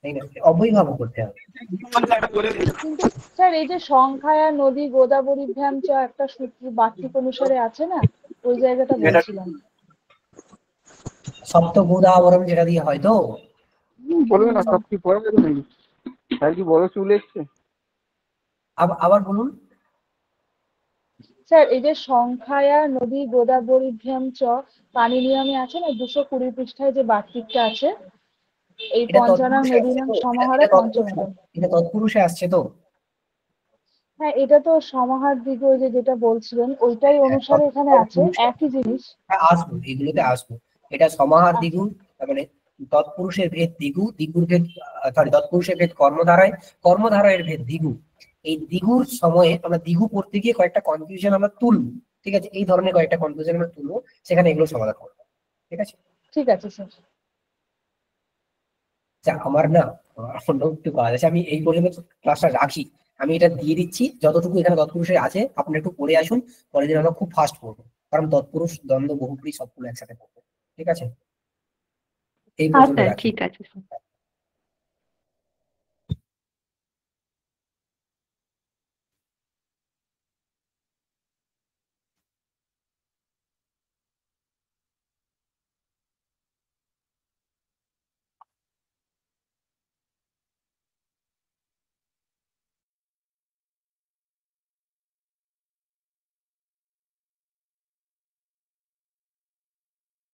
তাই না? অব্যয়ীভাবে করতে হবে। কিন্তু স্যার এই যে সংখ্যায়া নদী গোদাবরী ভ্যাম চ একটা সূত্র বার্তিক অনুসারে আছে না, ওই জায়গাটা বলছিলাম। সপ্ত গোদাবরণ যেটা দিয়ে হয় তো, বলবে না সব কি পড়ে গেছে নাকি? স্যার কি বড় চুল এসছে? আবার বলুন স্যার। এই যে সংখ্যায়া নদী গোদাবরী ভ্যাম চ পানি নিয়মে আছে না 220 পৃষ্ঠায় যে বার্তিকটা আছে, এই এটা পঞ্চানাং তৎপুরুষে আসছে নদীনাং তো, সমাহারে পঞ্চনদম। এটা তৎপুরুষে আসছে তো। হ্যাঁ, এটা তো সমাহার দিকে ওই যে যেটা বলছিলেন ওইটাই অনুসারে এখানে আছে, একই জিনিস। আসবো, এগুলোতে আসবো। এটা সমাহার দ্বিগু, তার মানে তৎপুরুষের ভেদ দ্বিগু, দ্বিগুর ভেদ তৎপুরুষের ভেদ কর্মধারায়, কর্মধারয়ের ভেদ দ্বিগু। এই দ্বিগুর সময়ে আমরা দ্বিগু পড়তে গিয়ে কয়েকটা কনফিউশন আমরা তুলবো, ঠিক আছে? এই ধরনের কয়েকটা কনফিউশন আমরা তুলবো, সেখানে এগুলো সমাধান করবো, ঠিক আছে? ঠিক আছে স্যার। আচ্ছা, আমার না অন্য একটু কাজ আছে, আমি এই পর্যন্ত ক্লাসটা রাখি। আমি এটা দিয়ে দিচ্ছি, যতটুকু এখানে তৎপুরুষের আছে আপনি একটু পড়ে আসুন, পরের দিন আমরা খুব ফাস্ট পড়বো, কারণ তৎপুরুষ দ্বন্দ্ব বহুব্রী সবগুলো একসাথে পড়বো, ঠিক আছে? এই পর্যন্ত রাখি। ঠিক আছে স্যার।